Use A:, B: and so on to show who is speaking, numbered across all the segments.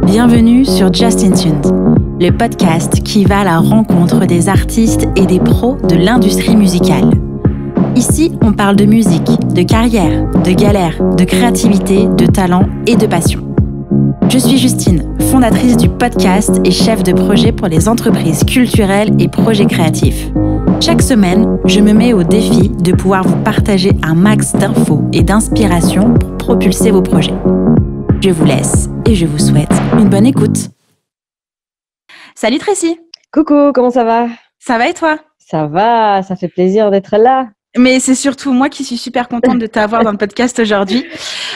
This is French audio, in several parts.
A: Bienvenue sur Just in Tuned, le podcast qui va à la rencontre des artistes et des pros de l'industrie musicale. Ici, on parle de musique, de carrière, de galère, de créativité, de talent et de passion. Je suis Justine, fondatrice du podcast et chef de projet pour les entreprises culturelles et projets créatifs. Chaque semaine, je me mets au défi de pouvoir vous partager un max d'infos et d'inspiration pour propulser vos projets. Je vous laisse et je vous souhaite une bonne écoute. Salut Tracy.
B: Coucou, comment ça va?
A: Ça va et toi?
B: Ça va, ça fait plaisir d'être là.
A: Mais c'est surtout moi qui suis super contente de t'avoir dans le podcast aujourd'hui.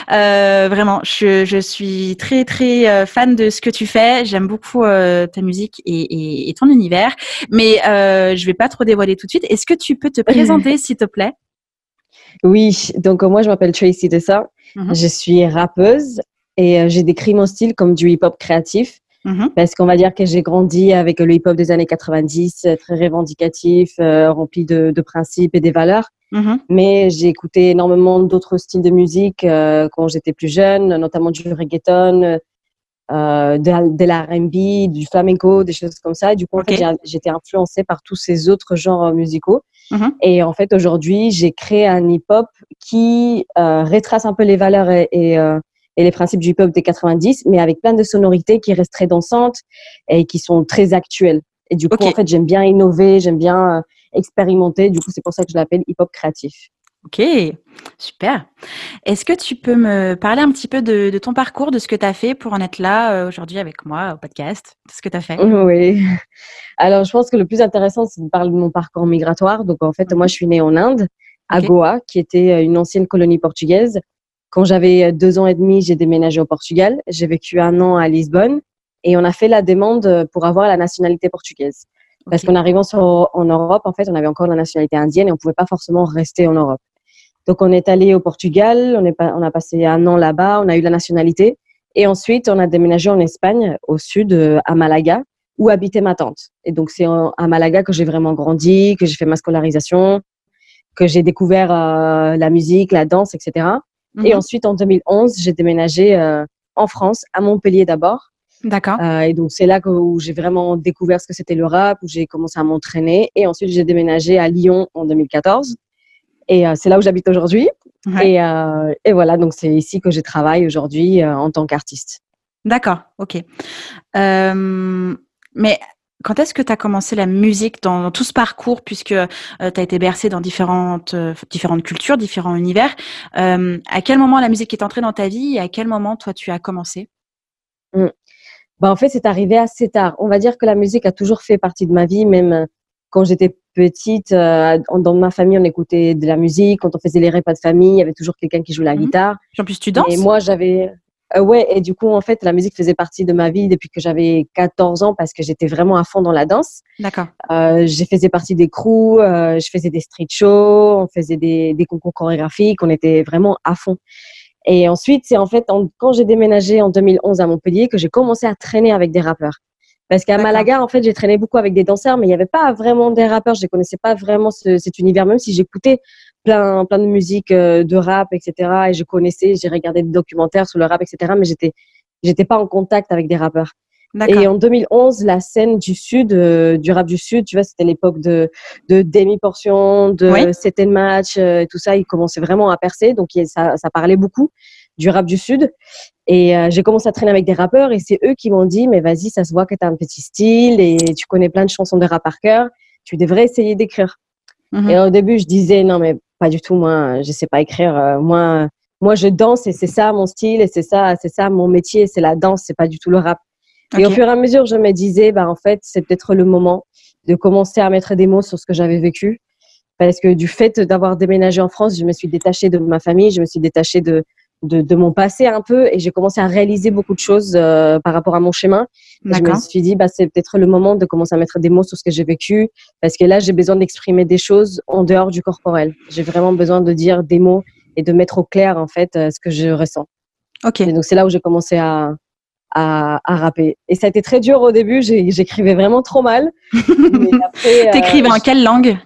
A: Vraiment, je suis très très fan de ce que tu fais. J'aime beaucoup ta musique et ton univers. Mais je vais pas trop dévoiler tout de suite. Est-ce que tu peux te présenter, s'il te plaît?
B: Oui, donc moi je m'appelle Tracy Dessa. Je suis rappeuse et j'ai décrit mon style comme du hip-hop créatif. Parce qu'on va dire que j'ai grandi avec le hip-hop des années 90, très revendicatif, rempli de principes et des valeurs. Mais j'ai écouté énormément d'autres styles de musique quand j'étais plus jeune, notamment du reggaeton, de l'R&B, du flamenco, des choses comme ça. Et du coup, en fait, j'étais influencée par tous ces autres genres musicaux. Et en fait, aujourd'hui, j'ai créé un hip-hop qui retrace un peu les valeurs et les principes du hip-hop des 90, mais avec plein de sonorités qui restent très dansantes et qui sont très actuelles. Et du coup, en fait, j'aime bien innover, j'aime bien expérimenter. Du coup, c'est pour ça que je l'appelle hip-hop créatif.
A: Ok, super. Est-ce que tu peux me parler un petit peu de ton parcours, de ce que tu as fait pour en être là aujourd'hui avec moi au podcast? Ce que tu as fait?
B: Oui. Alors, je pense que le plus intéressant, c'est de parler de mon parcours migratoire. Donc, en fait, moi, je suis née en Inde, à Goa, qui était une ancienne colonie portugaise. Quand j'avais 2 ans et demi, j'ai déménagé au Portugal. J'ai vécu 1 an à Lisbonne et on a fait la demande pour avoir la nationalité portugaise. Parce qu'en arrivant en Europe, en fait, on avait encore la nationalité indienne et on ne pouvait pas forcément rester en Europe. Donc, on est allé au Portugal, on a passé 1 an là-bas, on a eu la nationalité. Et ensuite, on a déménagé en Espagne, au sud, à Malaga, où habitait ma tante. Et donc, c'est à Malaga que j'ai vraiment grandi, que j'ai fait ma scolarisation, que j'ai découvert la musique, la danse, etc. Et ensuite, en 2011, j'ai déménagé en France, à Montpellier d'abord.
A: D'accord.
B: Et donc, c'est là où j'ai vraiment découvert ce que c'était le rap, où j'ai commencé à m'entraîner. Et ensuite, j'ai déménagé à Lyon en 2014. Et c'est là où j'habite aujourd'hui. Ouais. Et voilà, donc c'est ici que je travaille aujourd'hui en tant qu'artiste.
A: D'accord, ok. Mais quand est-ce que tu as commencé la musique dans tout ce parcours, puisque tu as été bercée dans différentes cultures, différents univers? À quel moment la musique est entrée dans ta vie et à quel moment, toi, tu as commencé?
B: En fait, c'est arrivé assez tard. On va dire que la musique a toujours fait partie de ma vie, même quand j'étais petite. Dans ma famille, on écoutait de la musique. Quand on faisait les repas de famille, il y avait toujours quelqu'un qui jouait la guitare.
A: En plus, tu danses?
B: Et moi, j'avais… ouais, et du coup, en fait, la musique faisait partie de ma vie depuis que j'avais 14 ans parce que j'étais vraiment à fond dans la danse.
A: D'accord.
B: Je faisais partie des crews, je faisais des street shows, on faisait des concours chorégraphiques, on était vraiment à fond. Et ensuite, c'est en fait quand j'ai déménagé en 2011 à Montpellier que j'ai commencé à traîner avec des rappeurs. Parce qu'à Malaga, en fait, j'ai traîné beaucoup avec des danseurs, mais il n'y avait pas vraiment des rappeurs. Je ne connaissais pas vraiment cet univers, même si j'écoutais plein de musique, de rap, etc. Et j'ai regardé des documentaires sur le rap, etc. Mais j'étais pas en contact avec des rappeurs. Et en 2011, la scène du Sud, du rap du Sud, tu vois, c'était l'époque de Demi Portion, de C'était le match, et tout ça. Il commençait vraiment à percer, donc ça parlait beaucoup du rap du Sud. Et j'ai commencé à traîner avec des rappeurs et c'est eux qui m'ont dit « Mais vas-y, ça se voit que tu as un petit style et tu connais plein de chansons de rap par cœur. Tu devrais essayer d'écrire. » Et au début, je disais « Non, mais pas du tout, moi, je sais pas écrire. Moi, je danse et c'est ça mon style et c'est ça mon métier, c'est la danse, c'est pas du tout le rap. » Et au fur et à mesure, je me disais, en fait, c'est peut-être le moment de commencer à mettre des mots sur ce que j'avais vécu. Parce que du fait d'avoir déménagé en France, je me suis détachée de ma famille, je me suis détachée de mon passé un peu et j'ai commencé à réaliser beaucoup de choses par rapport à mon chemin. Et je me suis dit, c'est peut-être le moment de commencer à mettre des mots sur ce que j'ai vécu parce que là, j'ai besoin d'exprimer des choses en dehors du corporel. J'ai vraiment besoin de dire des mots et de mettre au clair, en fait, ce que je ressens. Et donc, c'est là où j'ai commencé à rapper. Et ça a été très dur au début, j'écrivais vraiment trop mal.
A: T'écrivais en quelle langue?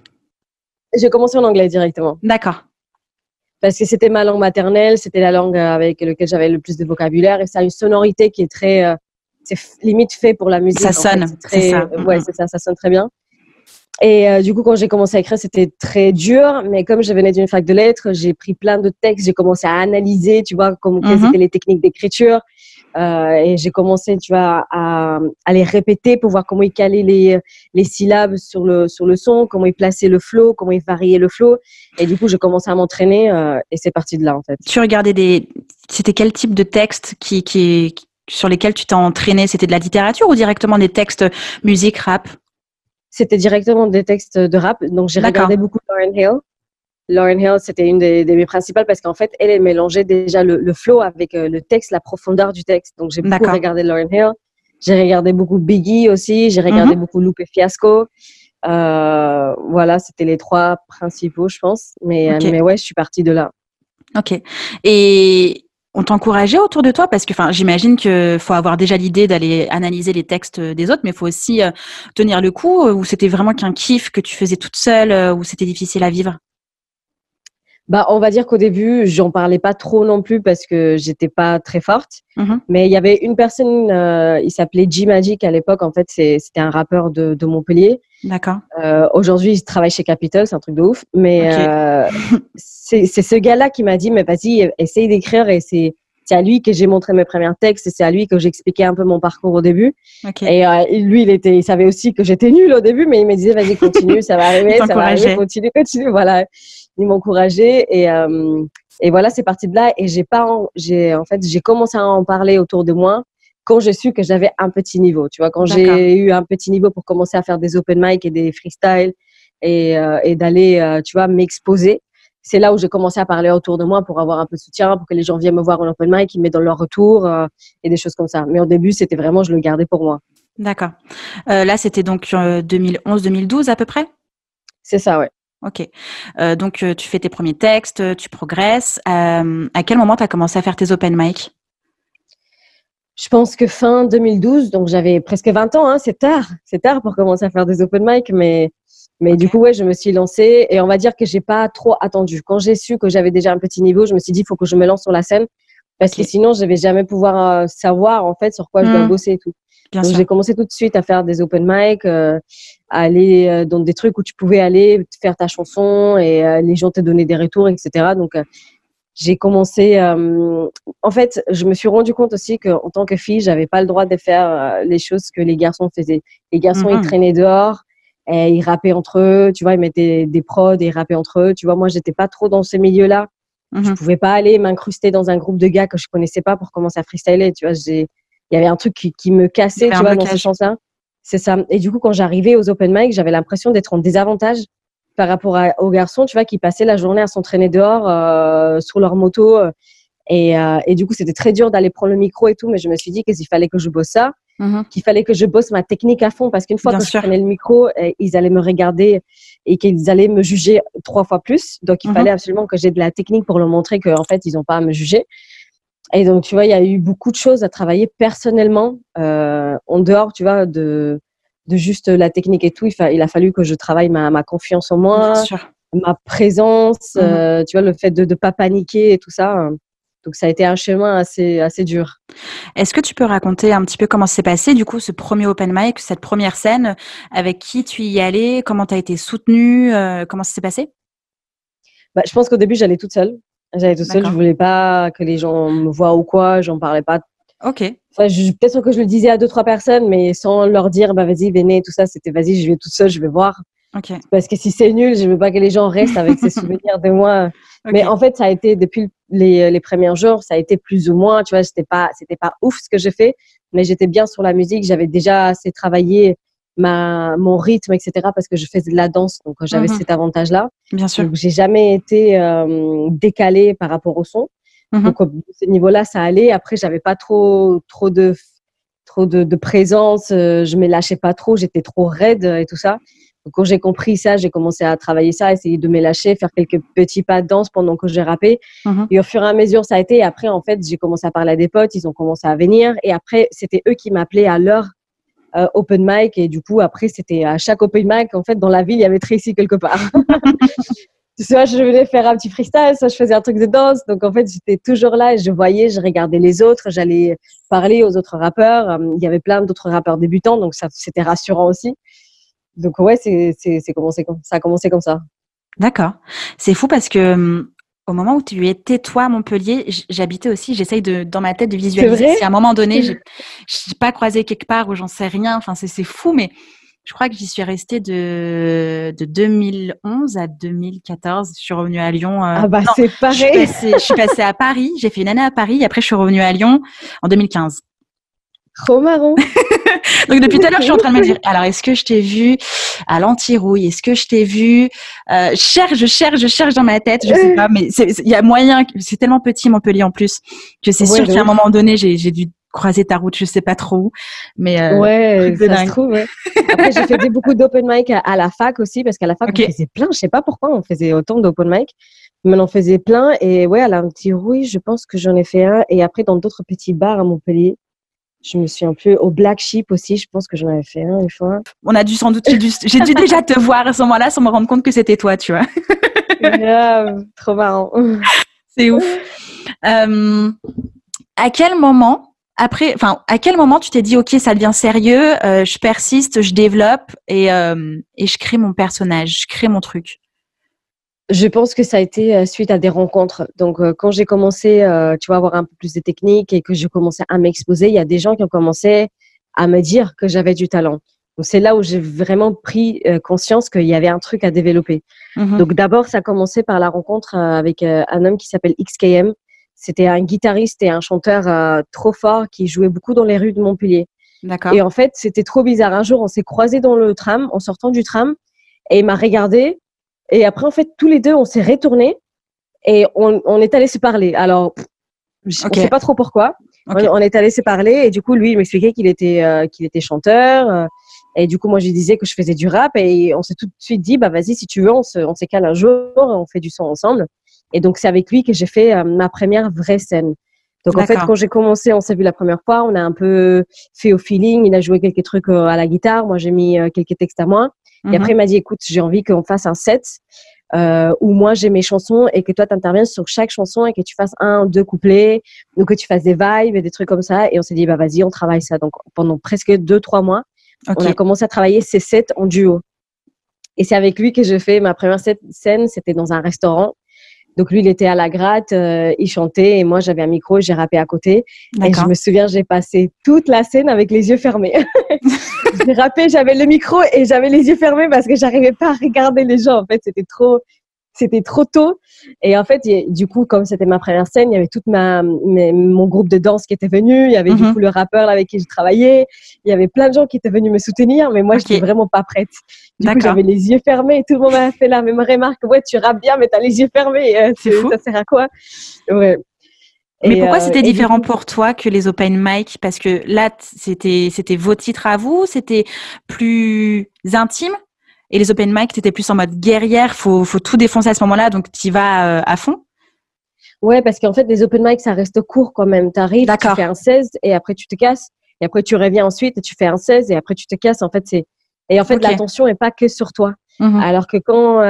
B: J'ai commencé en anglais directement.
A: D'accord.
B: parce que c'était ma langue maternelle, c'était la langue avec laquelle j'avais le plus de vocabulaire et ça a une sonorité qui est très, c'est limite fait pour la musique.
A: Ça sonne,
B: c'est
A: ça.
B: Ouais, c'est ça sonne très bien. Et du coup, quand j'ai commencé à écrire, c'était très dur, mais comme je venais d'une fac de lettres, j'ai pris plein de textes, j'ai commencé à analyser, tu vois, quelles étaient les techniques d'écriture. Et j'ai commencé, tu vois, à les répéter pour voir comment ils calaient les syllabes sur le son, comment ils plaçaient le flow, comment ils variaient le flow. Et du coup, j'ai commencé à m'entraîner et c'est parti de là, en fait.
A: Tu regardais c'était quel type de texte sur lesquels tu t'es entraîné? C'était de la littérature ou directement des textes musique, rap?
B: C'était directement des textes de rap. Donc, j'ai regardé beaucoup Lauryn Hill. Lauryn Hill, c'était une des mes principales parce qu'en fait, elle mélangeait déjà le flow avec le texte, la profondeur du texte. Donc, j'ai beaucoup regardé Lauryn Hill. J'ai regardé beaucoup Biggie aussi. J'ai regardé beaucoup Lupe Fiasco. Voilà, c'était les 3 principaux, je pense. Mais ouais, je suis partie de là.
A: Ok. Et on t'encourageait autour de toi parce que, j'imagine qu'il faut avoir déjà l'idée d'aller analyser les textes des autres, mais il faut aussi tenir le coup. Ou c'était vraiment qu'un kiff que tu faisais toute seule, ou c'était difficile à vivre?
B: Bah, on va dire qu'au début, j'en parlais pas trop non plus parce que j'étais pas très forte. Mais il y avait une personne, il s'appelait G-Magic à l'époque. En fait, c'était un rappeur de Montpellier.
A: D'accord.
B: Aujourd'hui, il travaille chez Capitol, c'est un truc de ouf. Mais c'est ce gars-là qui m'a dit, mais vas-y, essaye d'écrire. Et c'est à lui que j'ai montré mes premiers textes et c'est à lui que j'expliquais un peu mon parcours au début. Et lui, il savait aussi que j'étais nulle au début, mais il me disait, vas-y, continue, ça va arriver, continue, voilà. Il m'encourageait et voilà, c'est parti de là. Et j'ai commencé à en parler autour de moi quand j'ai su que j'avais un petit niveau, tu vois, quand j'ai eu un petit niveau pour commencer à faire des open mic et des freestyles et d'aller, tu vois, m'exposer. C'est là où j'ai commencé à parler autour de moi pour avoir un peu de soutien, pour que les gens viennent me voir en open mic, ils me donnent leur retour et des choses comme ça. Mais au début, c'était vraiment, je le gardais pour moi.
A: D'accord. Là, c'était donc 2011-2012 à peu près?
B: C'est ça, ouais.
A: Ok. Donc, tu fais tes premiers textes, tu progresses. À quel moment tu as commencé à faire tes open mic?
B: Je pense que fin 2012, donc j'avais presque 20 ans, hein, c'est tard pour commencer à faire des open mic, mais du coup, ouais, je me suis lancée et on va dire que j'ai pas trop attendu. Quand j'ai su que j'avais déjà un petit niveau, je me suis dit, il faut que je me lance sur la scène parce que sinon, je vais jamais pouvoir savoir en fait sur quoi je dois bosser et tout. Donc, j'ai commencé tout de suite à faire des open mic, à aller dans des trucs où tu pouvais aller faire ta chanson et les gens te donnaient des retours, etc. Donc, j'ai commencé. En fait, je me suis rendu compte aussi qu'en tant que fille, j'avais pas le droit de faire les choses que les garçons faisaient. Les garçons, ils traînaient dehors et ils rappaient entre eux. Tu vois, ils mettaient des prods et ils rappaient entre eux. Tu vois, moi, j'étais pas trop dans ce milieu-là. Je pouvais pas aller m'incruster dans un groupe de gars que je connaissais pas pour commencer à freestyler. Tu vois, il y avait un truc qui me cassait, tu vois, dans ce sens-là. C'est ça. Et du coup, quand j'arrivais aux open mic, j'avais l'impression d'être en désavantage par rapport aux garçons, tu vois, qui passaient la journée à s'entraîner dehors sur leur moto. Et du coup, c'était très dur d'aller prendre le micro et tout, mais je me suis dit qu'il fallait que je bosse ça, qu'il fallait que je bosse ma technique à fond, parce qu'une fois que je prenais le micro, ils allaient me regarder et qu'ils allaient me juger 3 fois plus. Donc, il fallait absolument que j'ai de la technique pour leur montrer qu'en fait, ils n'ont pas à me juger. Et donc, tu vois, il y a eu beaucoup de choses à travailler personnellement, en dehors, tu vois, de juste la technique et tout. Il a fallu que je travaille ma confiance en moi, ma présence, tu vois, le fait de ne pas paniquer et tout ça. Donc, ça a été un chemin assez dur.
A: Est-ce que tu peux raconter un petit peu comment s'est passé, du coup, ce premier open mic, cette première scène, avec qui tu y allais, comment tu as été soutenue, comment ça s'est passé?
B: Bah, je pense qu'au début, j'allais toute seule. Je voulais pas que les gens me voient ou quoi, j'en parlais pas.
A: Ok.
B: Enfin, peut-être que je le disais à 2-3 personnes, mais sans leur dire, bah, vas-y, venez, tout ça. C'était, vas-y, je vais toute seule, je vais voir.
A: Okay.
B: Parce que si c'est nul, je veux pas que les gens restent avec ces souvenirs de moi. Mais en fait, ça a été, depuis les premiers jours, ça a été plus ou moins, tu vois, c'était pas ouf ce que j'ai fait, mais j'étais bien sur la musique. J'avais déjà assez travaillé mon rythme, etc., parce que je faisais de la danse. Donc, j'avais cet avantage-là.
A: Bien sûr.
B: Donc, j'ai jamais été décalée par rapport au son. Donc, à ce niveau-là, ça allait. Après, j'avais pas trop de présence. Je me lâchais pas trop. J'étais trop raide et tout ça. Donc, quand j'ai compris ça, j'ai commencé à travailler ça, essayer de me lâcher, faire quelques petits pas de danse pendant que j'ai rappé. Et au fur et à mesure, ça a été. Et après, en fait, j'ai commencé à parler à des potes. Ils ont commencé à venir. Et après, c'était eux qui m'appelaient à leur open mic. Et du coup, après, c'était à chaque open mic. En fait, dans la ville, il y avait Tracy quelque part. Soit je venais faire un petit freestyle, soit je faisais un truc de danse. Donc, en fait, j'étais toujours là et je voyais, je regardais les autres. J'allais parler aux autres rappeurs. Il y avait plein d'autres rappeurs débutants, donc ça, c'était rassurant aussi. Donc, ouais, ça a commencé comme ça.
A: D'accord. C'est fou parce que au moment où tu étais, toi, à Montpellier, j'habitais aussi, j'essaye dans ma tête de
B: C'est
A: visualiser.
B: vrai?
A: Si à un moment donné, j'ai pas croisé quelque part où j'en sais rien, enfin, c'est fou, mais je crois que j'y suis restée de 2011 à 2014. Je suis revenue à Lyon.
B: Ah bah,
A: Non,
B: c'est pareil.
A: je suis passée à Paris. J'ai fait une année à Paris et après, je suis revenue à Lyon en 2015.
B: Trop marrant.
A: Donc depuis tout à l'heure, je suis en train de me dire, alors est-ce que je t'ai vu à l'Antirouille? Est-ce que je t'ai vu je cherche dans ma tête, je sais pas, mais il y a moyen. C'est tellement petit Montpellier en plus que c'est sûr qu'à un moment donné, j'ai dû croiser ta route, je sais pas trop où, mais
B: ouais,
A: truc de
B: ça
A: dingue.
B: se trouve. Ouais. Après, j'ai fait beaucoup d'open mic à la fac aussi, parce qu'à la fac,
A: Ok.
B: on faisait plein. Je sais pas pourquoi on faisait autant d'open mic, mais on en faisait plein. Et ouais, à l'Antirouille, je pense que j'en ai fait un. Et après, dans d'autres petits bars à Montpellier. Je me suis un peu au Black Sheep aussi, je pense que j'en avais fait un une fois.
A: On a dû sans doute, j'ai dû déjà te voir à ce moment-là sans me rendre compte que c'était toi, tu vois.
B: Grave, trop marrant.
A: C'est ouf. À quel moment, à quel moment tu t'es dit, ok, ça devient sérieux, je persiste, je développe et je crée mon personnage, je crée mon truc.
B: Je pense que ça a été suite à des rencontres. Donc, quand j'ai commencé, tu vois, à avoir un peu plus de technique et que j'ai commencé à m'exposer, il y a des gens qui ont commencé à me dire que j'avais du talent. Donc, c'est là où j'ai vraiment pris conscience qu'il y avait un truc à développer.
A: Mm-hmm.
B: Donc, d'abord, ça a commencé par la rencontre avec un homme qui s'appelle XKM. C'était un guitariste et un chanteur trop fort qui jouait beaucoup dans les rues de Montpellier.
A: D'accord.
B: Et en fait, c'était trop bizarre. Un jour, on s'est croisés dans le tram, en sortant du tram, et il m'a regardé. Et après, en fait, tous les deux, on s'est retournés et on est allés se parler. Alors, on ne sait pas trop pourquoi. Okay. On est allés se parler et du coup, lui, il m'expliquait qu'il était chanteur. Et du coup, moi, je lui disais que je faisais du rap et on s'est tout de suite dit, bah, vas-y, si tu veux, on se cale un jour, on fait du son ensemble. Et donc, c'est avec lui que j'ai fait ma première vraie scène. Donc, en fait, quand j'ai commencé, on s'est vu la première fois, on a un peu fait au feeling. Il a joué quelques trucs à la guitare. Moi, j'ai mis quelques textes à moi. Et après, il m'a dit, écoute, j'ai envie qu'on fasse un set où moi, j'ai mes chansons et que toi, tu interviennes sur chaque chanson et que tu fasses 1 ou 2 couplets ou que tu fasses des vibes et des trucs comme ça. Et on s'est dit, bah, vas-y, on travaille ça. Donc, pendant presque 2-3 mois, on a commencé à travailler ces sets en duo. Et c'est avec lui que j'ai fait ma première scène. C'était dans un restaurant. Donc, lui, il était à la gratte, il chantait et moi, j'avais un micro et j'ai rappé à côté. Et je me souviens, j'ai passé toute la scène avec les yeux fermés. J'ai rappé, j'avais le micro et j'avais les yeux fermés parce que j'arrivais pas à regarder les gens. En fait, c'était trop tôt. Et en fait, du coup, comme c'était ma première scène, il y avait tout mon groupe de danse qui était venu. Il y avait du coup le rappeur là, avec qui je travaillais. Il y avait plein de gens qui étaient venus me soutenir, mais moi, je n'étais vraiment pas prête. Du coup, j'avais les yeux fermés et tout le monde m'a fait la même remarque. Ouais, tu rappes bien, mais tu as les yeux fermés.
A: C'est fou.
B: Ça sert à quoi? Ouais.
A: Mais pourquoi c'était différent pour toi que les open mic? Parce que là, c'était vos titres à vous, c'était plus intime. Et les open mic, t'étais plus en mode guerrière, faut tout défoncer à ce moment-là, donc t'y vas à fond.
B: Ouais, parce qu'en fait, les open mic, ça reste court quand même. T'arrives, tu fais un 16 et après tu te casses. Et après, tu reviens ensuite et tu fais un 16 et après tu te casses. En fait, l'attention n'est pas que sur toi. Alors que quand,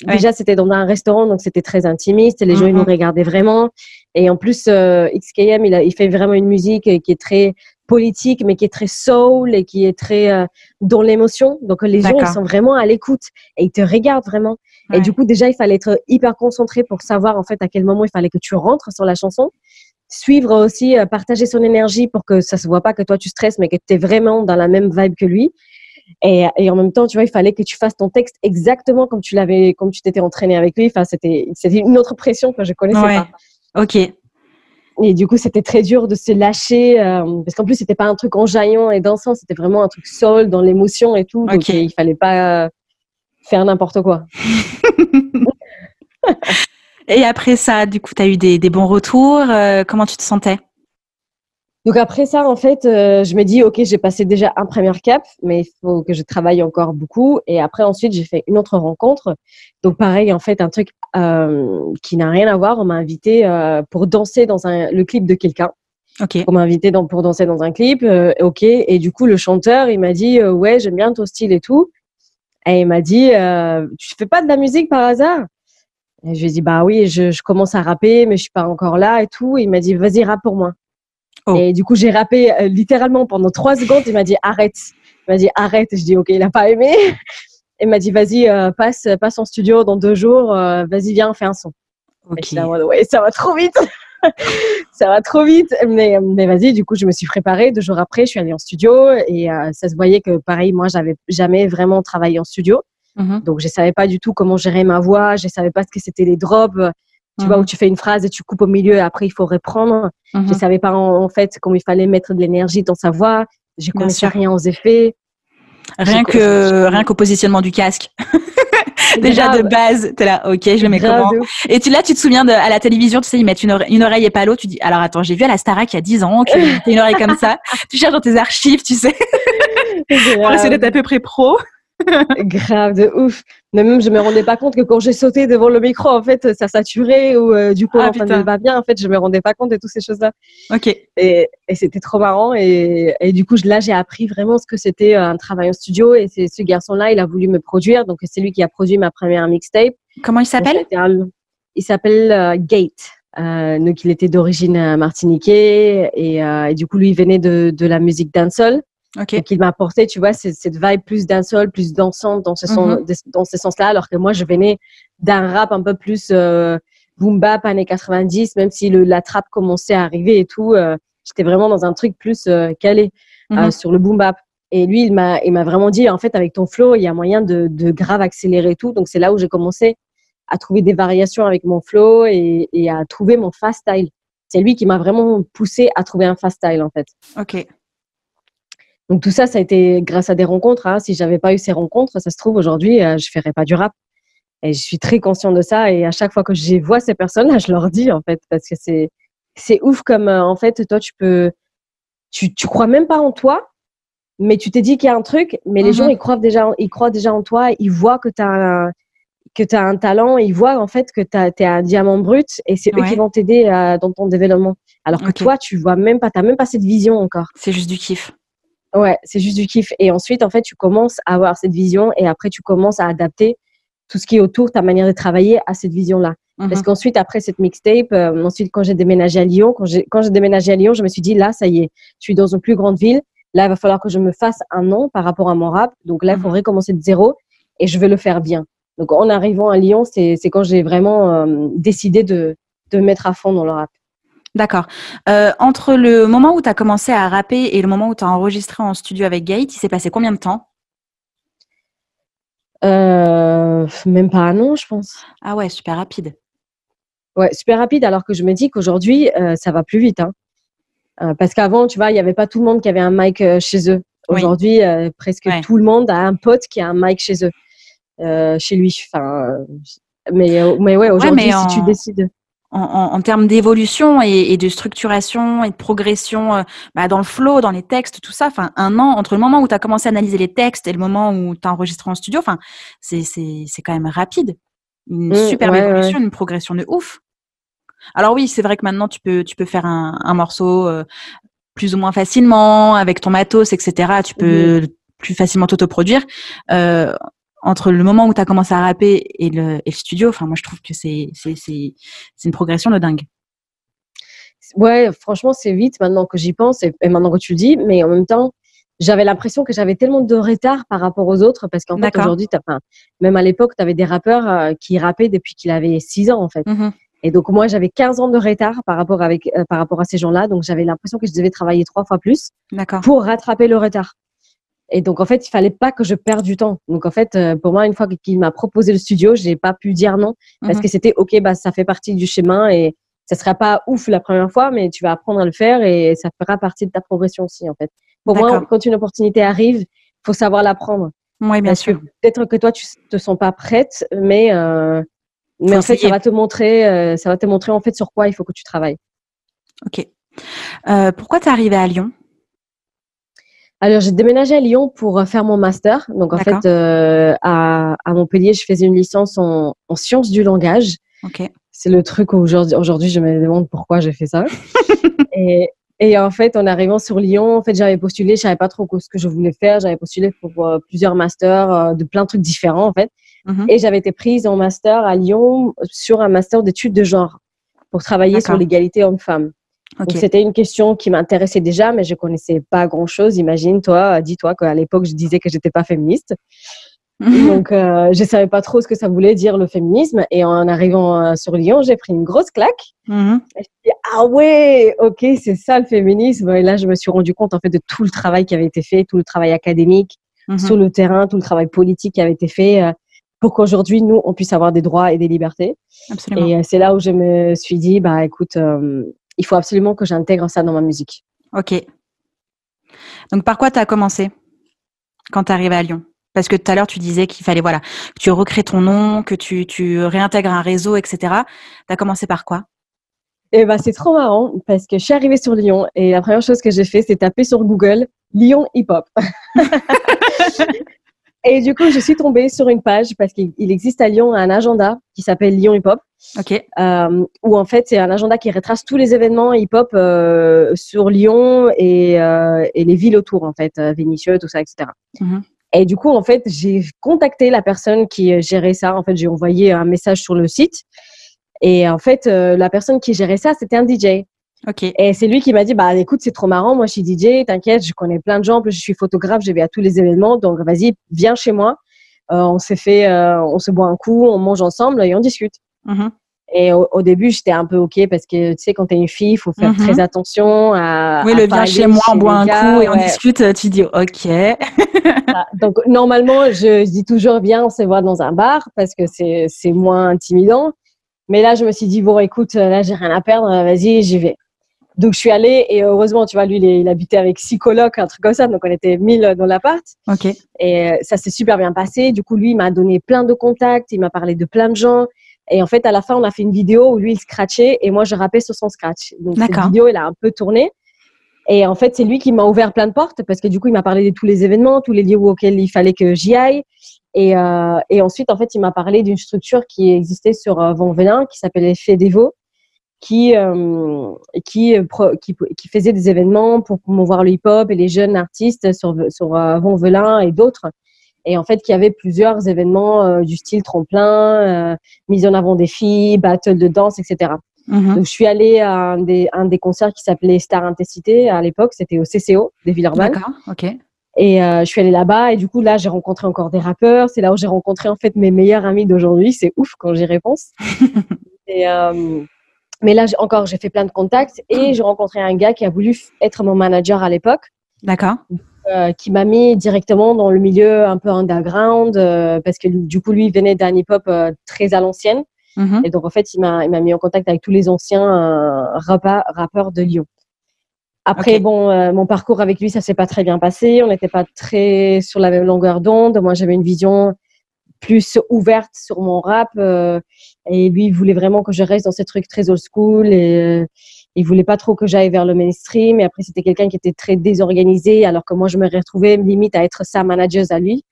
B: déjà, c'était dans un restaurant, donc c'était très intimiste. Les gens, ils nous regardaient vraiment. Et en plus, XKM, il fait vraiment une musique qui est très politique, mais qui est très soul et qui est très dans l'émotion. Donc, les gens, ils sont vraiment à l'écoute et ils te regardent vraiment. Ouais. Et du coup, déjà, il fallait être hyper concentré pour savoir, en fait, à quel moment il fallait que tu rentres sur la chanson. Suivre aussi, partager son énergie pour que ça se voit pas que toi, tu stresses, mais que tu es vraiment dans la même vibe que lui. Et en même temps, tu vois, il fallait que tu fasses ton texte exactement comme tu t'étais entraîné avec lui. Enfin, c'était une autre pression que je connaissais pas.
A: Ok.
B: Et du coup, c'était très dur de se lâcher parce qu'en plus, c'était pas un truc enjaillant et dansant, c'était vraiment un truc soul dans l'émotion et tout. Donc, il fallait pas faire n'importe quoi.
A: Et après ça, du coup, tu as eu des bons retours. Comment tu te sentais?
B: Donc après ça, en fait, je me dis, ok, j'ai passé déjà un premier cap, mais il faut que je travaille encore beaucoup. Et après, ensuite, j'ai fait une autre rencontre. Donc pareil, en fait, un truc qui n'a rien à voir. On m'a invité pour danser dans le clip de quelqu'un.
A: Okay.
B: On m'a invité pour danser dans un clip. Ok. Et du coup, le chanteur, il m'a dit, ouais, j'aime bien ton style et tout. Et il m'a dit, tu fais pas de la musique par hasard? Et je lui ai dit, bah oui, je commence à rapper, mais je suis pas encore là et tout. Et il m'a dit, vas-y, rappe pour moi.
A: Oh.
B: Et du coup, j'ai rappé littéralement pendant 3 secondes. Il m'a dit, arrête. Il m'a dit, arrête. Je dis, ok, il a pas aimé. Il m'a dit, vas-y, passe en studio dans 2 jours. Vas-y, viens, on fait un son. Et je suis là, ouais, ça va trop vite. Ça va trop vite. Mais vas-y, du coup, je me suis préparée. 2 jours après, je suis allée en studio et ça se voyait que, pareil, moi, j'avais jamais vraiment travaillé en studio. Donc, je savais pas du tout comment gérer ma voix. Je savais pas ce que c'était les drops. Tu vois, où tu fais une phrase et tu coupes au milieu et après, il faut reprendre. Je savais pas, en fait, comment il fallait mettre de l'énergie dans sa voix. Je connaissais rien aux effets.
A: Rien qu'au positionnement du casque. Déjà de base, t'es là, ok, je le mets comment? Et là, tu te souviens à la télévision, tu sais, ils mettent une oreille et pas l'autre. Tu dis, alors attends, j'ai vu à la Starac il y a 10 ans qu'ils mettaient une oreille comme ça. Tu cherches dans tes archives, tu sais, pour essayer d'être à peu près pro.
B: Grave, de ouf. Mais même, je me rendais pas compte que quand j'ai sauté devant le micro, en fait, ça saturait ou du coup, on n'entendait pas bien. En fait, je me rendais pas compte de toutes ces choses-là.
A: Ok.
B: Et c'était trop marrant. Et du coup, là, j'ai appris vraiment ce que c'était un travail en studio. Et c'est ce garçon-là, il a voulu me produire. Donc, c'est lui qui a produit ma première mixtape.
A: Comment il s'appelle?
B: Il s'appelle Gate. Donc, il était d'origine martiniquais. Et du coup, lui, il venait de la musique dancehall.
A: Okay.
B: Donc, il m'a apporté, tu vois, cette vibe plus dancehall, plus dansante dans ce sens-là, alors que moi, je venais d'un rap un peu plus boom bap, années 90, même si la trap commençait à arriver et tout, j'étais vraiment dans un truc plus calé sur le boom bap. Et lui, il m'a vraiment dit, en fait, avec ton flow, il y a moyen de grave accélérer tout. Donc, c'est là où j'ai commencé à trouver des variations avec mon flow et à trouver mon fast style. C'est lui qui m'a vraiment poussé à trouver un fast style, en fait.
A: Ok.
B: Donc, tout ça, ça a été grâce à des rencontres. Hein. Si je n'avais pas eu ces rencontres, ça se trouve, aujourd'hui, je ne ferais pas du rap. Et je suis très consciente de ça. Et à chaque fois que je vois ces personnes-là, je leur dis, en fait, parce que c'est ouf comme, en fait, toi, tu crois même pas en toi, mais tu t'es dit qu'il y a un truc, mais les gens, ils croient déjà en toi. Ils voient que tu as un talent. Ils voient, en fait, que tu es un diamant brut et c'est eux qui vont t'aider dans ton développement. Alors que toi, tu vois même pas, tu n'as même pas cette vision encore.
A: C'est juste du kiff.
B: Ouais, c'est juste du kiff. Et ensuite, en fait, tu commences à avoir cette vision et après, tu commences à adapter tout ce qui est autour, ta manière de travailler à cette vision-là. Parce qu'ensuite, après cette mixtape, ensuite, quand j'ai déménagé à Lyon, quand j'ai déménagé à Lyon, je me suis dit, là, ça y est, je suis dans une plus grande ville. Là, il va falloir que je me fasse un nom par rapport à mon rap. Donc là, il faudrait commencer de zéro et je vais le faire bien. Donc, en arrivant à Lyon, c'est quand j'ai vraiment décidé de me mettre à fond dans le rap.
A: D'accord. Entre le moment où tu as commencé à rapper et le moment où tu as enregistré en studio avec Gate, il s'est passé combien de temps?
B: Même pas un an, je pense.
A: Ah ouais, super rapide.
B: Ouais, super rapide, alors que je me dis qu'aujourd'hui, ça va plus vite. Hein. Parce qu'avant, tu vois, il n'y avait pas tout le monde qui avait un mic chez eux. Aujourd'hui, presque tout le monde a un pote qui a un mic chez eux, chez lui. Enfin, mais ouais, aujourd'hui, si tu décides…
A: En termes d'évolution et de structuration et de progression dans le flow, dans les textes, tout ça, enfin, un an, entre le moment où tu as commencé à analyser les textes et le moment où tu as enregistré en studio, enfin, c'est quand même rapide. Une superbe évolution, une progression de ouf. Alors oui, c'est vrai que maintenant, tu peux faire un morceau plus ou moins facilement, avec ton matos, etc. Tu peux plus facilement t'autoproduire. Entre le moment où tu as commencé à rapper et le studio, enfin, moi, je trouve que c'est une progression de dingue.
B: Ouais, franchement, c'est vite maintenant que j'y pense et maintenant que tu le dis, mais en même temps, j'avais l'impression que j'avais tellement de retard par rapport aux autres parce qu'en fait, aujourd'hui, même à l'époque, tu avais des rappeurs qui rappaient depuis qu'il avait 6 ans, en fait. Et donc, moi, j'avais 15 ans de retard par rapport à ces gens-là. Donc, j'avais l'impression que je devais travailler 3 fois plus pour rattraper le retard. Et donc, en fait, il fallait pas que je perde du temps. Donc, en fait, pour moi, une fois qu'il m'a proposé le studio, j'ai pas pu dire non parce que c'était OK, bah, ça fait partie du chemin et ça sera pas ouf la première fois, mais tu vas apprendre à le faire et ça fera partie de ta progression aussi, en fait. Pour moi, quand une opportunité arrive, faut savoir la prendre.
A: Oui, bien sûr.
B: Peut-être que toi, tu te sens pas prête, mais en fait, ça va te montrer en fait sur quoi il faut que tu travailles.
A: OK. Pourquoi tu es arrivée à Lyon?
B: Alors, j'ai déménagé à Lyon pour faire mon master. Donc, en fait, à Montpellier, je faisais une licence en sciences du langage.
A: OK.
B: C'est le truc où aujourd'hui, je me demande pourquoi j'ai fait ça. et en fait, en arrivant sur Lyon, en fait, j'avais postulé, je savais pas trop ce que je voulais faire. J'avais postulé pour plusieurs masters de plein de trucs différents, en fait. Et j'avais été prise en master à Lyon sur un master d'études de genre pour travailler sur l'égalité homme-femme. Donc, c'était une question qui m'intéressait déjà, mais je connaissais pas grand-chose. Imagine-toi, dis-toi qu'à l'époque, je disais que j'étais pas féministe. Donc, je savais pas trop ce que ça voulait dire le féminisme. Et en arrivant sur Lyon, j'ai pris une grosse claque. Et je me suis dit, ah ouais, ok, c'est ça le féminisme. Et là, je me suis rendu compte en fait de tout le travail qui avait été fait, tout le travail académique sur le terrain, tout le travail politique qui avait été fait pour qu'aujourd'hui, nous, on puisse avoir des droits et des libertés.
C: Absolument.
B: Et c'est là où je me suis dit, bah écoute, il faut absolument que j'intègre ça dans ma musique.
C: Ok. Donc, par quoi tu as commencé quand tu arrives à Lyon? Parce que tout à l'heure, tu disais qu'il fallait que tu recrées ton nom, que tu réintègres un réseau, etc. Tu as commencé par quoi?
B: Et bah, c'est trop marrant parce que je suis arrivée sur Lyon et la première chose que j'ai fait, c'est taper sur Google Lyon hip-hop. Et du coup, je suis tombée sur une page parce qu'il existe à Lyon un agenda qui s'appelle Lyon hip-hop. Où en fait, c'est un agenda qui retrace tous les événements hip-hop sur Lyon et les villes autour, en fait, Vénissieux, tout ça, etc. Et du coup, en fait, j'ai contacté la personne qui gérait ça. En fait, j'ai envoyé un message sur le site. Et en fait, la personne qui gérait ça, c'était un DJ. Et c'est lui qui m'a dit, bah écoute, c'est trop marrant. Moi, je suis DJ, t'inquiète, je connais plein de gens. En plus, je suis photographe, je vais à tous les événements. Donc, vas-y, viens chez moi. On se boit un coup, on mange ensemble et on discute. Et au début, j'étais un peu OK parce que, tu sais, quand t'es une fille, il faut faire très attention à…
C: Oui, viens chez moi, on boit un coup et on discute, tu dis OK.
B: Donc, normalement, je dis toujours, viens, on se voit dans un bar parce que c'est moins intimidant. Mais là, je me suis dit, bon, écoute, là, j'ai rien à perdre, vas-y, j'y vais. Donc, je suis allée et heureusement, tu vois, lui, il habitait avec 6 colocs, un truc comme ça. Donc, on était 1000 dans l'appart. Et ça s'est super bien passé. Du coup, lui, il m'a donné plein de contacts, il m'a parlé de plein de gens. Et en fait, à la fin, on a fait une vidéo où lui, il scratchait et moi, je rappais sur son scratch. Donc, cette vidéo, elle a un peu tourné. Et en fait, c'est lui qui m'a ouvert plein de portes parce que du coup, il m'a parlé de tous les événements, tous les lieux auxquels il fallait que j'y aille. Et ensuite, en fait, il m'a parlé d'une structure qui existait sur Vent-Velin, qui s'appelait Fedevo, qui faisait des événements pour promouvoir le hip-hop et les jeunes artistes sur Vent-Velin et d'autres. Et en fait, qu'il y avait plusieurs événements du style tremplin, mise en avant des filles, battle de danse, etc. Donc, je suis allée à un des concerts qui s'appelait Star Intensité à l'époque. C'était au CCO des Villeurbanne. Et je suis allée là-bas et du coup, là, j'ai rencontré encore des rappeurs. C'est là où j'ai rencontré en fait mes meilleurs amis d'aujourd'hui. C'est ouf quand j'y repense. Mais là, j'ai fait plein de contacts et j'ai rencontré un gars qui a voulu être mon manager à l'époque. Qui m'a mis directement dans le milieu un peu underground parce que du coup, lui, il venait d'un hip-hop très à l'ancienne. Et donc, en fait, il m'a mis en contact avec tous les anciens rappeurs de Lyon. Après, mon parcours avec lui, ça s'est pas très bien passé. On n'était pas très sur la même longueur d'onde. Moi, j'avais une vision plus ouverte sur mon rap. Et lui, il voulait vraiment que je reste dans ces trucs très old school. Et il voulait pas trop que j'aille vers le mainstream. Et après, c'était quelqu'un qui était très désorganisé, alors que moi, je me retrouvais limite à être sa manageuse à lui.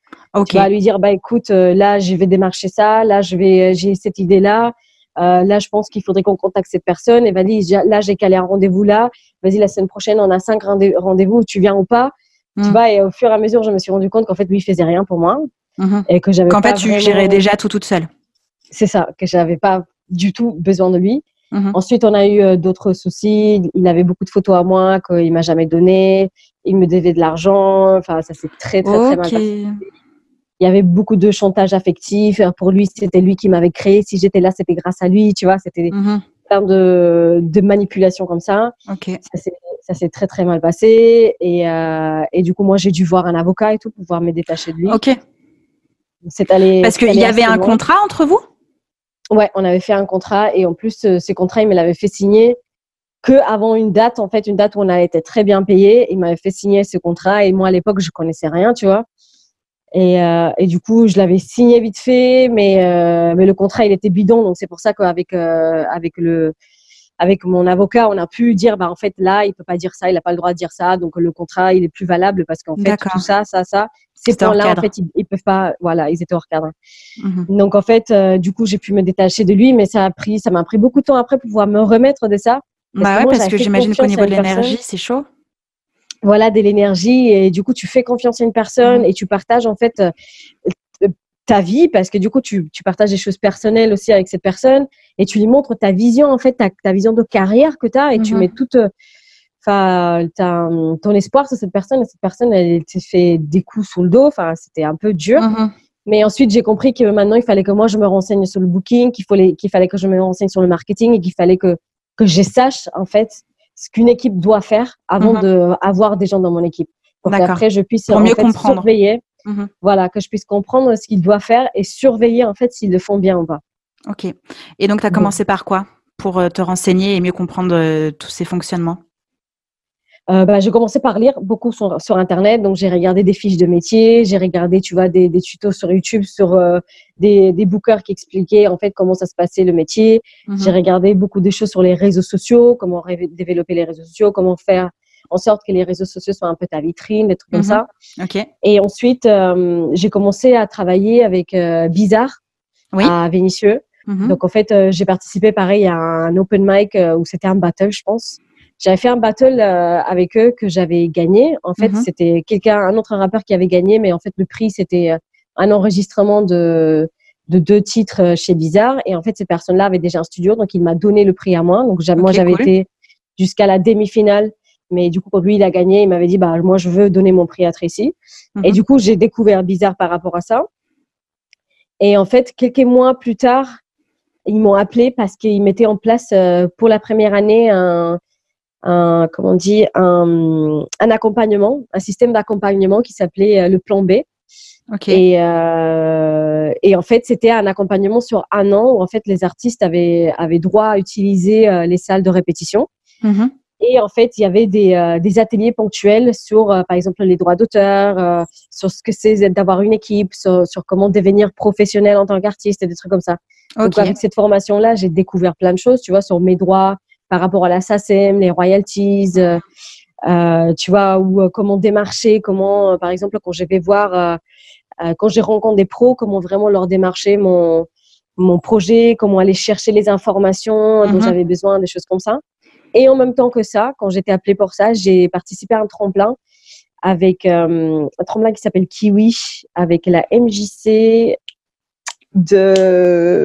B: Tu vas lui dire, bah écoute, là, je vais démarcher ça. Là, j'ai cette idée-là. Là, je pense qu'il faudrait qu'on contacte cette personne. Et vas-y, là, j'ai calé un rendez-vous là. Vas-y, la semaine prochaine, on a 5 rendez-vous. Tu viens ou pas? Tu vois, et au fur et à mesure, je me suis rendu compte qu'en fait, lui, il faisait rien pour moi. Et que j'avais
C: qu'en fait, tu gérais déjà tout toute seule.
B: C'est ça, que j'avais pas du tout besoin de lui. Ensuite, on a eu d'autres soucis. Il avait beaucoup de photos à moi qu'il m'a jamais donné. Il me devait de l'argent. Enfin, ça s'est très mal passé. Il y avait beaucoup de chantage affectif. Pour lui, c'était lui qui m'avait créé. Si j'étais là, c'était grâce à lui. Tu vois, c'était plein de manipulations comme ça. Ça s'est très mal passé. Et du coup, moi, j'ai dû voir un avocat et tout pour pouvoir me détacher de lui.
C: Parce qu'il y avait un contrat entre vous?
B: Ouais, on avait fait un contrat et en plus, ce contrat, il me l'avait fait signer qu'avant une date, en fait, une date où on a été très bien payé. Il m'avait fait signer ce contrat et moi, à l'époque, je connaissais rien, tu vois. Et du coup, je l'avais signé vite fait, mais le contrat, il était bidon. Donc, c'est pour ça qu'avec avec mon avocat, on a pu dire, bah, en fait, là, il peut pas dire ça, il n'a pas le droit de dire ça. Donc, le contrat, il est plus valable parce qu'en fait, tout ça, ces points-là, en fait, ils peuvent pas, voilà, ils étaient hors cadre. Donc, en fait, du coup, j'ai pu me détacher de lui, mais ça m'a pris beaucoup de temps après pour pouvoir me remettre de ça.
C: Parce que j'imagine qu'au niveau de l'énergie, c'est chaud.
B: Voilà, de l'énergie. Et du coup, tu fais confiance à une personne et tu partages, en fait, ta vie, parce que du coup, tu partages des choses personnelles aussi avec cette personne et tu lui montres ta vision, en fait, ta vision de carrière que tu as et tu mets toute ton espoir sur cette personne. Et cette personne, elle s'est fait des coups sous le dos. Enfin, c'était un peu dur. Mais ensuite, j'ai compris que maintenant, il fallait que moi, je me renseigne sur le booking, qu'il fallait que je me renseigne sur le marketing et qu'il fallait que je sache, en fait, ce qu'une équipe doit faire avant d'avoir des gens dans mon équipe. Pour qu'après, je puisse
C: pour mieux comprendre.
B: Surveiller. Voilà, que je puisse comprendre ce qu'ils doivent faire et surveiller, en fait, s'ils le font bien ou pas.
C: Ok. Et donc, tu as commencé par quoi pour te renseigner et mieux comprendre tous ces fonctionnements?
B: J'ai commencé par lire beaucoup sur Internet. Donc, j'ai regardé des fiches de métier. J'ai regardé, tu vois, des tutos sur YouTube sur des bookers qui expliquaient, en fait, comment ça se passait, le métier. J'ai regardé beaucoup de choses sur les réseaux sociaux, comment développer les réseaux sociaux, comment faire en sorte que les réseaux sociaux soient un peu ta vitrine, des trucs comme ça.
C: Okay.
B: Et ensuite, j'ai commencé à travailler avec Bizarre à Vénissieux. Donc, en fait, j'ai participé, pareil, à un open mic où c'était un battle, je pense. J'avais fait un battle avec eux que j'avais gagné. En fait, c'était un autre rappeur qui avait gagné, mais en fait, le prix, c'était un enregistrement de 2 titres chez Bizarre. Et en fait, cette personne-là avait déjà un studio, donc il m'a donné le prix à moi. Donc, moi, j'avais été jusqu'à la demi-finale. Mais du coup, quand lui, il a gagné, il m'avait dit, moi, je veux donner mon prix à Tracy. Et du coup, j'ai découvert Bizarre par rapport à ça. Et en fait, quelques mois plus tard, ils m'ont appelé parce qu'ils mettaient en place pour la première année un accompagnement, un système d'accompagnement qui s'appelait le plan B.
C: Okay.
B: Et en fait, c'était un accompagnement sur 1 an où en fait les artistes avaient droit à utiliser les salles de répétition. Et en fait, il y avait des ateliers ponctuels sur, par exemple, les droits d'auteur, sur ce que c'est d'avoir une équipe, sur comment devenir professionnel en tant qu'artiste et des trucs comme ça. Donc, avec cette formation-là, j'ai découvert plein de choses, tu vois, sur mes droits par rapport à la SACEM, les royalties, tu vois, ou comment démarcher, comment, par exemple, quand je vais voir, quand je rencontre des pros, comment vraiment leur démarcher mon projet, comment aller chercher les informations dont j'avais besoin, des choses comme ça. Et en même temps que ça, quand j'étais appelée pour ça, j'ai participé à un tremplin avec un tremplin qui s'appelle Kiwi, avec la MJC de…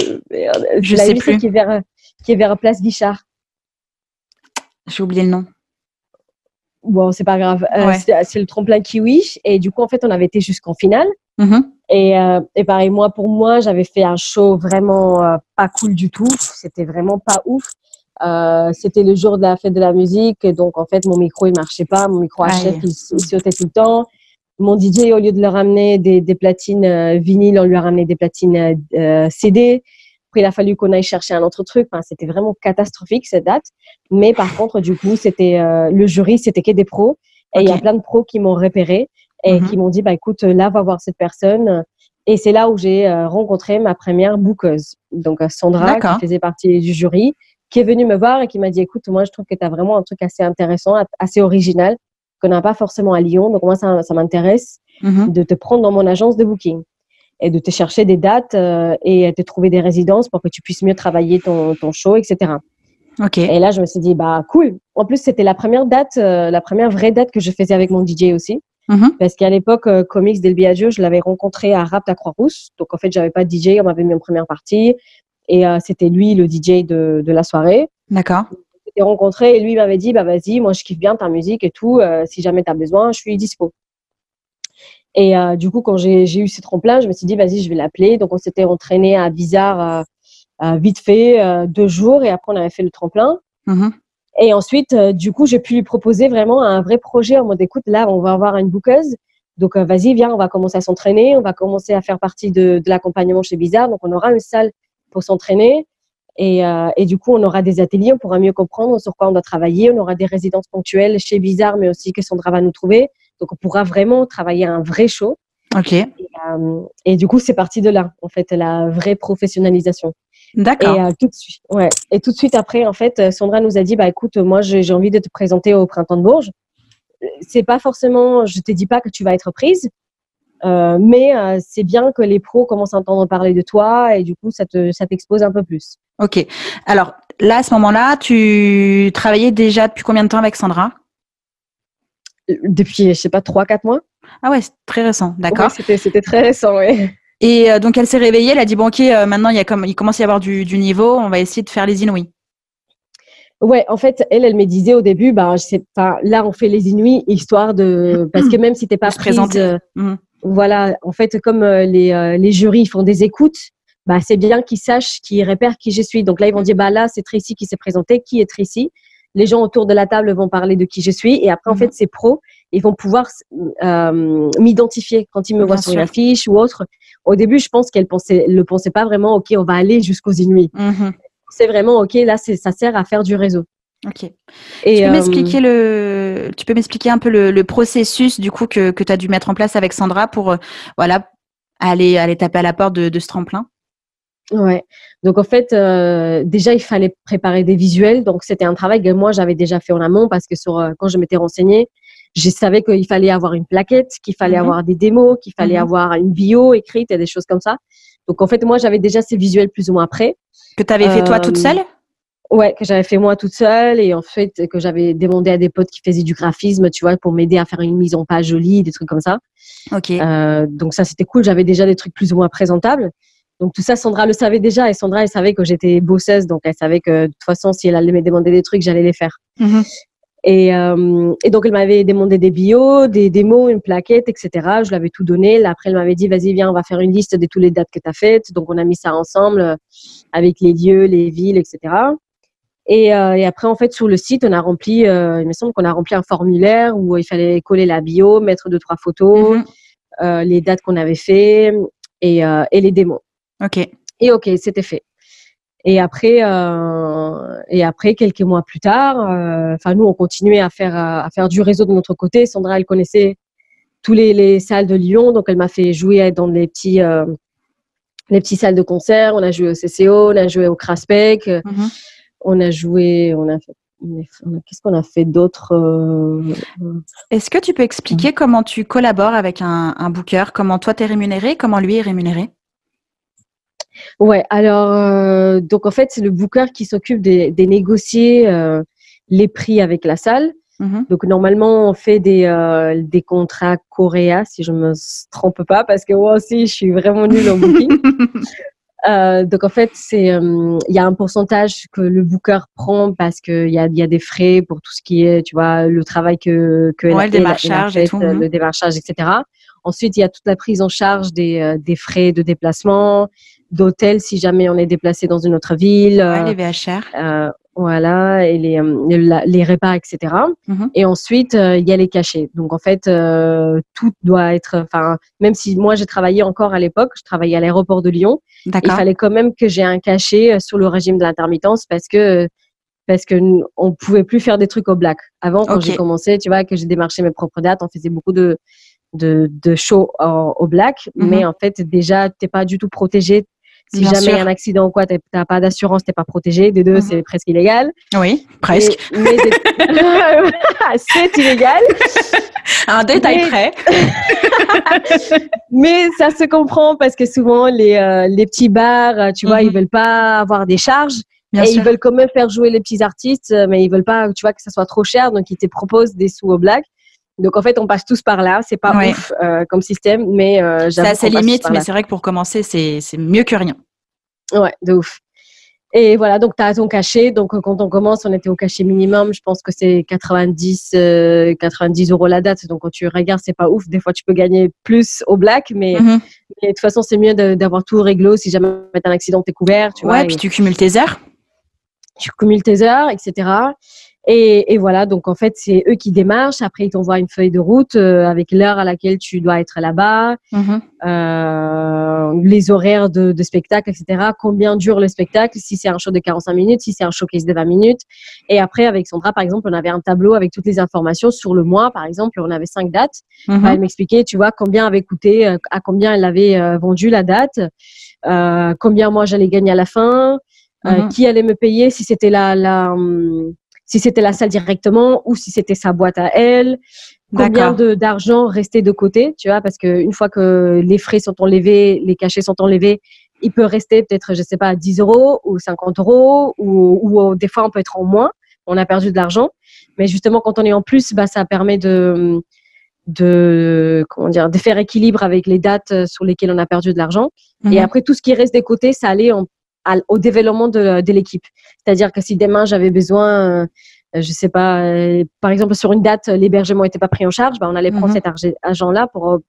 C: Je sais plus.
B: Qui est vers Place Guichard.
C: J'ai oublié le nom.
B: Bon, c'est pas grave. C'est le tremplin Kiwi. Et du coup, en fait, on avait été jusqu'en finale. Et pareil, pour moi, j'avais fait un show vraiment pas cool du tout. C'était vraiment pas ouf. C'était le jour de la fête de la musique, donc en fait mon micro il marchait pas, mon micro HF il sautait tout le temps. Mon DJ, au lieu de leur ramener des platines vinyles, on lui a ramené des platines CD. Après il a fallu qu'on aille chercher un autre truc. Enfin, c'était vraiment catastrophique cette date. Mais par contre du coup c'était le jury, c'était que des pros et il y a plein de pros qui m'ont repéré et qui m'ont dit écoute, là va voir cette personne. Et c'est là où j'ai rencontré ma première bookeuse, donc Sandra qui faisait partie du jury, qui est venue me voir et qui m'a dit écoute, moi je trouve que tu as vraiment un truc assez intéressant, assez original, qu'on n'a pas forcément à Lyon, donc moi ça m'intéresse de te prendre dans mon agence de booking et de te chercher des dates et te trouver des résidences pour que tu puisses mieux travailler ton show, etc. Et là je me suis dit cool. En plus c'était la première vraie date que je faisais avec mon DJ aussi, parce qu'à l'époque Comics Del Biagio, je l'avais rencontré à Rapt à Croix-Rousse, donc en fait j'avais pas de DJ, on m'avait mis en première partie. Et c'était lui le DJ de la soirée.
C: D'accord.
B: On s'était rencontrés et lui m'avait dit vas-y, moi je kiffe bien ta musique et tout. Si jamais tu as besoin, je suis dispo. Et du coup, quand j'ai eu ce tremplin, je me suis dit vas-y, je vais l'appeler. Donc on s'était entraîné à Bizarre vite fait 2 jours et après on avait fait le tremplin. Et ensuite, du coup, j'ai pu lui proposer vraiment un vrai projet en mode écoute, là, on va avoir une bookeuse. Donc vas-y, viens, on va commencer à s'entraîner. On va commencer à faire partie de l'accompagnement chez Bizarre. Donc on aura une salle pour s'entraîner et du coup on aura des ateliers, on pourra mieux comprendre sur quoi on doit travailler, on aura des résidences ponctuelles chez Bizarre mais aussi que Sandra va nous trouver, donc on pourra vraiment travailler un vrai show. Et du coup c'est parti de là en fait, la vraie professionnalisation.
C: D'accord.
B: Et tout de suite après en fait Sandra nous a dit écoute, moi j'ai envie de te présenter au Printemps de Bourges. C'est pas forcément, je te dis pas que tu vas être prise, mais c'est bien que les pros commencent à entendre parler de toi et du coup, ça t'expose un peu plus.
C: Ok. Alors là, à ce moment-là, tu travaillais déjà depuis combien de temps avec Sandra ?
B: Depuis, je sais pas, 3-4 mois.
C: Ah ouais, c'est très récent, d'accord.
B: Oui, c'était très récent, oui.
C: Et donc, elle s'est réveillée, elle a dit, bon, ok, maintenant, il commence à y avoir du niveau, on va essayer de faire les Inouïs.
B: Ouais, en fait, elle me disait au début, là, on fait les Inuits histoire de, parce que même si t'es pas
C: se présenter.
B: Voilà, en fait, comme les jurys font des écoutes, c'est bien qu'ils sachent, qu'ils repèrent qui je suis. Donc là, ils vont dire, là, c'est Tracy qui s'est présentée, qui est Tracy? Les gens autour de la table vont parler de qui je suis. Et après, en fait, ces pros, ils vont pouvoir m'identifier quand ils me voient sur une affiche ou autre. Au début, je pense qu'elle ne pensait pas vraiment, OK, on va aller jusqu'aux Inuits. C'est vraiment, OK, là, ça sert à faire du réseau.
C: Ok. Et tu peux m'expliquer un peu le processus du coup que tu as dû mettre en place avec Sandra pour aller taper à la porte de ce tremplin?
B: Ouais. Donc en fait, déjà il fallait préparer des visuels. Donc c'était un travail que moi j'avais déjà fait en amont parce que quand je m'étais renseignée, je savais qu'il fallait avoir une plaquette, qu'il fallait avoir des démos, qu'il fallait avoir une bio écrite et des choses comme ça. Donc en fait moi j'avais déjà ces visuels plus ou moins prêts.
C: Que tu avais fait toi toute seule?
B: Ouais, que j'avais fait moi toute seule et en fait que j'avais demandé à des potes qui faisaient du graphisme, tu vois, pour m'aider à faire une mise en page jolie, des trucs comme ça.
C: Ok.
B: Donc ça c'était cool, j'avais déjà des trucs plus ou moins présentables. Donc tout ça, Sandra le savait déjà et Sandra, elle savait que j'étais bosseuse, donc elle savait que de toute façon, si elle allait me demander des trucs, j'allais les faire. Et donc elle m'avait demandé des bios, des démos, une plaquette, etc. Je lui avais tout donné. Là, après, elle m'avait dit, vas-y, viens, on va faire une liste de toutes les dates que tu as faites. Donc on a mis ça ensemble avec les lieux, les villes, etc. Et après, en fait, sur le site, on a rempli, il me semble qu'on a rempli un formulaire où il fallait coller la bio, mettre 2-3 photos, les dates qu'on avait fait et les démos.
C: Ok.
B: Et ok, c'était fait. Et après, quelques mois plus tard, nous, on continuait à faire du réseau de notre côté. Sandra, elle connaissait tous les salles de Lyon, donc elle m'a fait jouer dans les petits salles de concert. On a joué au CCO, on a joué au Craspec, on a joué, qu'est-ce qu'on a fait d'autre
C: Est-ce que tu peux expliquer comment tu collabores avec un booker? Comment toi, tu es rémunéré? Comment lui est rémunéré?
B: Ouais, alors, donc en fait, c'est le booker qui s'occupe des négocier les prix avec la salle. Donc normalement, on fait des contrats Coréa, si je me trompe pas, parce que moi aussi, je suis vraiment nulle en booking. Donc en fait, il y a un pourcentage que le booker prend parce qu'il y a des frais pour tout ce qui est, tu vois, le travail que
C: le démarchage et tout.
B: Le démarchage, etc. Ensuite, il y a toute la prise en charge des frais de déplacement, d'hôtel si jamais on est déplacé dans une autre ville.
C: Les VHR.
B: Voilà, et les repas, etc. Et ensuite, il y a les cachets. Donc, en fait, tout doit être… même si moi, j'ai travaillé encore à l'époque, je travaillais à l'aéroport de Lyon. Il fallait quand même que j'ai un cachet sur le régime de l'intermittence parce que on pouvait plus faire des trucs au black. Avant, quand j'ai commencé, tu vois, que j'ai démarché mes propres dates, on faisait beaucoup de shows au black. Mais en fait, déjà, t'es pas du tout protégé. Si jamais il y a un accident ou quoi, t'as pas d'assurance, t'es pas protégé. Des deux, c'est presque illégal.
C: Oui, presque.
B: C'est illégal.
C: Un détail près.
B: Mais ça se comprend parce que souvent, les petits bars, tu vois, ils veulent pas avoir des charges. Ils veulent quand même faire jouer les petits artistes, mais ils veulent pas, tu vois, que ça soit trop cher. Donc, ils te proposent des sous au black. Donc, en fait, on passe tous par là. C'est pas ouf comme système, mais
C: c'est assez limite, mais c'est vrai que pour commencer, c'est mieux que rien.
B: Ouais, de ouf. Et voilà, donc tu as ton cachet. Donc, quand on commence, on était au cachet minimum. Je pense que c'est 90 € la date. Donc, quand tu regardes, c'est pas ouf. Des fois, tu peux gagner plus au black, mais de toute façon, c'est mieux d'avoir tout réglo. Si jamais tu as un accident, tu es couvert. Tu vois,
C: puis tu cumules tes heures.
B: Tu cumules tes heures, etc. Et voilà, donc en fait, c'est eux qui démarchent. Après, ils t'envoient une feuille de route avec l'heure à laquelle tu dois être là-bas, les horaires de spectacle, etc. Combien dure le spectacle, si c'est un show de 45 minutes, si c'est un showcase de 20 minutes. Et après, avec Sandra, par exemple, on avait un tableau avec toutes les informations sur le mois, par exemple. On avait 5 dates. Elle m'expliquait, tu vois, combien avait coûté, à combien elle avait vendu la date, combien moi j'allais gagner à la fin, qui allait me payer, si c'était si c'était la salle directement ou si c'était sa boîte à elle, combien d'argent restait de côté, tu vois, parce qu'une fois que les frais sont enlevés, les cachets sont enlevés, il peut rester peut-être, je sais pas, 10 € ou 50 € ou des fois on peut être en moins, on a perdu de l'argent. Mais justement, quand on est en plus, ça permet de de faire équilibre avec les dates sur lesquelles on a perdu de l'argent. Et après, tout ce qui reste des côtés, ça allait au développement de l'équipe. C'est-à-dire que si demain, j'avais besoin, je sais pas, par exemple, sur une date, l'hébergement n'était pas pris en charge, on allait prendre cet argent-là pour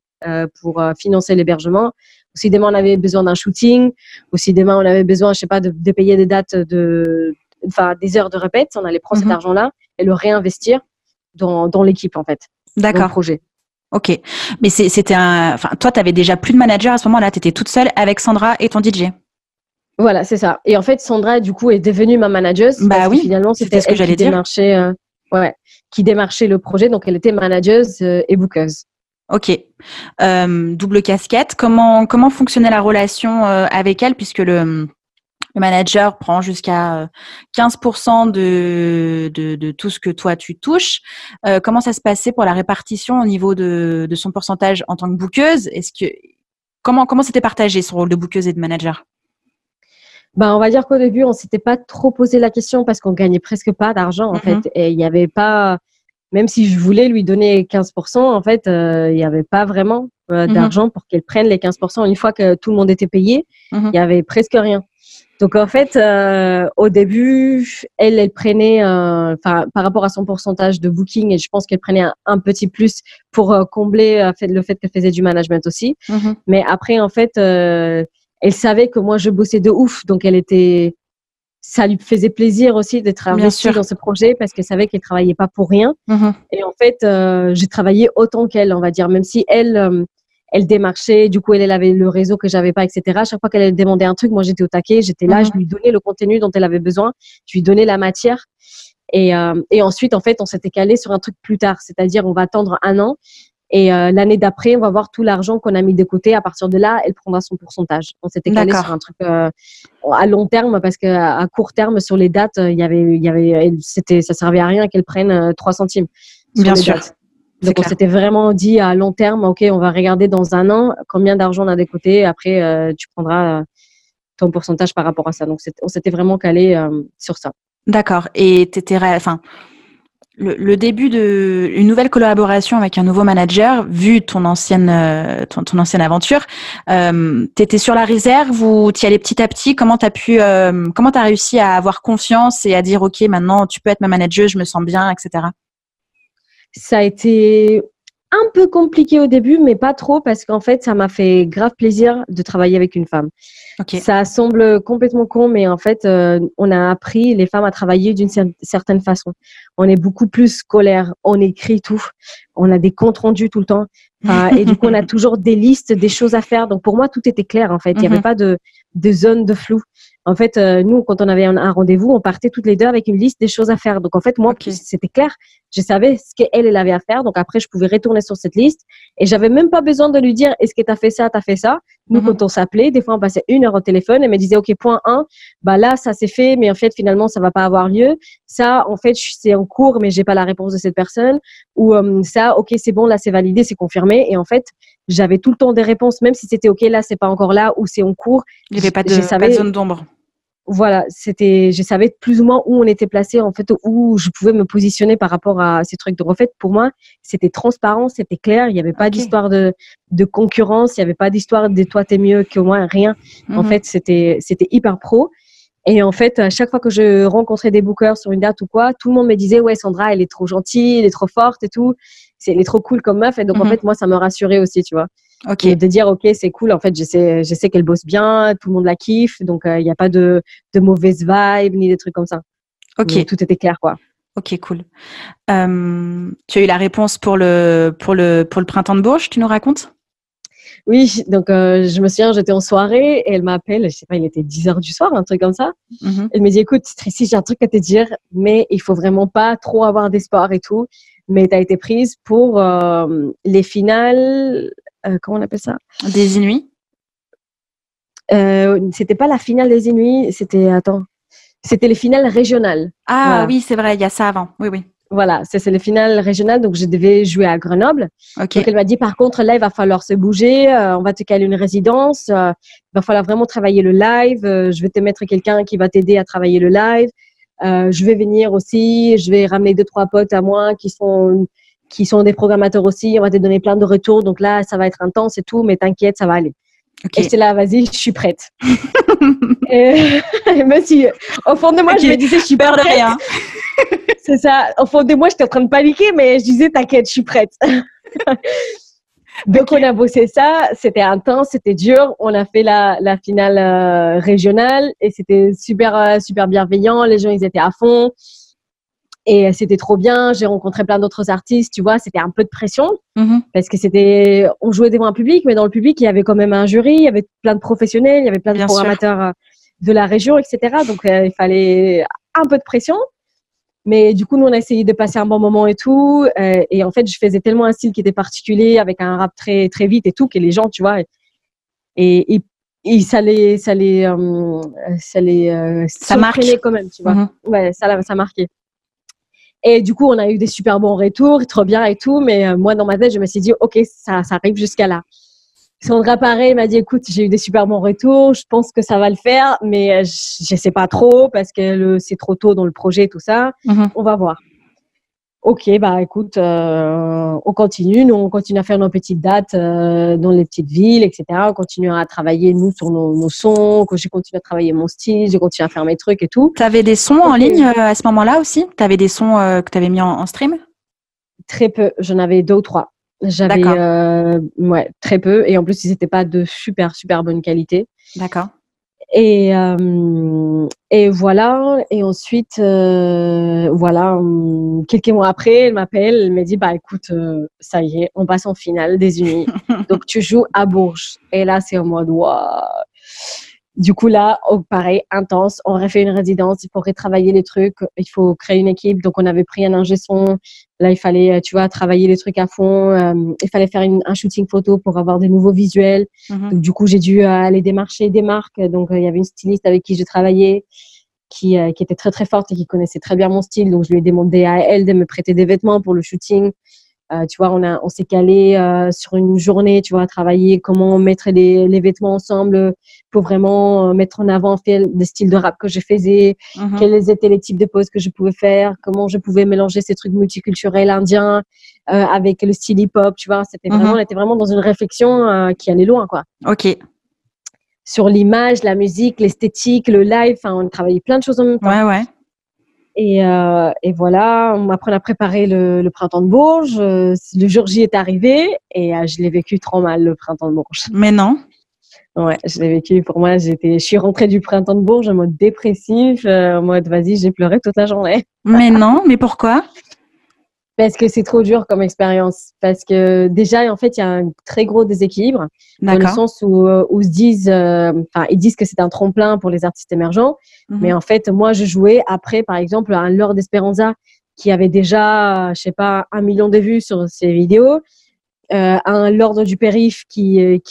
B: financer l'hébergement. Ou si demain, on avait besoin d'un shooting, ou si demain, on avait besoin, je sais pas, de payer des dates des heures de répète, on allait prendre cet argent-là et le réinvestir dans l'équipe, en fait.
C: D'accord.
B: Dans le projet.
C: Ok. Mais toi, tu avais déjà plus de manager à ce moment-là. Tu étais toute seule avec Sandra et ton DJ.
B: Voilà, c'est ça. Et en fait, Sandra, du coup, est devenue ma manageuse.
C: Bah oui.
B: Finalement, c'était
C: ce que j'allais dire.
B: Qui démarchait le projet. Donc, elle était manageuse et bookeuse. Ok.
C: Double casquette. Comment fonctionnait la relation avec elle, puisque le manager prend jusqu'à 15% de tout ce que toi tu touches. Comment ça se passait pour la répartition au niveau de son pourcentage en tant que bookeuse? Comment c'était partagé son rôle de bookeuse et de manager?
B: On va dire qu'au début, on s'était pas trop posé la question parce qu'on gagnait presque pas d'argent en fait. Et il y avait pas, même si je voulais lui donner 15%, en fait, il y avait pas vraiment d'argent pour qu'elle prenne les 15%. Une fois que tout le monde était payé, il y avait presque rien. Donc, en fait, au début, elle prenait, par rapport à son pourcentage de booking, et je pense qu'elle prenait un petit plus pour combler le fait qu'elle faisait du management aussi. Mais après, en fait, elle savait que moi, je bossais de ouf. Donc, ça lui faisait plaisir aussi d'être investie dans ce projet parce qu'elle savait qu'elle travaillait pas pour rien. Et en fait, j'ai travaillé autant qu'elle, on va dire, même si elle démarchait, du coup, elle avait le réseau que j'avais pas, etc. À chaque fois qu'elle demandait un truc, moi, j'étais au taquet, j'étais là, je lui donnais le contenu dont elle avait besoin, je lui donnais la matière. Et ensuite, en fait, on s'était calé sur un truc plus tard, c'est-à-dire on va attendre 1 an et l'année d'après, on va voir tout l'argent qu'on a mis de côté. À partir de là, elle prendra son pourcentage. On s'était calé sur un truc à long terme parce qu'à court terme, sur les dates, ça servait à rien qu'elle prenne 3 centimes.
C: Bien sûr.
B: Dates. Donc, on s'était vraiment dit à long terme, OK, on va regarder dans 1 an combien d'argent on a de côté. Après, tu prendras ton pourcentage par rapport à ça. Donc, on s'était vraiment calé sur ça.
C: D'accord. Et le début d'une nouvelle collaboration avec un nouveau manager, vu ton ancienne aventure, t'étais sur la réserve ou t'y allais petit à petit? Comment t'as réussi à avoir confiance et à dire, OK, maintenant, tu peux être ma manager, je me sens bien, etc.
B: Ça a été un peu compliqué au début, mais pas trop parce qu'en fait, ça m'a fait grave plaisir de travailler avec une femme.
C: Okay.
B: Ça semble complètement con, mais en fait, on a appris les femmes à travailler d'une certaine façon. On est beaucoup plus scolaire, on écrit tout, on a des comptes rendus tout le temps. Et du coup, on a toujours des listes, des choses à faire. Donc, pour moi, tout était clair, en fait. Il n'y avait pas de zone de flou. En fait, nous, quand on avait un rendez-vous, on partait toutes les deux avec une liste des choses à faire. Donc, en fait, moi, c'était clair. Je savais ce qu'elle avait à faire. Donc, après, je pouvais retourner sur cette liste. Et j'avais même pas besoin de lui dire, est-ce que tu as fait ça, tu as fait ça? Nous, quand on s'appelait, des fois, on passait 1 heure au téléphone. Elle me disait, OK, point 1, là, ça s'est fait, mais en fait, finalement, ça va pas avoir lieu. Ça, en fait, c'est en cours, mais j'ai pas la réponse de cette personne. Ou ça, OK, c'est bon, là, c'est validé, c'est confirmé. Et en fait, j'avais tout le temps des réponses, même si c'était OK, là, c'est pas encore là, ou c'est en cours.
C: Il n'y avait pas de zone d'ombre.
B: Voilà, je savais plus ou moins où on était placé, en fait, où je pouvais me positionner par rapport à ces trucs de refait. Pour moi, c'était transparent, c'était clair. Il n'y avait pas d'histoire de concurrence, il n'y avait pas d'histoire de toi, t'es mieux que moi, rien. En fait, c'était hyper pro. Et en fait, à chaque fois que je rencontrais des bookers sur une date ou quoi, tout le monde me disait, ouais, Sandra, elle est trop gentille, elle est trop forte et tout. Elle est trop cool comme meuf. Et donc, en fait, moi, ça me rassurait aussi, tu vois.
C: Okay.
B: De dire, OK, c'est cool. En fait, je sais qu'elle bosse bien, tout le monde la kiffe. Donc, il n'y a pas de mauvaises vibes ni des trucs comme ça.
C: OK.
B: Donc, tout était clair, quoi.
C: OK, cool. Tu as eu la réponse pour le printemps de Bourges, tu nous racontes?
B: Oui, donc je me souviens, j'étais en soirée et elle m'appelle, je sais pas, il était 10h du soir, un truc comme ça. Elle me dit, écoute, Tracy, j'ai un truc à te dire, mais il faut vraiment pas trop avoir d'espoir et tout. Mais tu as été prise pour les finales, comment on appelle ça?
C: Des Inuits?
B: C'était pas la finale des Inuits, c'était les finales régionales.
C: Ah voilà. Oui, c'est vrai, il y a ça avant. Oui, oui.
B: Voilà, c'est les finales régionales, donc je devais jouer à Grenoble.
C: Okay.
B: Donc elle m'a dit, par contre, là, il va falloir se bouger, on va te caler une résidence, il va falloir vraiment travailler le live, je vais te mettre quelqu'un qui va t'aider à travailler le live, je vais venir aussi, je vais ramener 2-3 potes à moi qui qui sont des programmateurs aussi. On va te donner plein de retours. Donc là, ça va être intense et tout, mais t'inquiète, ça va aller.
C: Ok.
B: Et j'étais là, vas-y, je suis prête. Et même si, au fond de moi, je me disais, je suis
C: peur de
B: prête.
C: rien.
B: C'est ça. Au fond de moi, j'étais en train de paniquer, mais je disais, t'inquiète, je suis prête. Donc, on a bossé ça. C'était intense, c'était dur. On a fait la finale régionale et c'était super, super bienveillant. Les gens, ils étaient à fond. Et c'était trop bien. J'ai rencontré plein d'autres artistes, tu vois. C'était un peu de pression parce que on jouait devant un public, mais dans le public, il y avait quand même un jury, il y avait plein de professionnels, il y avait plein de
C: Bien
B: programmateurs de la région, etc. Donc, il fallait un peu de pression. Mais du coup, nous, on a essayé de passer un bon moment et tout. Et en fait, je faisais tellement un style qui était particulier avec un rap très, très vite et tout que les gens, tu vois, et ça les surprenait quand même, tu vois. Ouais, ça marquait. Et du coup, on a eu des super bons retours, trop bien et tout. Mais moi, dans ma tête, je me suis dit, OK, ça arrive jusqu'à là. Sandra, pareil, m'a dit, écoute, j'ai eu des super bons retours. Je pense que ça va le faire, mais je sais pas trop parce que c'est trop tôt dans le projet, tout ça. On va voir. OK, bah écoute, on continue. Nous, on continue à faire nos petites dates dans les petites villes, etc. On continue à travailler, nous, sur nos sons. Je continue à travailler mon style. Je continue à faire mes trucs et tout.
C: Tu avais des sons en ligne à ce moment-là aussi? Tu avais des sons que tu avais mis en stream?
B: Très peu. J'en avais 2 ou 3. J'avais très peu. Et en plus, ils n'étaient pas de super, super bonne qualité.
C: D'accord.
B: Et voilà. Et ensuite, voilà, quelques mois après, elle m'appelle, elle me dit, bah écoute, ça y est, on passe en finale des Unis. Donc tu joues à Bourges. Et là, c'est en mode, waouh. Du coup, là, pareil, intense. On refait une résidence, il faut retravailler les trucs, il faut créer une équipe. Donc, on avait pris un ingé son. Là, il fallait, tu vois, travailler les trucs à fond. Il fallait faire un shooting photo pour avoir des nouveaux visuels. Donc, du coup, j'ai dû aller démarcher des marques. Donc, il y avait une styliste avec qui j'ai travaillé qui était très, très forte et qui connaissait très bien mon style. Donc, je lui ai demandé à elle de me prêter des vêtements pour le shooting. Tu vois, on s'est calé sur une journée, tu vois, à travailler comment mettre les vêtements ensemble pour vraiment mettre en avant des styles de rap que je faisais, quels étaient les types de poses que je pouvais faire, comment je pouvais mélanger ces trucs multiculturels indiens avec le style hip-hop, tu vois. On était vraiment dans une réflexion qui allait loin, quoi.
C: Ok.
B: Sur l'image, la musique, l'esthétique, le live, enfin, on travaillait plein de choses en même temps.
C: Ouais.
B: Et voilà, après on a préparé le printemps de Bourges. Le jour J est arrivé et je l'ai vécu trop mal, le printemps de Bourges.
C: Mais non.
B: Ouais, je l'ai vécu. Pour moi, je suis rentrée du printemps de Bourges en mode dépressif, en mode vas-y, j'ai pleuré toute la journée.
C: Mais non, mais pourquoi?
B: Parce que c'est trop dur comme expérience. Parce que déjà, en fait, il y a un très gros déséquilibre dans le sens où ils disent que c'est un tremplin pour les artistes émergents. Mais en fait, moi, je jouais après, par exemple, un Lord Esperanza qui avait déjà, je sais pas, 1 million de vues sur ses vidéos. Un Lord du Périph qui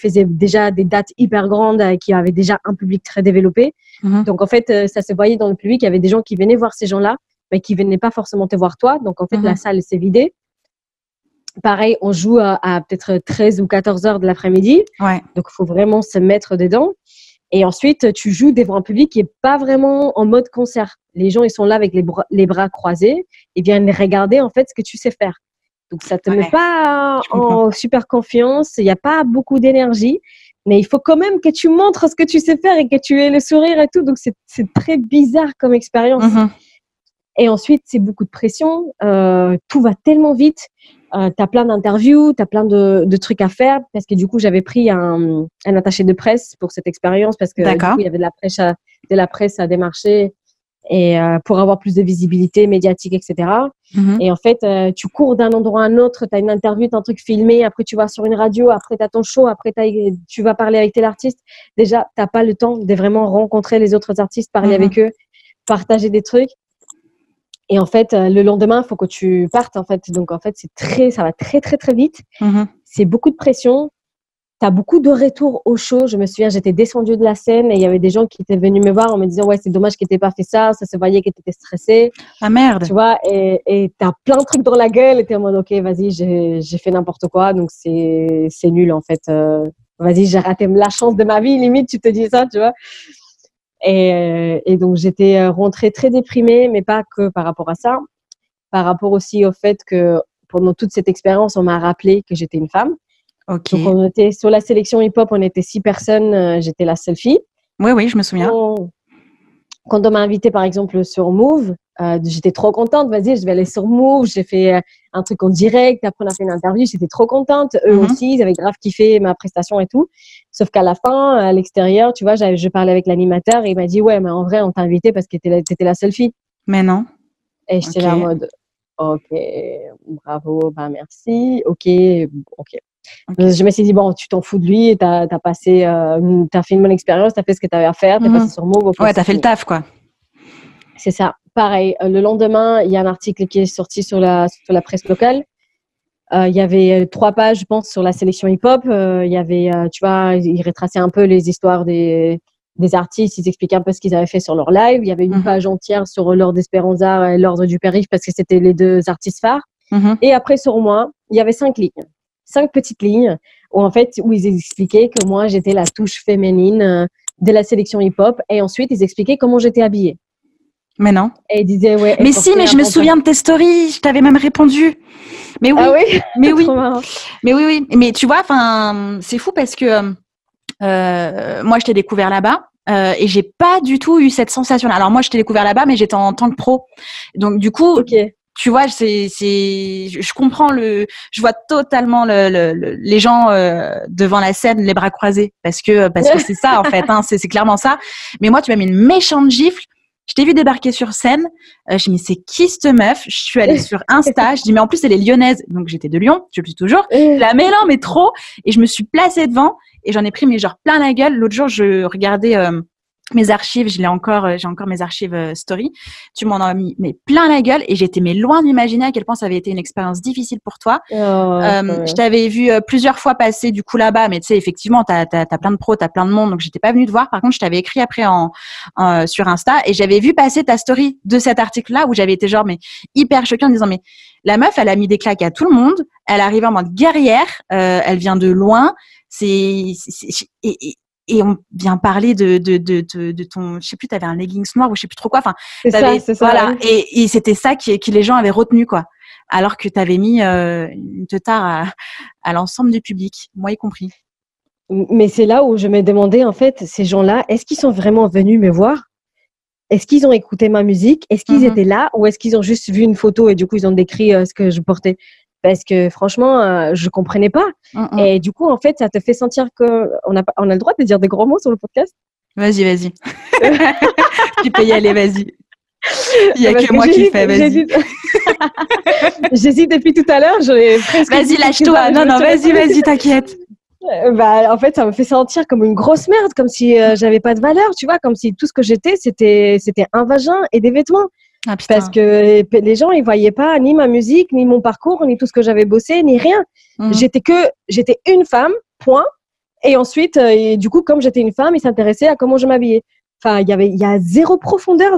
B: faisait déjà des dates hyper grandes, qui avait déjà un public très développé. Donc, en fait, ça se voyait dans le public. Il y avait des gens qui venaient voir ces gens-là, mais qui venaient pas forcément te voir toi. Donc, en fait, la salle s'est vidée. Pareil, on joue à peut-être 13 ou 14 heures de l'après-midi.
C: Ouais.
B: Donc, il faut vraiment se mettre dedans. Et ensuite, tu joues devant un public qui n'est pas vraiment en mode concert. Les gens, ils sont là avec les bras croisés et viennent regarder, en fait, ce que tu sais faire. Donc, ça ne te met pas en super confiance. Il n'y a pas beaucoup d'énergie. Mais il faut quand même que tu montres ce que tu sais faire et que tu aies le sourire et tout. Donc, c'est très bizarre comme expérience. Et ensuite, c'est beaucoup de pression. Tout va tellement vite. Tu as plein d'interviews, tu as plein de trucs à faire. Parce que du coup, j'avais pris un attaché de presse pour cette expérience. Parce que du coup, il y avait de la presse à démarcher et pour avoir plus de visibilité médiatique, etc. Et en fait, tu cours d'un endroit à un autre. Tu as une interview, tu as un truc filmé. Après, tu vas sur une radio. Après, tu as ton show. Après, tu vas parler avec tel artiste. Déjà, tu n'as pas le temps de vraiment rencontrer les autres artistes, parler avec eux, partager des trucs. Et en fait, le lendemain, il faut que tu partes, en fait. Donc, en fait, ça va très, très, très vite. C'est beaucoup de pression. Tu as beaucoup de retours au show. Je me souviens, j'étais descendue de la scène et il y avait des gens qui étaient venus me voir en me disant « Ouais, c'est dommage que tu n'aies pas fait ça. Ça se voyait que tu étais stressée. »
C: Ah merde.
B: Tu vois, et tu as plein de trucs dans la gueule et tu es en mode « Ok, vas-y, j'ai fait n'importe quoi. Donc, c'est nul, en fait. Vas-y, j'ai raté la chance de ma vie. Limite, tu te dis ça, tu vois. » Et donc, j'étais rentrée très déprimée, mais pas que par rapport à ça. Par rapport aussi au fait que pendant toute cette expérience, on m'a rappelé que j'étais une femme.
C: Ok.
B: Donc, on était sur la sélection hip-hop, on était 6 personnes, j'étais la seule fille.
C: Oui, je me souviens.
B: Quand on m'a invitée, par exemple, sur Move, j'étais trop contente. Vas-y, je vais aller sur Move. J'ai fait un truc en direct. Après, on a fait une interview. J'étais trop contente. Eux aussi, ils avaient grave kiffé ma prestation et tout. Sauf qu'à la fin, à l'extérieur, tu vois, je parlais avec l'animateur et il m'a dit, ouais, mais en vrai, on t'a invitée parce que t'étais la seule fille.
C: Mais non.
B: Et j'étais là en mode, ok, bravo, bah merci, ok. Je me suis dit, bon, tu t'en fous de lui, t'as fait une bonne expérience, t'as fait ce que t'avais à faire, t'es passé sur Move.
C: Ouais, t'as fait le taf, quoi.
B: C'est ça. Pareil, le lendemain, il y a un article qui est sorti sur la presse locale. Il y avait 3 pages, je pense, sur la sélection hip-hop. Il y avait, tu vois, ils retraçaient un peu les histoires des artistes, ils expliquaient un peu ce qu'ils avaient fait sur leur live. Il y avait une page entière sur l'Ordre d'Espéranza et l'Ordre du Périph' parce que c'était les 2 artistes phares. Et après, sur moi, il y avait 5 lignes. 5 petites lignes où ils expliquaient que moi, j'étais la touche féminine de la sélection hip-hop. Et ensuite, ils expliquaient comment j'étais habillée.
C: Mais non.
B: Et ils disaient, ouais.
C: Mais si, mais je me souviens de tes stories. Je t'avais même répondu. Mais oui.
B: Ah oui?
C: Mais oui. Mais oui. Mais tu vois, c'est fou parce que moi, je t'ai découvert là-bas. Et j'ai pas du tout eu cette sensation-là. Alors moi, je t'ai découvert là-bas, mais j'étais en tant que pro. Donc du coup, tu vois, je comprends je vois totalement les gens devant la scène, les bras croisés, parce que c'est ça en fait, hein, c'est clairement ça. Mais moi, tu m'as mis une méchante gifle. Je t'ai vu débarquer sur scène. Je me suis dit, c'est qui cette meuf? Je suis allée sur Insta. Je dis, mais en plus, elle est lyonnaise. Donc, j'étais de Lyon. Je le suis toujours. La mêlant, mais trop. Et je me suis placée devant et j'en ai pris, mais genre plein la gueule. L'autre jour, je regardais mes archives. J'ai encore mes archives story. Tu m'en as mis mais plein la gueule et j'étais mais loin d'imaginer à quel point ça avait été une expérience difficile pour toi. Je t'avais vu plusieurs fois passer du coup là-bas, mais tu sais, effectivement, t'as plein de pros, t'as plein de monde, donc j'étais pas venue te voir. Par contre, je t'avais écrit après sur Insta et j'avais vu passer ta story de cet article-là où j'avais été genre mais hyper choquée en disant mais la meuf, elle a mis des claques à tout le monde, elle arrive en mode guerrière, elle vient de loin, et on vient parler de ton, je sais plus, t'avais un leggings noir ou je sais plus trop quoi. Enfin,
B: c'est ça.
C: Voilà. Et c'était ça qui les gens avaient retenu, quoi. Alors que t'avais mis une teutard à l'ensemble du public, moi y compris.
B: Mais c'est là où je me demandais, en fait, ces gens-là, est-ce qu'ils sont vraiment venus me voir? Est-ce qu'ils ont écouté ma musique? Est-ce qu'ils étaient là? Ou est-ce qu'ils ont juste vu une photo et du coup, ils ont décrit ce que je portais? Parce que franchement, je comprenais pas. Et du coup, en fait, ça te fait sentir qu'on a le droit de dire des gros mots sur le podcast?
C: Vas-y. Tu peux y aller, vas-y. Il y a que moi qui fais, vas-y.
B: J'hésite depuis tout à l'heure.
C: Vas-y, lâche-toi. Non, vas-y, t'inquiète.
B: En fait, ça me fait sentir comme une grosse merde, comme si j'avais pas de valeur, tu vois, comme si tout ce que j'étais, c'était un vagin et des vêtements.
C: Ah,
B: parce que les gens, ils voyaient pas ni ma musique, ni mon parcours, ni tout ce que j'avais bossé, ni rien. J'étais une femme, point. Et ensuite, du coup, comme j'étais une femme, ils s'intéressaient à comment je m'habillais. Enfin, il y a zéro profondeur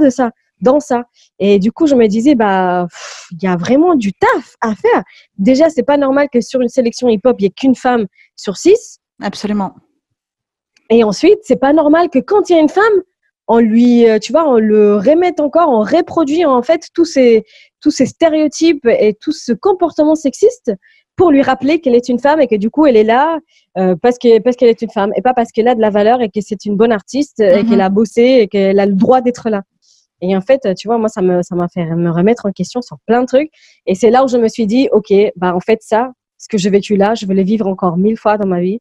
B: dans ça. Et du coup, je me disais, il y a vraiment du taf à faire. Déjà, c'est pas normal que sur une sélection hip-hop, il y ait qu'une femme sur 6.
C: Absolument.
B: Et ensuite, c'est pas normal que quand il y a une femme, on le remette encore, on reproduit en fait tous ces stéréotypes et tout ce comportement sexiste pour lui rappeler qu'elle est une femme et que du coup elle est là parce qu'elle est une femme et pas parce qu'elle a de la valeur et que c'est une bonne artiste et qu'elle a bossé et qu'elle a le droit d'être là. Et en fait, tu vois, moi ça m'a fait me remettre en question sur plein de trucs et c'est là où je me suis dit ok, en fait ça, ce que j'ai vécu là, je veux le vivre encore 1000 fois dans ma vie.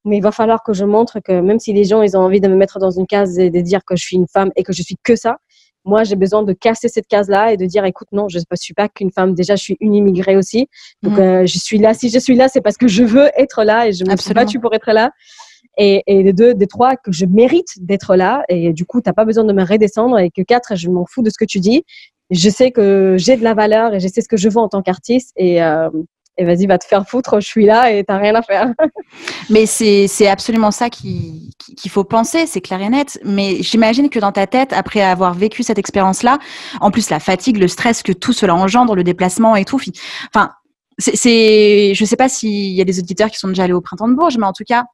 B: Mais il va falloir que je montre que même si les gens ils ont envie de me mettre dans une case et de dire que je suis une femme et que je suis que ça, moi j'ai besoin de casser cette case-là et de dire écoute non, je ne suis pas qu'une femme. Déjà je suis une immigrée aussi, donc je suis là. Si je suis là, c'est parce que je veux être là et je me suis battue pour être là. Et de 2, de 3, que je mérite d'être là. Et du coup, tu n'as pas besoin de me redescendre. Et que 4, je m'en fous de ce que tu dis. Je sais que j'ai de la valeur et je sais ce que je veux en tant qu'artiste. Et vas-y, va te faire foutre, je suis là et t'as rien à faire.
C: Mais c'est absolument ça qu'il faut penser, c'est clair et net. Mais j'imagine que dans ta tête, après avoir vécu cette expérience-là, en plus la fatigue, le stress que tout cela engendre, le déplacement et tout, enfin, je sais pas s'il y a des auditeurs qui sont déjà allés au Printemps de Bourges, mais en tout cas,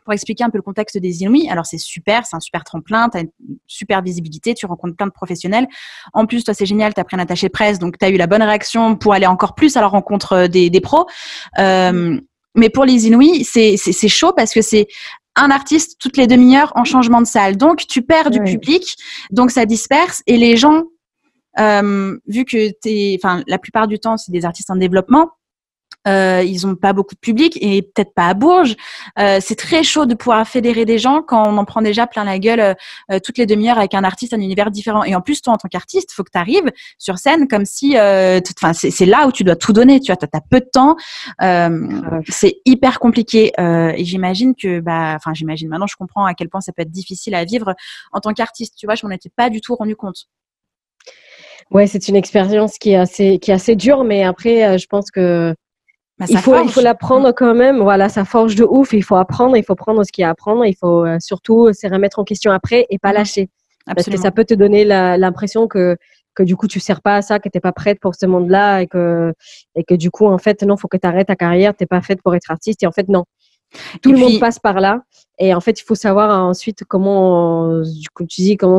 C: pour expliquer un peu le contexte des Inouïs. Alors, c'est super, c'est un super tremplin, tu as une super visibilité, tu rencontres plein de professionnels. En plus, toi, c'est génial, tu as pris un attaché presse, donc tu as eu la bonne réaction pour aller encore plus à la rencontre des pros. Mais pour les Inouïs, c'est chaud parce que c'est un artiste toutes les demi-heures en changement de salle. Donc, tu perds du public, donc ça disperse. Et les gens, vu que la plupart du temps, c'est des artistes en développement, ils ont pas beaucoup de public et peut-être pas à Bourges. C'est très chaud de pouvoir fédérer des gens quand on en prend déjà plein la gueule toutes les demi-heures avec un artiste, un univers différent. Et en plus, toi, en tant qu'artiste, faut que tu arrives sur scène comme si, c'est là où tu dois tout donner. Tu vois, t'as peu de temps. C'est hyper compliqué. Et j'imagine que, j'imagine maintenant, je comprends à quel point ça peut être difficile à vivre en tant qu'artiste. Tu vois, je m'en étais pas du tout rendu compte.
B: Ouais, c'est une expérience qui est assez dure, mais après, je pense que il faut l'apprendre quand même. Voilà, ça forge de ouf. Il faut apprendre, il faut prendre ce qu'il y a à apprendre. Il faut surtout se remettre en question après et pas lâcher. Absolument. Parce que ça peut te donner l'impression que du coup, tu ne sers pas à ça, que tu n'es pas prête pour ce monde-là et que du coup, en fait, non, il faut que tu arrêtes ta carrière. Tu n'es pas faite pour être artiste. Et en fait, non. Tout le monde passe par là. Et en fait, il faut savoir ensuite comment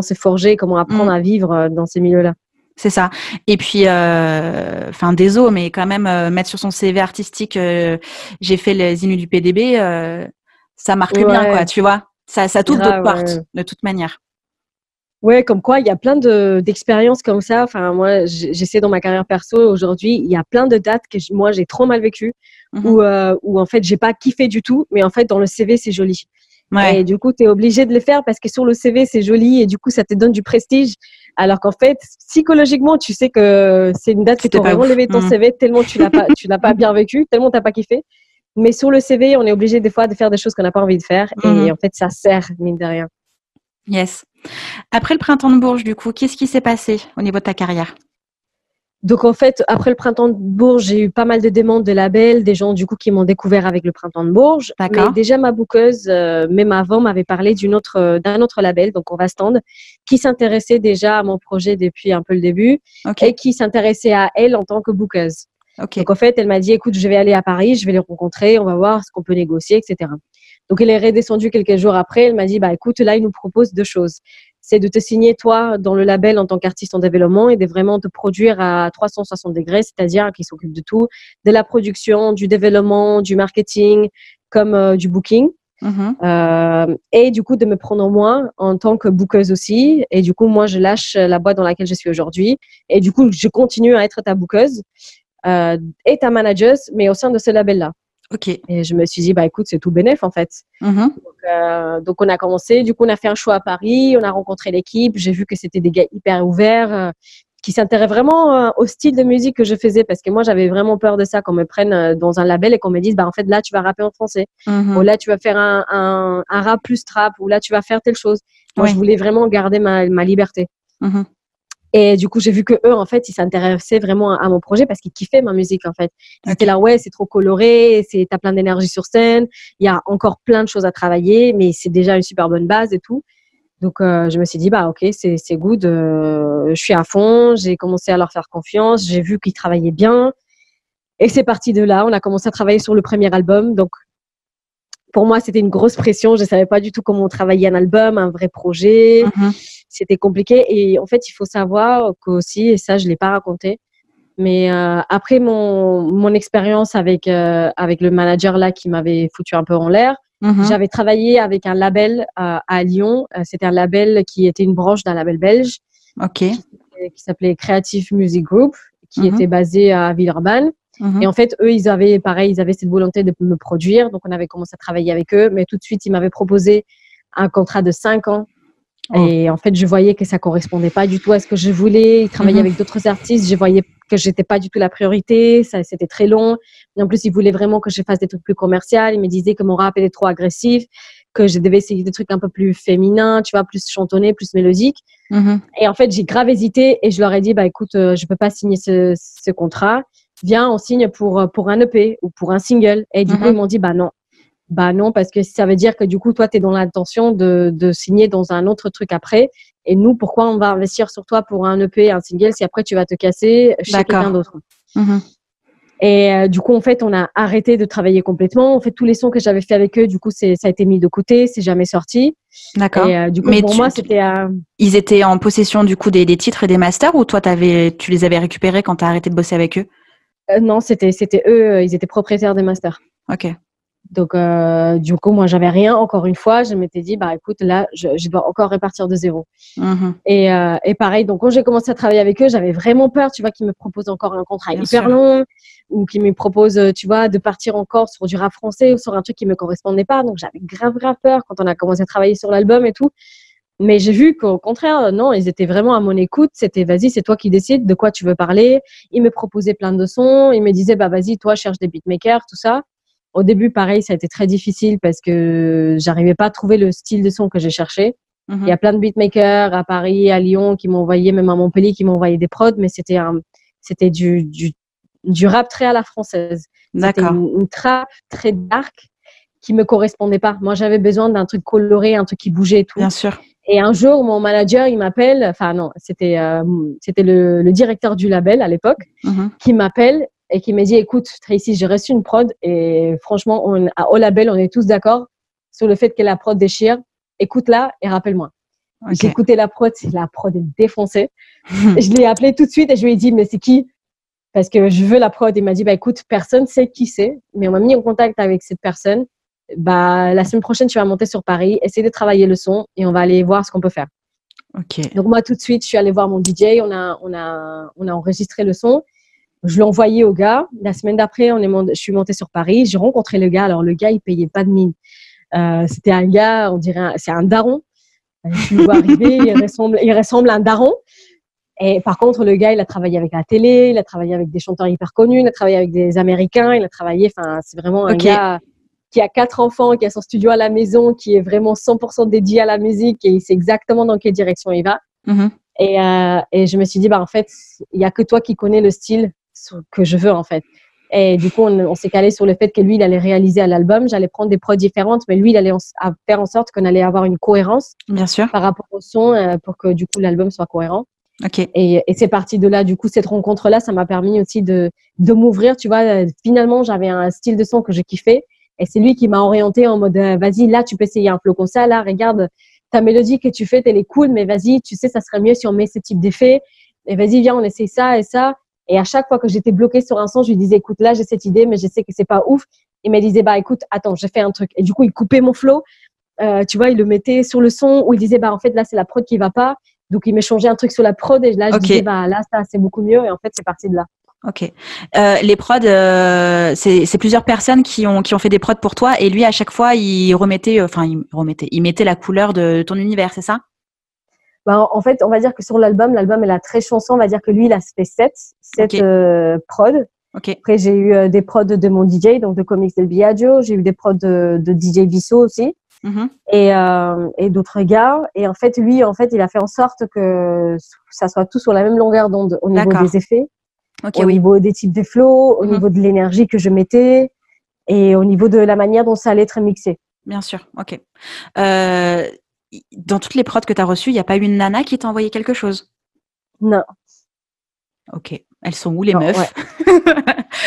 B: c'est forgé, comment apprendre à vivre dans ces milieux-là.
C: C'est ça. Et puis, désolé, mais quand même, mettre sur son CV artistique, j'ai fait les Inouïs du PDB, ça marque bien, quoi, tu vois. Ça t'ouvre d'autres portes, de toute manière.
B: Ouais, comme quoi, il y a plein d'expériences comme ça. Enfin, moi, j'essaie dans ma carrière perso aujourd'hui, il y a plein de dates que moi, j'ai trop mal vécues, où en fait, j'ai pas kiffé du tout, mais en fait, dans le CV, c'est joli. Ouais. Et du coup, tu es obligé de le faire parce que sur le CV, c'est joli et du coup, ça te donne du prestige. Alors qu'en fait, psychologiquement, tu sais que c'est une date que tu aurais enlevé ton CV tellement tu l'as pas bien vécu, tellement t'as pas kiffé. Mais sur le CV, on est obligé des fois de faire des choses qu'on n'a pas envie de faire. Et en fait, ça sert, mine de rien.
C: Yes. Après le printemps de Bourges, du coup, qu'est-ce qui s'est passé au niveau de ta carrière ?
B: Donc, en fait, après le printemps de Bourges, j'ai eu pas mal de demandes de labels, des gens, du coup, qui m'ont découvert avec le printemps de Bourges.
C: D'accord.
B: Mais déjà, ma bookeuse, même avant, m'avait parlé d'un autre label, donc On va stand, qui s'intéressait déjà à mon projet depuis un peu le début et qui s'intéressait à elle en tant que bookeuse. Donc, en fait, elle m'a dit, écoute, je vais aller à Paris, je vais les rencontrer, on va voir ce qu'on peut négocier, etc. Donc, elle est redescendue quelques jours après. Elle m'a dit, écoute, là, il nous propose 2 choses. C'est de te signer, toi, dans le label en tant qu'artiste en développement et de vraiment te produire à 360 degrés, c'est-à-dire qu'il s'occupe de tout, de la production, du développement, du marketing, comme du booking. Et du coup, de me prendre moi en tant que bookeuse aussi. Et du coup, moi, je lâche la boîte dans laquelle je suis aujourd'hui. Et du coup, je continue à être ta bookeuse et ta manageuse, mais au sein de ce label-là. Et je me suis dit, écoute, c'est tout bénef en fait. Donc, on a commencé. Du coup, on a fait un show à Paris. On a rencontré l'équipe. J'ai vu que c'était des gars hyper ouverts qui s'intéressaient vraiment au style de musique que je faisais parce que moi, j'avais vraiment peur de ça, qu'on me prenne dans un label et qu'on me dise, en fait, là, tu vas rapper en français. Ou là, tu vas faire un rap plus trap. Ou là, tu vas faire telle chose. Moi, je voulais vraiment garder ma liberté. Et du coup, j'ai vu que eux, en fait, ils s'intéressaient vraiment à mon projet parce qu'ils kiffaient ma musique, en fait. Ils étaient là, ouais, c'est trop coloré, t'as plein d'énergie sur scène, il y a encore plein de choses à travailler, mais c'est déjà une super bonne base et tout. Donc, je me suis dit, ok, c'est good, je suis à fond, j'ai commencé à leur faire confiance, j'ai vu qu'ils travaillaient bien. Et c'est parti de là, on a commencé à travailler sur le premier album. Donc, pour moi, c'était une grosse pression, je ne savais pas du tout comment travailler un album, un vrai projet. C'était compliqué et en fait, il faut savoir qu'aussi, et ça, je ne l'ai pas raconté, mais après mon expérience avec le manager là qui m'avait foutu un peu en l'air, j'avais travaillé avec un label à Lyon. C'était un label qui était une branche d'un label belge qui s'appelait Creative Music Group, qui était basé à Villeurbanne. Et en fait, eux, ils avaient cette volonté de me produire. Donc, on avait commencé à travailler avec eux, mais tout de suite, ils m'avaient proposé un contrat de 5 ans. Et en fait, je voyais que ça correspondait pas du tout à ce que je voulais. Ils travaillaient avec d'autres artistes. Je voyais que j'étais pas du tout la priorité. Ça, c'était très long. Et en plus, ils voulaient vraiment que je fasse des trucs plus commerciaux. Ils me disaient que mon rap était trop agressif, que je devais essayer des trucs un peu plus féminins, tu vois, plus chantonnés, plus mélodiques. Et en fait, j'ai grave hésité et je leur ai dit, écoute, je peux pas signer ce contrat. Viens, on signe pour un EP ou pour un single. Et du coup, ils m'ont dit, non. Non, parce que ça veut dire que du coup, toi, tu es dans l'intention de signer dans un autre truc après. Et nous, pourquoi on va investir sur toi pour un EP, un single, si après tu vas te casser chez quelqu'un d'autre? Et du coup, en fait, on a arrêté de travailler complètement. En fait, tous les sons que j'avais fait avec eux, du coup, ça a été mis de côté, c'est jamais sorti.
C: D'accord.
B: Et du coup,
C: Mais
B: pour moi, c'était...
C: ils étaient en possession du coup des titres et des masters, ou toi, tu les avais récupérés quand tu as arrêté de bosser avec eux?
B: non, c'était eux, ils étaient propriétaires des masters.
C: Ok.
B: Donc, du coup, moi, j'avais rien. Encore une fois, je m'étais dit, bah, écoute, là, je dois encore repartir de zéro.
C: Mhm.
B: Et pareil, donc, quand j'ai commencé à travailler avec eux, j'avais vraiment peur, tu vois, qu'ils me proposent encore un contrat
C: Bien
B: hyper
C: sûr.
B: long ou qu'ils me proposent, tu vois, de partir encore sur du rap français ou sur un truc qui me correspondait pas. Donc, j'avais grave peur quand on a commencé à travailler sur l'album et tout. Mais j'ai vu qu'au contraire, non, ils étaient vraiment à mon écoute. C'était, vas-y, c'est toi qui décides de quoi tu veux parler. Ils me proposaient plein de sons. Ils me disaient, bah, vas-y, toi, cherche des beatmakers, tout ça. Au début, pareil, ça a été très difficile parce que j'arrivais pas à trouver le style de son que j'ai cherché.
C: Mhm.
B: Il y a plein de beatmakers à Paris, à Lyon, qui m'ont envoyé, même à Montpellier, qui m'ont envoyé des prods, mais c'était du rap très à la française. C'était
C: D'accord.
B: une trap très dark qui me correspondait pas. Moi, j'avais besoin d'un truc coloré, un truc qui bougeait et tout.
C: Bien sûr.
B: Et un jour, mon manager, il m'appelle, enfin non, c'était le directeur du label à l'époque,
C: Mhm.
B: qui m'appelle et qui me dit, écoute, Tracy, j'ai reçu une prod et franchement, au label, on est tous d'accord sur le fait que la prod déchire. Écoute-la et rappelle-moi.
C: Ok.
B: J'ai écouté la prod est défoncée. Je l'ai appelé tout de suite et je lui ai dit, mais c'est qui? Parce que je veux la prod. Il m'a dit, bah écoute, personne sait qui c'est, mais on m'a mis en contact avec cette personne. Bah, la semaine prochaine, tu vas monter sur Paris, essayer de travailler le son et on va aller voir ce qu'on peut faire.
C: Ok.
B: Donc, moi, tout de suite, je suis allée voir mon DJ, on a enregistré le son. Je l'ai envoyé au gars. La semaine d'après, je suis montée sur Paris. J'ai rencontré le gars. Alors, le gars, il payait pas de mine. C'était un gars, on dirait, c'est un daron. Tu le vois arriver, il ressemble à un daron. Et par contre, le gars, il a travaillé avec la télé, il a travaillé avec des chanteurs hyper connus, il a travaillé avec des Américains, enfin, c'est vraiment un gars qui a 4 enfants, qui a son studio à la maison, qui est vraiment 100% dédié à la musique et il sait exactement dans quelle direction il va.
C: Mhm.
B: Et je me suis dit, bah, en fait, il n'y a que toi qui connais le style que je veux, en fait. Et du coup, on s'est calé sur le fait que lui, il allait réaliser à l'album. J'allais prendre des prods différentes, mais lui, il allait faire en sorte qu'on allait avoir une cohérence
C: Bien sûr.
B: par rapport au son pour que, du coup, l'album soit cohérent.
C: Ok.
B: Et c'est parti de là. Du coup, cette rencontre-là, ça m'a permis aussi de m'ouvrir. Tu vois, finalement, j'avais un style de son que je kiffais. Et c'est lui qui m'a orienté en mode, vas-y, là, tu peux essayer un flow comme ça. Là, regarde, ta mélodie que tu fais, elle est cool, mais vas-y, tu sais, ça serait mieux si on met ce type d'effet. Et vas-y, viens, on essaie ça et ça. Et à chaque fois que j'étais bloquée sur un son, je lui disais, écoute, là, j'ai cette idée, mais je sais que c'est pas ouf. Il me disait, bah, écoute, attends, j'ai fait un truc. Et du coup, il coupait mon flow. Tu vois, il le mettait sur le son où il disait, bah, en fait, là, c'est la prod qui va pas. Donc, il me changeait un truc sur la prod et là, je disais, bah, là, ça, c'est beaucoup mieux. Et en fait, c'est parti de là.
C: Ok. Les prods, c'est plusieurs personnes qui ont fait des prods pour toi et lui, à chaque fois, il mettait la couleur de ton univers, c'est ça?
B: Bah, en fait, on va dire que sur l'album, elle a 13 chansons. On va dire que lui, il a fait 7
C: Ok.
B: prods.
C: Ok.
B: Après, j'ai eu des prods de mon DJ, donc de Comics del Biagio. J'ai eu des prods de DJ Visso aussi.
C: Mhm.
B: Et d'autres gars. Et en fait, lui, il a fait en sorte que ça soit tout sur la même longueur d'onde au niveau
C: D'accord.
B: des effets,
C: Ok,
B: au
C: oui.
B: niveau des types de flows, au
C: Mhm.
B: niveau de l'énergie que je mettais et au niveau de la manière dont ça allait être mixé.
C: Bien sûr. Ok. Dans toutes les prods que tu as reçues, il n'y a pas eu une nana qui t'a envoyé quelque chose?
B: Non.
C: Ok. Elles sont où les
B: Non,
C: meufs?
B: ouais.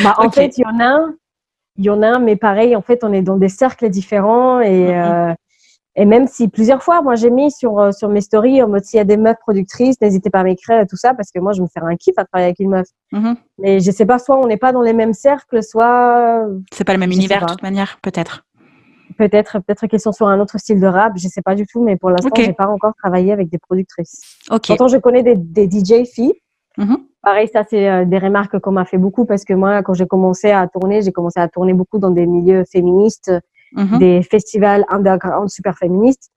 B: Bah, en
C: Ok.
B: fait, il y en a, mais pareil, en fait, on est dans des cercles différents et même si plusieurs fois, moi, j'ai mis sur mes stories en mode s'il y a des meufs productrices, n'hésitez pas à m'écrire et tout ça parce que moi, je me fais un kiff à travailler avec une meuf.
C: Mhm.
B: Mais je sais pas, soit on n'est pas dans les mêmes cercles, soit
C: C'est pas le même
B: je sais
C: univers de
B: pas.
C: toute manière, peut-être.
B: Peut-être qu'ils sont sur un autre style de rap, je sais pas du tout, mais pour l'instant,
C: Ok.
B: j'ai pas encore travaillé avec des productrices.
C: Ok.
B: Pourtant, je connais des DJ filles.
C: Mhm.
B: Pareil, ça, c'est des remarques qu'on m'a fait beaucoup parce que moi, quand j'ai commencé à tourner beaucoup dans des milieux féministes,
C: Mhm.
B: des festivals underground super féministes.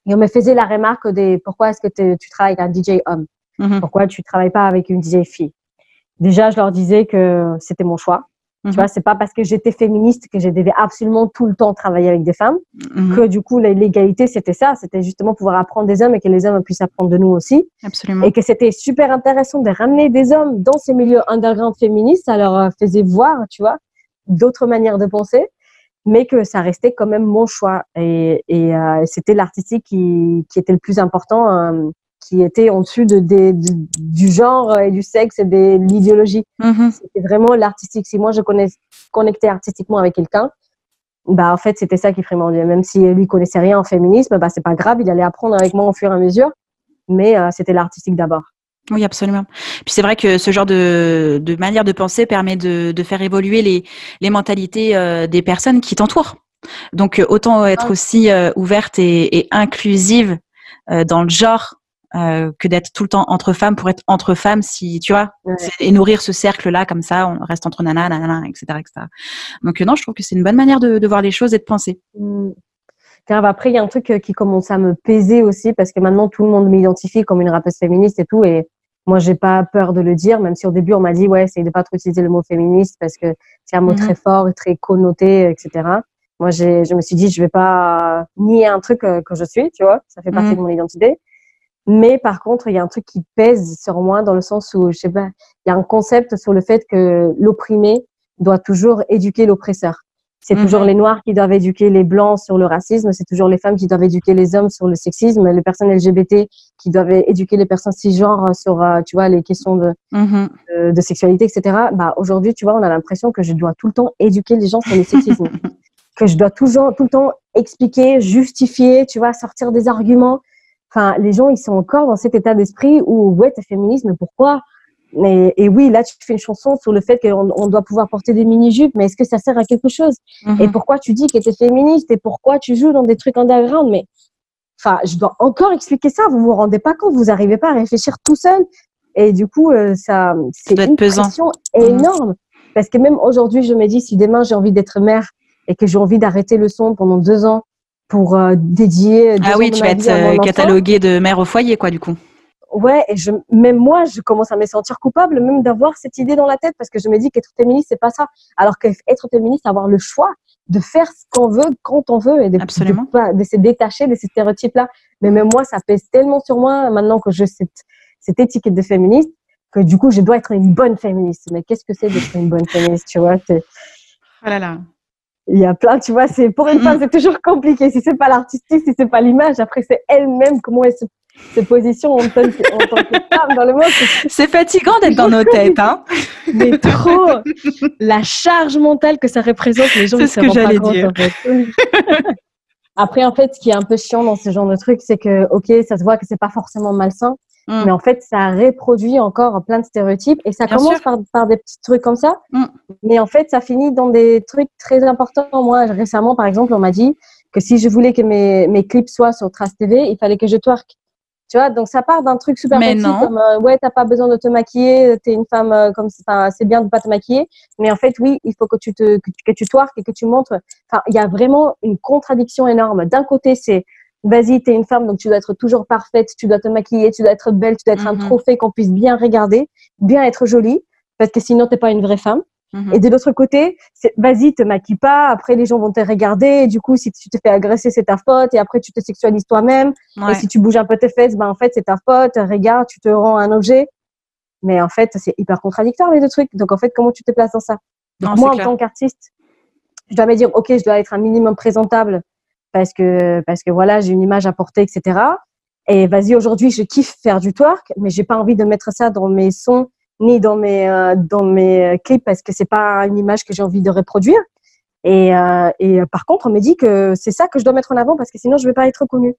B: Et on me faisait la remarque pourquoi est-ce que tu travailles avec un DJ homme?
C: Mhm.
B: Pourquoi tu travailles pas avec une DJ fille? Déjà, je leur disais que c'était mon choix.
C: Mhm.
B: Tu vois, c'est pas parce que j'étais féministe que je devais absolument tout le temps travailler avec des femmes.
C: Mhm.
B: Que du coup, l'égalité, c'était ça. C'était justement pouvoir apprendre des hommes et que les hommes puissent apprendre de nous aussi.
C: Absolument.
B: Et que c'était super intéressant de ramener des hommes dans ces milieux underground féministes. Ça leur faisait voir, tu vois, d'autres manières de penser, mais que ça restait quand même mon choix. Et c'était l'artistique qui était le plus important, qui était en dessus du genre et du sexe et de l'idéologie. C'était vraiment l'artistique. Si moi je connectais artistiquement avec quelqu'un, bah en fait c'était ça qui primordial. Même si lui connaissait rien en féminisme, bah c'est pas grave, il allait apprendre avec moi au fur et à mesure. Mais c'était l'artistique d'abord.
C: Oui, absolument. Puis c'est vrai que ce genre de manière de penser permet de faire évoluer les mentalités des personnes qui t'entourent. Donc autant être aussi ouverte et inclusive dans le genre que d'être tout le temps entre femmes pour être entre femmes, si tu vois, et nourrir ce cercle-là comme ça, on reste entre nanas, etc., etc. Donc non, je trouve que c'est une bonne manière de voir les choses et de penser.
B: Après, il y a un truc qui commence à me peser aussi parce que maintenant tout le monde m'identifie comme une rappeuse féministe et tout, et moi j'ai pas peur de le dire, même si au début on m'a dit essaye de pas trop utiliser le mot féministe parce que c'est un mot très fort et très connoté, etc. Moi je me suis dit je vais pas nier un truc que je suis, tu vois, ça fait partie de mon identité. Mais par contre, il y a un truc qui pèse sur moi dans le sens où, je sais pas, il y a un concept sur le fait que l'opprimé doit toujours éduquer l'oppresseur. C'est toujours les Noirs qui doivent éduquer les Blancs sur le racisme, c'est toujours les femmes qui doivent éduquer les hommes sur le sexisme, les personnes LGBT qui doivent éduquer les personnes cisgenres sur, tu vois, les questions de sexualité, etc. Bah, aujourd'hui, tu vois, on a l'impression que je dois tout le temps éduquer les gens sur le sexisme. Que je dois tout le temps expliquer, justifier, tu vois, sortir des arguments. Enfin, les gens, ils sont encore dans cet état d'esprit où, t'es féministe, mais pourquoi? Et oui, là, tu fais une chanson sur le fait qu'on doit pouvoir porter des mini-jupes, mais est-ce que ça sert à quelque chose? Et pourquoi tu dis que t'es féministe? Et pourquoi tu joues dans des trucs underground? Mais, enfin, je dois encore expliquer ça. Vous vous rendez pas compte? Vous n'arrivez pas à réfléchir tout seul. Et du coup, c'est une pression énorme. Parce que même aujourd'hui, je me dis, si demain j'ai envie d'être mère et que j'ai envie d'arrêter le son pendant 2 ans, pour dédier.
C: Ah oui, tu vas être cataloguée de mère au foyer, quoi, du coup.
B: Ouais, et même moi, je commence à me sentir coupable, même d'avoir cette idée dans la tête, parce que je me dis qu'être féministe, c'est pas ça. Alors qu'être féministe, avoir le choix de faire ce qu'on veut, quand on veut, et de se détacher de ces stéréotypes-là. Mais même moi, ça pèse tellement sur moi, maintenant que j'ai cette étiquette de féministe, que du coup, je dois être une bonne féministe. Mais qu'est-ce que c'est d'être une bonne féministe, tu vois?
C: Oh là là.
B: Il y a plein, tu vois, pour une femme, c'est toujours compliqué. Si c'est pas l'artistique, si c'est pas l'image, après, c'est elle-même, comment elle se positionne en tant que femme dans le monde.
C: C'est fatigant d'être dans nos têtes, hein.
B: Mais trop! La charge mentale que ça représente, les gens,
C: c'est ce que j'allais dire.
B: En fait. Après, en fait, ce qui est un peu chiant dans ce genre de truc, c'est que, ça se voit que c'est pas forcément malsain, mais en fait, ça reproduit encore plein de stéréotypes et ça commence par des petits trucs comme ça. Mais en fait, ça finit dans des trucs très importants. Moi, récemment, par exemple, on m'a dit que si je voulais que mes clips soient sur Trace TV, il fallait que je twerk. Tu vois, donc ça part d'un truc super petit comme t'as pas besoin de te maquiller, t'es une femme comme ça, c'est bien de pas te maquiller, mais en fait oui, il faut que tu twerk et que tu montres. Enfin, il y a vraiment une contradiction énorme. D'un côté, c'est vas-y, t'es une femme, donc tu dois être toujours parfaite, tu dois te maquiller, tu dois être belle, tu dois être un trophée qu'on puisse bien regarder, bien être jolie, parce que sinon t'es pas une vraie femme. Et de l'autre côté, c'est vas-y, te maquille pas, après les gens vont te regarder, et du coup, si tu te fais agresser, c'est ta faute, et après tu te sexualises toi-même, et si tu bouges un peu tes fesses, en fait, c'est ta faute, regarde, tu te rends un objet. Mais en fait, c'est hyper contradictoire, les deux trucs. Donc, en fait, comment tu te places dans ça? Donc, moi, en tant qu'artiste, je dois me dire, je dois être un minimum présentable, parce que voilà, j'ai une image à porter, etc. Et vas-y, aujourd'hui, je kiffe faire du twerk, mais j'ai pas envie de mettre ça dans mes sons, ni dans mes clips parce que c'est pas une image que j'ai envie de reproduire. Et par contre, on me dit que c'est ça que je dois mettre en avant parce que sinon je vais pas être connue.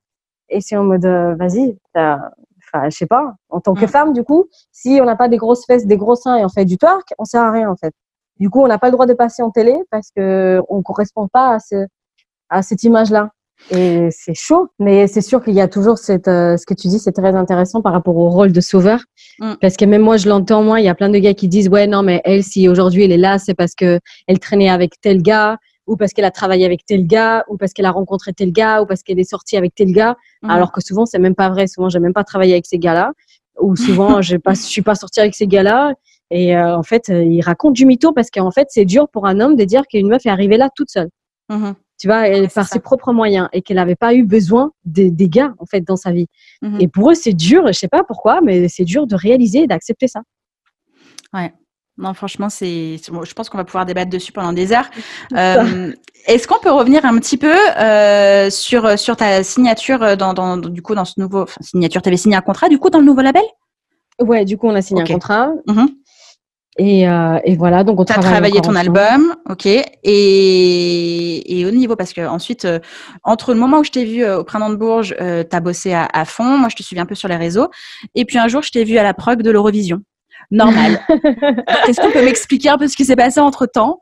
B: Et c'est en mode vas-y, je sais pas. En tant que femme, du coup, si on n'a pas des grosses fesses, des gros seins et on fait du twerk, on sert à rien en fait. Du coup, on n'a pas le droit de passer en télé parce que on correspond pas à cette image-là. Et c'est chaud, mais c'est sûr qu'il y a toujours ce que tu dis, c'est très intéressant par rapport au rôle de sauveur. Parce que même moi, je l'entends, il y a plein de gars qui disent, ouais, non, mais elle, si aujourd'hui elle est là, c'est parce que elle traînait avec tel gars, ou parce qu'elle a travaillé avec tel gars, ou parce qu'elle a rencontré tel gars, ou parce qu'elle est sortie avec tel gars. Alors que souvent, c'est même pas vrai. Souvent, j'ai même pas travaillé avec ces gars-là, ou souvent, je suis pas sortie avec ces gars-là. Et en fait, ils racontent du mytho parce qu'en fait, c'est dur pour un homme de dire qu'une meuf est arrivée là toute seule. Tu vois, par ses propres moyens et qu'elle n'avait pas eu besoin des gars, en fait, dans sa vie. Et pour eux, c'est dur, je sais pas pourquoi, mais c'est dur de réaliser et d'accepter ça.
C: Ouais. Non, franchement, bon, je pense qu'on va pouvoir débattre dessus pendant des heures. Est-ce qu'on peut revenir un petit peu sur ta signature du coup, dans ce nouveau signature, tu avais signé un contrat du coup dans le nouveau label?
B: Ouais, du coup, on a signé un contrat. Et voilà, donc on
C: travaillé ton album, ok. Et au niveau, parce que ensuite, entre le moment où je t'ai vu au Printemps de Bourges, t'as bossé à fond. Moi, je te suivais un peu sur les réseaux. Et puis un jour, je t'ai vu à la prog de l'Eurovision. Normal. Est-ce qu'on peut m'expliquer un peu ce qui s'est passé entre-temps?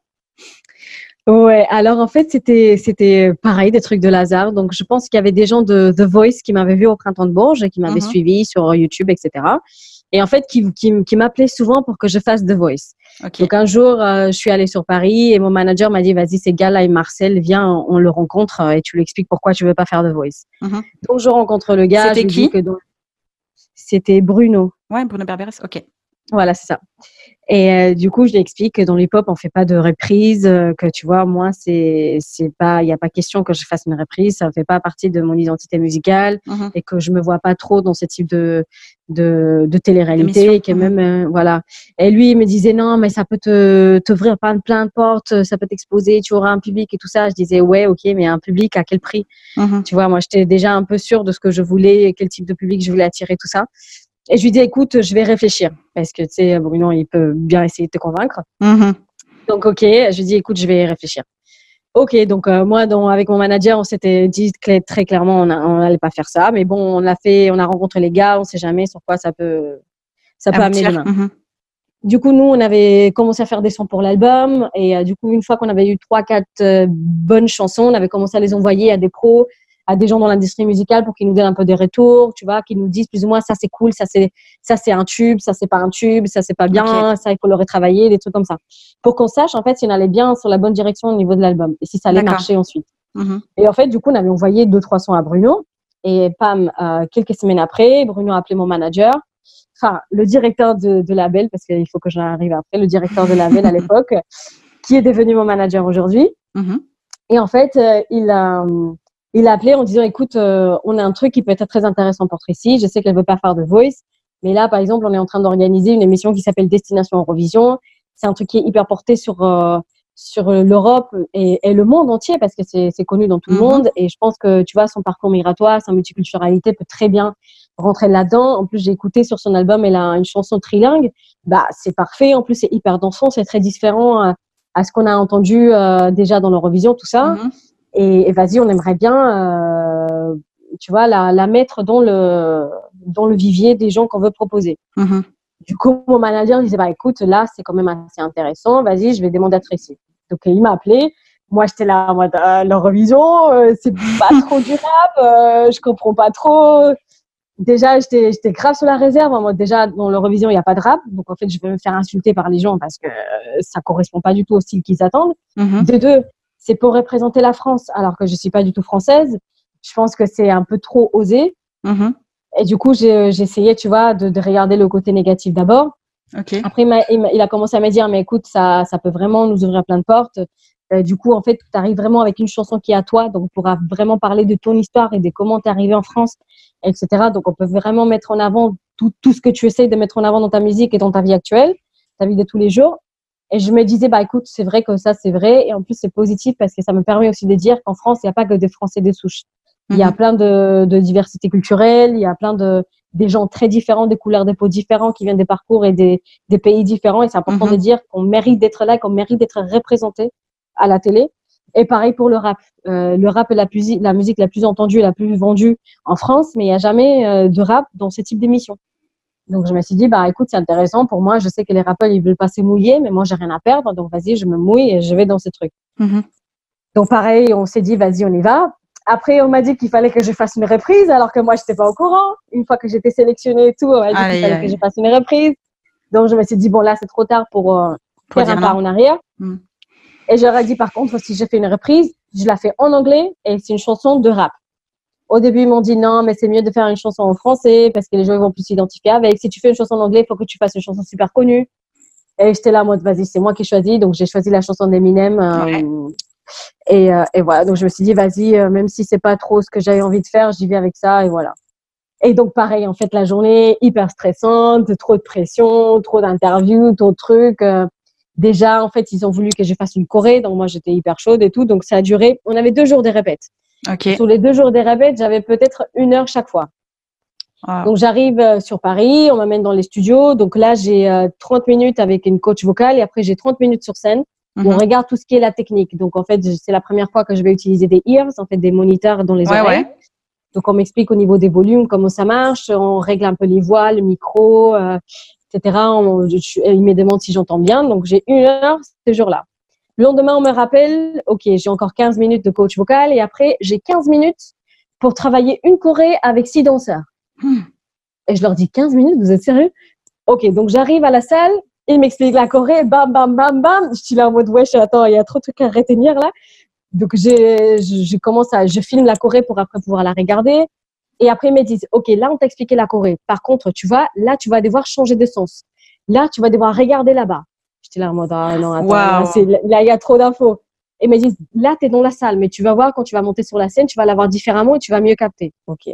B: Ouais, alors en fait, c'était pareil, des trucs de hasard. Donc, je pense qu'il y avait des gens de The Voice qui m'avaient vu au Printemps de Bourges et qui m'avaient suivi sur YouTube, etc. Et en fait, qui m'appelaient souvent pour que je fasse The Voice. Okay. Donc, un jour, je suis allée sur Paris et mon manager m'a dit, vas-y, ces gars-là et Marcel, viens, on le rencontre et tu lui expliques pourquoi tu veux pas faire The Voice. Donc, je rencontre le gars.
C: C'était qui?
B: C'était Bruno.
C: Ouais, Bruno Berberes, ok.
B: Voilà, c'est ça. Et du coup, je lui explique que dans l'hip-hop, on fait pas de reprise, que tu vois, moi, c'est pas, il y a pas question que je fasse une reprise, ça fait pas partie de mon identité musicale et que je me vois pas trop dans ce type de télé-réalité, que même, voilà. Et lui, il me disait non, mais ça peut t'ouvrir plein de portes, ça peut t'exposer, tu auras un public et tout ça. Je disais ouais, ok, mais un public à quel prix? Tu vois, moi, j'étais déjà un peu sûre de ce que je voulais, quel type de public je voulais attirer, tout ça. Et je lui dis, écoute, je vais réfléchir. Parce que, tu sais, Bruno, il peut bien essayer de te convaincre. Donc, ok, je lui dis, écoute, je vais réfléchir. Ok, donc moi, avec mon manager, on s'était dit très clairement, on n'allait pas faire ça. Mais bon, on a rencontré les gars, on ne sait jamais sur quoi ça peut amener demain. Du coup, nous, on avait commencé à faire des sons pour l'album. Et du coup, une fois qu'on avait eu 3-4 bonnes chansons, on avait commencé à les envoyer à des pros, à des gens dans l'industrie musicale pour qu'ils nous donnent un peu des retours, tu vois, qu'ils nous disent plus ou moins ça c'est cool, ça c'est un tube, ça c'est pas un tube, ça c'est pas bien, ça il faut le retravailler, des trucs comme ça. Pour qu'on sache en fait si on allait bien sur la bonne direction au niveau de l'album et si ça allait marcher ensuite. Et en fait, du coup, on avait envoyé 2-3 sons à Bruno et pam, quelques semaines après, Bruno a appelé mon manager, enfin le directeur de label, parce qu'il faut que j'arrive après, le directeur de label à l'époque, qui est devenu mon manager aujourd'hui. Et en fait, il a appelé en disant, écoute, on a un truc qui peut être très intéressant pour Tracy. Je sais qu'elle veut pas faire de voice, mais là, par exemple, on est en train d'organiser une émission qui s'appelle Destination Eurovision. C'est un truc qui est hyper porté sur l'Europe et le monde entier parce que c'est connu dans tout le monde. Et je pense que, tu vois, son parcours migratoire, sa multiculturalité peut très bien rentrer là-dedans. En plus, j'ai écouté sur son album, elle a une chanson trilingue. Bah, c'est parfait. En plus, c'est hyper dansant. C'est très différent à ce qu'on a entendu déjà dans l'Eurovision, tout ça. Et vas-y, on aimerait bien, tu vois, la mettre dans le vivier des gens qu'on veut proposer. Du coup, mon manager disait, bah écoute, là, c'est quand même assez intéressant. Vas-y, je vais demander à Tracy. Donc, il m'a appelé. Moi, j'étais là en mode, l'Eurovision, c'est pas trop du rap, je comprends pas trop. Déjà, j'étais grave sur la réserve. En mode, déjà, dans l'Eurovision, il n'y a pas de rap. Donc, en fait, je vais me faire insulter par les gens parce que ça correspond pas du tout au style qu'ils attendent. De deux, c'est pour représenter la France, alors que je suis pas du tout française. Je pense que c'est un peu trop osé. Et du coup, j'ai essayé, tu vois, de regarder le côté négatif d'abord. Après, il a commencé à me dire, mais écoute, ça peut vraiment nous ouvrir plein de portes. Du coup, en fait, tu arrives vraiment avec une chanson qui est à toi. Donc, on pourra vraiment parler de ton histoire et de comment tu es arrivé en France, etc. Donc, on peut vraiment mettre en avant tout ce que tu essayes de mettre en avant dans ta musique et dans ta vie actuelle, ta vie de tous les jours. Et je me disais, bah écoute, c'est vrai que ça, c'est vrai. Et en plus, c'est positif parce que ça me permet aussi de dire qu'en France, il n'y a pas que des Français de souche. Il y a plein de diversité culturelle, il y a plein des gens très différents, des couleurs de peau différents, qui viennent des parcours et des pays différents. Et c'est important de dire qu'on mérite d'être là, qu'on mérite d'être représenté à la télé. Et pareil pour le rap. Le rap est la musique la plus entendue et la plus vendue en France, mais il n'y a jamais de rap dans ce type d'émission. Donc, je me suis dit, bah, écoute, c'est intéressant pour moi. Je sais que les rappeurs, ils veulent pas se mouiller, mais moi, j'ai rien à perdre. Donc, vas-y, je me mouille et je vais dans ce truc. Donc, pareil, on s'est dit, vas-y, on y va. Après, on m'a dit qu'il fallait que je fasse une reprise, alors que moi, je n'étais pas au courant. Une fois que j'étais sélectionnée et tout, on m'a dit qu'il fallait que je fasse une reprise. Donc, je me suis dit, bon, là, c'est trop tard pour faire un pas en arrière. Et j'aurais dit, par contre, si je fais une reprise, je la fais en anglais et c'est une chanson de rap. Au début, ils m'ont dit non, mais c'est mieux de faire une chanson en français parce que les gens vont plus s'identifier avec. Si tu fais une chanson en anglais, il faut que tu fasses une chanson super connue. Et j'étais là en mode, vas-y, c'est moi qui choisis. Donc, j'ai choisi la chanson d'Eminem. Et voilà, donc je me suis dit, vas-y, même si c'est pas trop ce que j'avais envie de faire, j'y vais avec ça et voilà. Et donc, pareil, en fait, la journée hyper stressante, trop de pression, trop d'interviews, trop de trucs. Déjà, en fait, ils ont voulu que je fasse une choré. Donc, moi, j'étais hyper chaude et tout. Donc, ça a duré. On avait 2 jours de répète.
C: Ok.
B: Sur les 2 jours des répètes, j'avais peut-être 1 heure chaque fois.
C: Wow.
B: Donc, j'arrive sur Paris. On m'amène dans les studios. Donc, là, j'ai 30 minutes avec une coach vocale. Et après, j'ai 30 minutes sur scène où on regarde tout ce qui est la technique. Donc, en fait, c'est la première fois que je vais utiliser des ears, en fait, des moniteurs dans les oreilles.
C: Ouais.
B: Donc, on m'explique au niveau des volumes comment ça marche. On règle un peu les voix, le micro, etc. Il me demande si j'entends bien. Donc, j'ai 1 heure ce jour-là. Le lendemain, on me rappelle, OK, j'ai encore 15 minutes de coach vocal. Et après, j'ai 15 minutes pour travailler une choré avec 6 danseurs. Et je leur dis, 15 minutes, vous êtes sérieux? OK, donc j'arrive à la salle. Ils m'expliquent la choré. Bam, bam, bam, bam. Je suis là en mode, wesh, attends, il y a trop de trucs à retenir là. Donc, je filme la choré pour après pouvoir la regarder. Et après, ils me disent, OK, là, on t'a expliqué la choré. Par contre, là, tu vas devoir changer de sens. Là, tu vas devoir regarder là-bas. J'étais là en mode, ah non, attends, là, il y a trop d'infos. Et ils me disent, là, tu es dans la salle, mais tu vas voir quand tu vas monter sur la scène, tu vas la voir différemment et tu vas mieux capter. OK.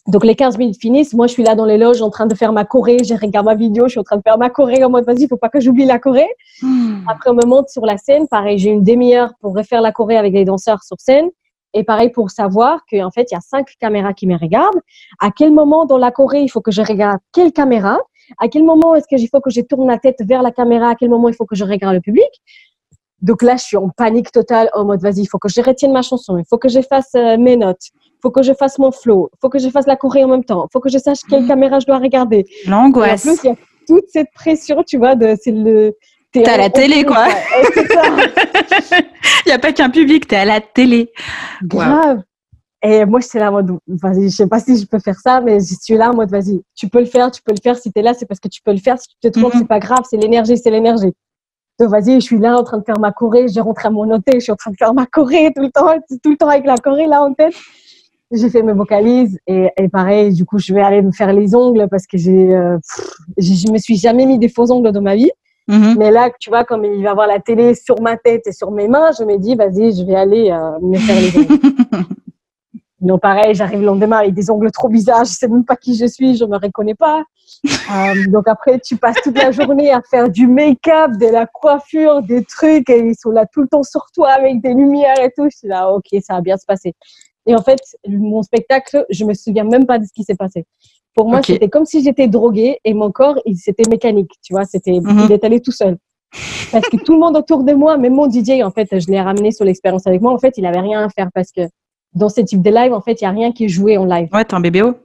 B: Donc, les 15 minutes finissent. Moi, je suis là dans les loges en train de faire ma choré. Je regarde ma vidéo, je suis en train de faire ma choré en mode, vas-y, il faut pas que j'oublie la choré. Après, on me monte sur la scène. Pareil, j'ai une demi-heure pour refaire la choré avec les danseurs sur scène. Et pareil, pour savoir qu'en fait, il y a 5 caméras qui me regardent. À quel moment dans la choré, il faut que je regarde quelle caméra? À quel moment est-ce qu'il faut que je tourne la tête vers la caméra? À quel moment il faut que je regarde le public? Donc là, je suis en panique totale, en mode, vas-y, il faut que je retienne ma chanson, il faut que je fasse mes notes, il faut que je fasse mon flow, il faut que je fasse la choré en même temps, il faut que je sache quelle caméra je dois regarder.
C: L'angoisse.
B: Et en plus, il y a toute cette pression, tu vois,
C: t'es à la télé, quoi.
B: C'est ça.
C: Il n'y a pas qu'un public, t'es à la télé.
B: Grave. Wow. Et moi, j'étais là en mode, vas-y, je sais pas si je peux faire ça, mais je suis là en mode, vas-y, tu peux le faire. Si t'es là, c'est parce que tu peux le faire. Si tu te trompes, c'est pas grave, c'est l'énergie. Donc, vas-y, je suis là en train de faire ma choré, j'ai rentré à mon hôtel, je suis en train de faire ma choré tout le temps avec la choré là en tête. J'ai fait mes vocalises et pareil, du coup, je vais aller me faire les ongles parce que je me suis jamais mis des faux ongles dans ma vie. Mais là, tu vois, comme il va y avoir la télé sur ma tête et sur mes mains, je me dis, vas-y, je vais aller me faire les ongles. Non, pareil, j'arrive le lendemain avec des ongles trop bizarres, je sais même pas qui je suis, je me reconnais pas. Donc après, tu passes toute la journée à faire du make-up, de la coiffure, des trucs, et ils sont là tout le temps sur toi avec des lumières et tout. Je suis là, ok, ça va bien se passer. Et en fait, mon spectacle, je me souviens même pas de ce qui s'est passé. Pour moi, c'était comme si j'étais droguée et mon corps, c'était mécanique, tu vois, il est allé tout seul. Parce que tout le monde autour de moi, même mon DJ, en fait, je l'ai ramené sur l'expérience avec moi. En fait, il avait rien à faire parce que dans ce type de live, en fait, il y a rien qui est joué en live.
C: Ouais, t'es un BBO.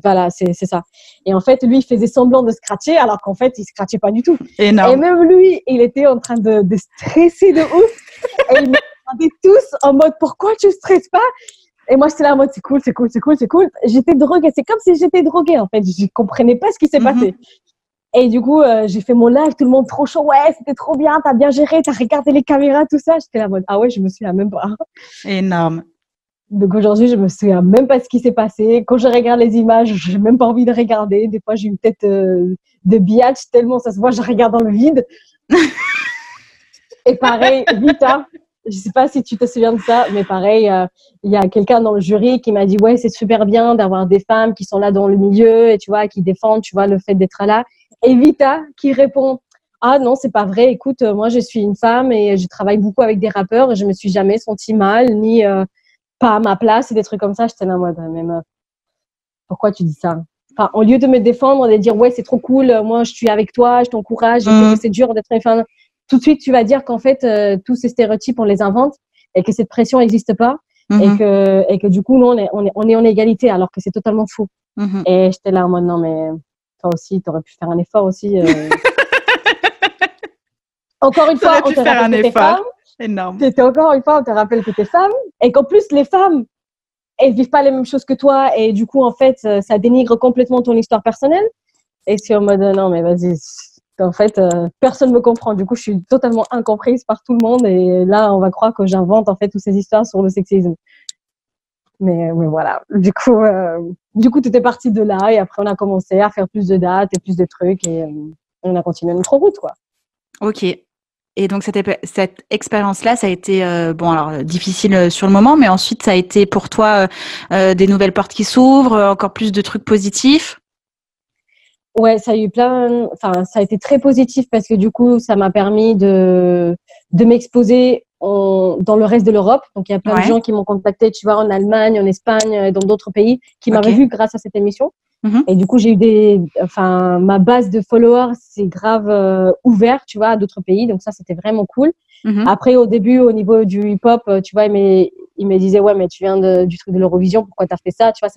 B: Voilà, c'est ça. Et en fait, lui, il faisait semblant de scratcher, alors qu'en fait, il scratchait pas du tout.
C: Énorme.
B: Et même lui, il était en train de stresser de ouf. Et ils me regardaient tous en mode, pourquoi tu stresses pas? Et moi, j'étais là en mode, c'est cool. J'étais droguée. C'est comme si j'étais droguée, en fait. Je comprenais pas ce qui s'est passé. Et du coup, j'ai fait mon live, tout le monde trop chaud. Ouais, c'était trop bien, t'as bien géré, t'as regardé les caméras, tout ça. J'étais là en mode, ah ouais, je me souviens même pas.
C: Énorme.
B: Donc aujourd'hui, je me souviens même pas ce qui s'est passé. Quand je regarde les images, j'ai même pas envie de regarder. Des fois, j'ai une tête de biatch tellement ça se voit, je regarde dans le vide. Et pareil, Vita, je sais pas si tu te souviens de ça, mais pareil, il y a quelqu'un dans le jury qui m'a dit ouais, c'est super bien d'avoir des femmes qui sont là dans le milieu et tu vois, qui défendent, tu vois, le fait d'être là. Et Vita qui répond ah non, c'est pas vrai. Écoute, moi, je suis une femme et je travaille beaucoup avec des rappeurs et je me suis jamais sentie mal ni pas à ma place et des trucs comme ça. J'étais là en mode, même, pourquoi tu dis ça? Enfin, au lieu de me défendre, de dire, ouais, c'est trop cool, moi, je suis avec toi, je t'encourage, je sais que c'est dur d'être une femme. Tout de suite, tu vas dire qu'en fait, tous ces stéréotypes, on les invente et que cette pression n'existe pas et que du coup, nous, on est en égalité alors que c'est totalement faux. Et j'étais là en mode, non, mais toi aussi, tu aurais pu faire un effort aussi. Encore une fois, on te rappelle que t'es femme.
C: Énorme.
B: Encore une fois, on te rappelle que t'es femme et qu'en plus, les femmes, elles vivent pas les mêmes choses que toi et du coup, en fait, ça dénigre complètement ton histoire personnelle. Et c'est en mode, non, mais vas-y, en fait, personne me comprend. Du coup, je suis totalement incomprise par tout le monde et là, on va croire que j'invente en fait toutes ces histoires sur le sexisme. Mais voilà. Du coup, t'étais partie de là et après, on a commencé à faire plus de dates et plus de trucs et on a continué notre route, quoi.
C: Ok. Et donc cette expérience-là, ça a été difficile sur le moment, mais ensuite ça a été pour toi des nouvelles portes qui s'ouvrent, encore plus de trucs positifs.
B: Ouais, ça a eu ça a été très positif parce que du coup, ça m'a permis de m'exposer dans le reste de l'Europe. Donc, il y a plein de gens qui m'ont contacté, tu vois, en Allemagne, en Espagne, dans d'autres pays, qui m'avaient vu grâce à cette émission. Et du coup, j'ai eu ma base de followers s'est grave ouverte, tu vois, à d'autres pays. Donc ça, c'était vraiment cool. Après, au début, au niveau du hip-hop, tu vois, il me disait, ouais, mais tu viens du truc de l'Eurovision, pourquoi t'as fait ça? Tu vois,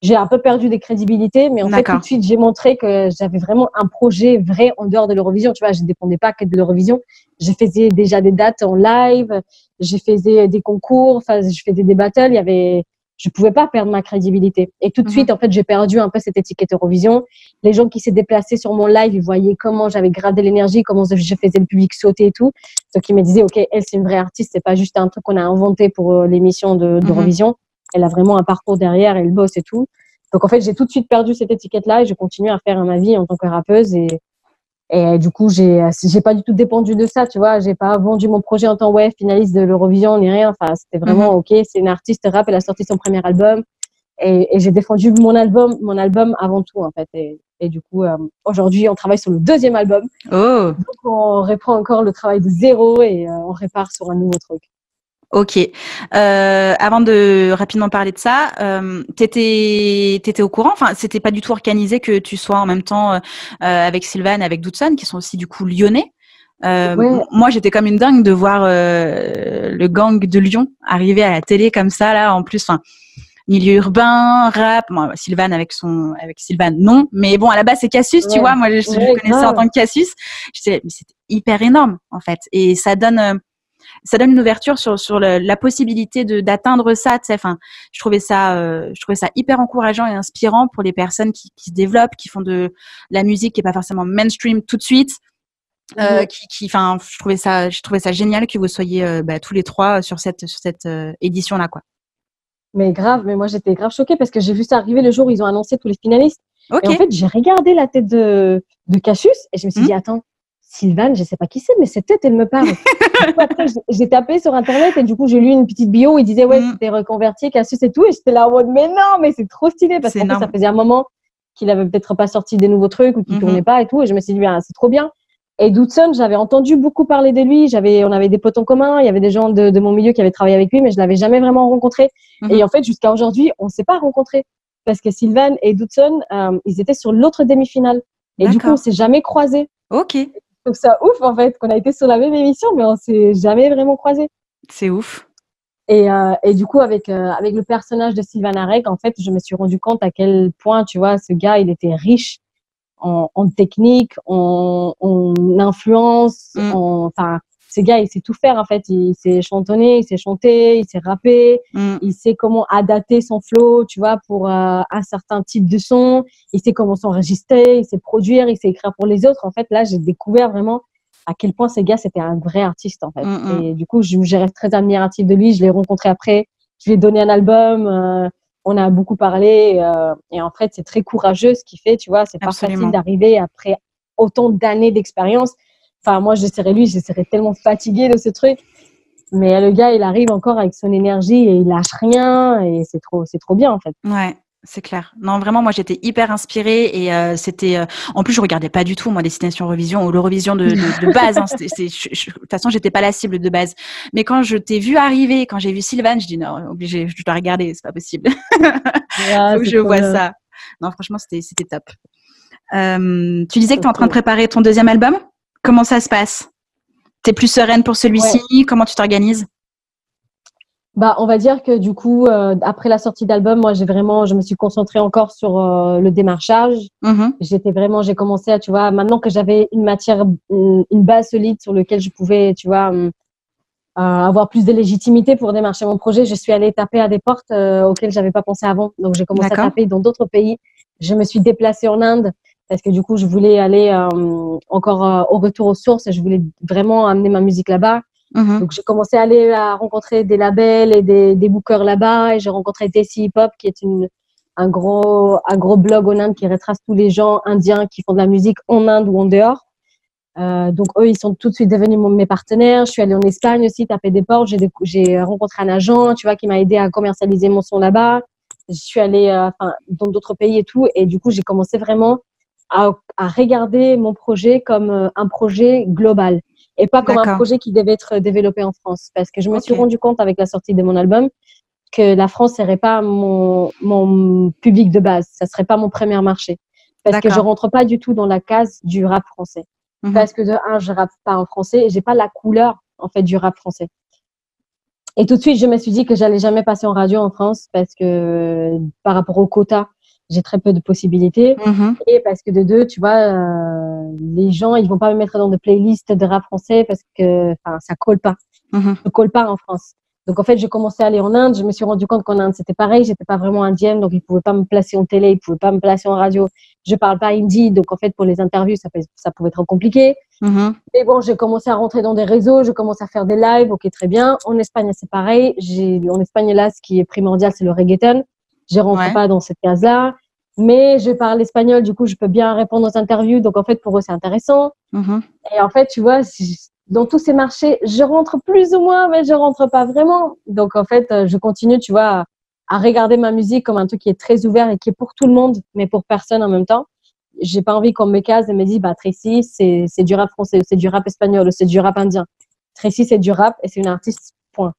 B: j'ai un peu perdu des crédibilités, mais en fait, tout de suite, j'ai montré que j'avais vraiment un projet vrai en dehors de l'Eurovision. Tu vois, je ne dépendais pas que de l'Eurovision. Je faisais déjà des dates en live, je faisais des concours, je faisais des battles. Je pouvais pas perdre ma crédibilité. Et tout de suite, en fait, j'ai perdu un peu cette étiquette Eurovision. Les gens qui s'est déplacés sur mon live, ils voyaient comment j'avais gradé l'énergie, comment je faisais le public sauter et tout. Donc, ils me disaient, OK, elle, c'est une vraie artiste. C'est pas juste un truc qu'on a inventé pour l'émission d'Eurovision. Elle a vraiment un parcours derrière, elle bosse et tout. Donc, en fait, j'ai tout de suite perdu cette étiquette-là et je continue à faire ma vie en tant que rappeuse. Et du coup, j'ai pas du tout dépendu de ça, tu vois. J'ai pas vendu mon projet en tant finaliste de l'Eurovision ni rien. Enfin, c'était vraiment OK. C'est une artiste rap, elle a sorti son premier album. Et j'ai défendu mon album avant tout, en fait. Et du coup, aujourd'hui, on travaille sur le deuxième album.
C: Oh.
B: Donc, on reprend encore le travail de zéro et on repart sur un nouveau truc.
C: Ok. Avant de rapidement parler de ça, t'étais au courant? Enfin, c'était pas du tout organisé que tu sois en même temps avec Sylvane, avec Doudson, qui sont aussi du coup lyonnais. Moi, j'étais comme une dingue de voir le gang de Lyon arriver à la télé comme ça, là. En plus, milieu urbain, rap. Moi, Sylvane avec Sylvane, non. Mais bon, à la base, c'est Cassius, tu vois. Moi, je connaissais en tant que Cassius. Mais c'était hyper énorme, en fait. Et ça donne une ouverture sur la possibilité d'atteindre ça. Tu sais, je trouvais ça hyper encourageant et inspirant pour les personnes qui se développent, qui font de la musique qui est pas forcément mainstream tout de suite. Je trouvais ça génial que vous soyez tous les trois sur cette édition là, quoi.
B: Mais grave, mais moi j'étais grave choquée parce que j'ai vu ça arriver le jour où ils ont annoncé tous les finalistes. Et en fait, j'ai regardé la tête de Cassius et je me suis dit, attends, Sylvane, je sais pas qui c'est, mais cette tête, elle me parle. Après, j'ai tapé sur Internet et du coup, j'ai lu une petite bio où il disait, ouais, c'était reconverti, Cassius et tout. Et j'étais là en mode, mais non, mais c'est trop stylé parce qu'en fait, ça faisait un moment qu'il avait peut-être pas sorti des nouveaux trucs ou qu'il tournait pas et tout. Et je me suis dit, c'est trop bien. Et Doudson, j'avais entendu beaucoup parler de lui. On avait des potes en commun. Il y avait des gens de mon milieu qui avaient travaillé avec lui, mais je l'avais jamais vraiment rencontré. Et en fait, jusqu'à aujourd'hui, on s'est pas rencontrés parce que Sylvane et Doudson, ils étaient sur l'autre demi-finale. Et du coup, on s'est jamais croisés.
C: Ok.
B: Donc, c'est ouf, en fait, qu'on a été sur la même émission, mais on s'est jamais vraiment croisés.
C: C'est ouf.
B: Et du coup, avec le personnage de Sylvane Arek, en fait, je me suis rendu compte à quel point, tu vois, ce gars, il était riche en technique, en influence, ce gars, il sait tout faire, en fait. Il sait chantonner, il sait chanter, il sait rapper, il sait comment adapter son flow, tu vois, pour un certain type de son. Il sait comment s'enregistrer, il sait produire, il sait écrire pour les autres. En fait, là, j'ai découvert vraiment à quel point ce gars, c'était un vrai artiste, en fait. Et du coup, je reste très admirative de lui. Je l'ai rencontré après. Je lui ai donné un album. On a beaucoup parlé. Et en fait, c'est très courageux ce qu'il fait, tu vois. C'est pas facile d'arriver après autant d'années d'expérience. Enfin, moi, je serais tellement fatiguée de ce truc. Mais le gars, il arrive encore avec son énergie et il lâche rien. Et c'est trop bien, en fait.
C: Ouais, c'est clair. Non, vraiment, moi, j'étais hyper inspirée et c'était. En plus, je regardais pas du tout, moi, Destination Eurovision ou l'Eurovision de base. De toute façon, j'étais pas la cible de base. Mais quand je t'ai vu arriver, quand j'ai vu Sylvane, je dis non, obligé, je dois regarder, c'est pas possible. Faut que je vois ça. Non, franchement, c'était top. Tu disais que tu es en train de préparer ton deuxième album. Comment ça se passe? T'es plus sereine pour celui-ci? Comment tu t'organises?
B: On va dire que du coup, après la sortie d'album, moi, je me suis concentrée encore sur le démarchage. J'ai commencé à, tu vois, maintenant que j'avais une base solide sur laquelle je pouvais, tu vois, avoir plus de légitimité pour démarcher mon projet, je suis allée taper à des portes auxquelles j'avais pas pensé avant. Donc, j'ai commencé à taper dans d'autres pays. Je me suis déplacée en Inde parce que du coup, je voulais aller encore au retour aux sources. Je voulais vraiment amener ma musique là-bas. Donc, j'ai commencé à rencontrer des labels et des bookers là-bas. Et j'ai rencontré Desi Hip Hop, qui est un gros blog en Inde qui retrace tous les gens indiens qui font de la musique en Inde ou en dehors. Donc, eux, ils sont tout de suite devenus mes partenaires. Je suis allée en Espagne aussi, taper des portes. J'ai rencontré un agent, tu vois, qui m'a aidé à commercialiser mon son là-bas. Je suis allée dans d'autres pays et tout. Et du coup, j'ai commencé vraiment à regarder mon projet comme un projet global et pas comme un projet qui devait être développé en France. Parce que je me suis rendu compte avec la sortie de mon album que la France serait pas mon public de base. Ça serait pas mon premier marché. Parce que je rentre pas du tout dans la case du rap français. Parce que de un, je rappe pas en français et j'ai pas la couleur, en fait, du rap français. Et tout de suite, je me suis dit que j'allais jamais passer en radio en France parce que par rapport au quota, j'ai très peu de possibilités. Et parce que de deux, tu vois, les gens, ils vont pas me mettre dans des playlists de rap français parce que, ça colle pas. Ça colle pas en France. Donc, en fait, j'ai commencé à aller en Inde. Je me suis rendu compte qu'en Inde, c'était pareil. J'étais pas vraiment indienne, donc ils pouvaient pas me placer en télé, ils pouvaient pas me placer en radio. Je parle pas hindi, donc en fait, pour les interviews, ça pouvait être compliqué. Mais bon, j'ai commencé à rentrer dans des réseaux, je commence à faire des lives, ok, très bien. En Espagne, c'est pareil. En Espagne, là, ce qui est primordial, c'est le reggaeton. Je rentre pas dans cette case-là. Mais je parle espagnol, du coup, je peux bien répondre aux interviews. Donc, en fait, pour eux, c'est intéressant. Et en fait, tu vois, dans tous ces marchés, je rentre plus ou moins, mais je rentre pas vraiment. Donc, en fait, je continue, tu vois, à regarder ma musique comme un truc qui est très ouvert et qui est pour tout le monde, mais pour personne en même temps. J'ai pas envie qu'on me case et me dise, Tracy, c'est du rap français, c'est du rap espagnol, c'est du rap indien. Tracy, c'est du rap et c'est une artiste, point.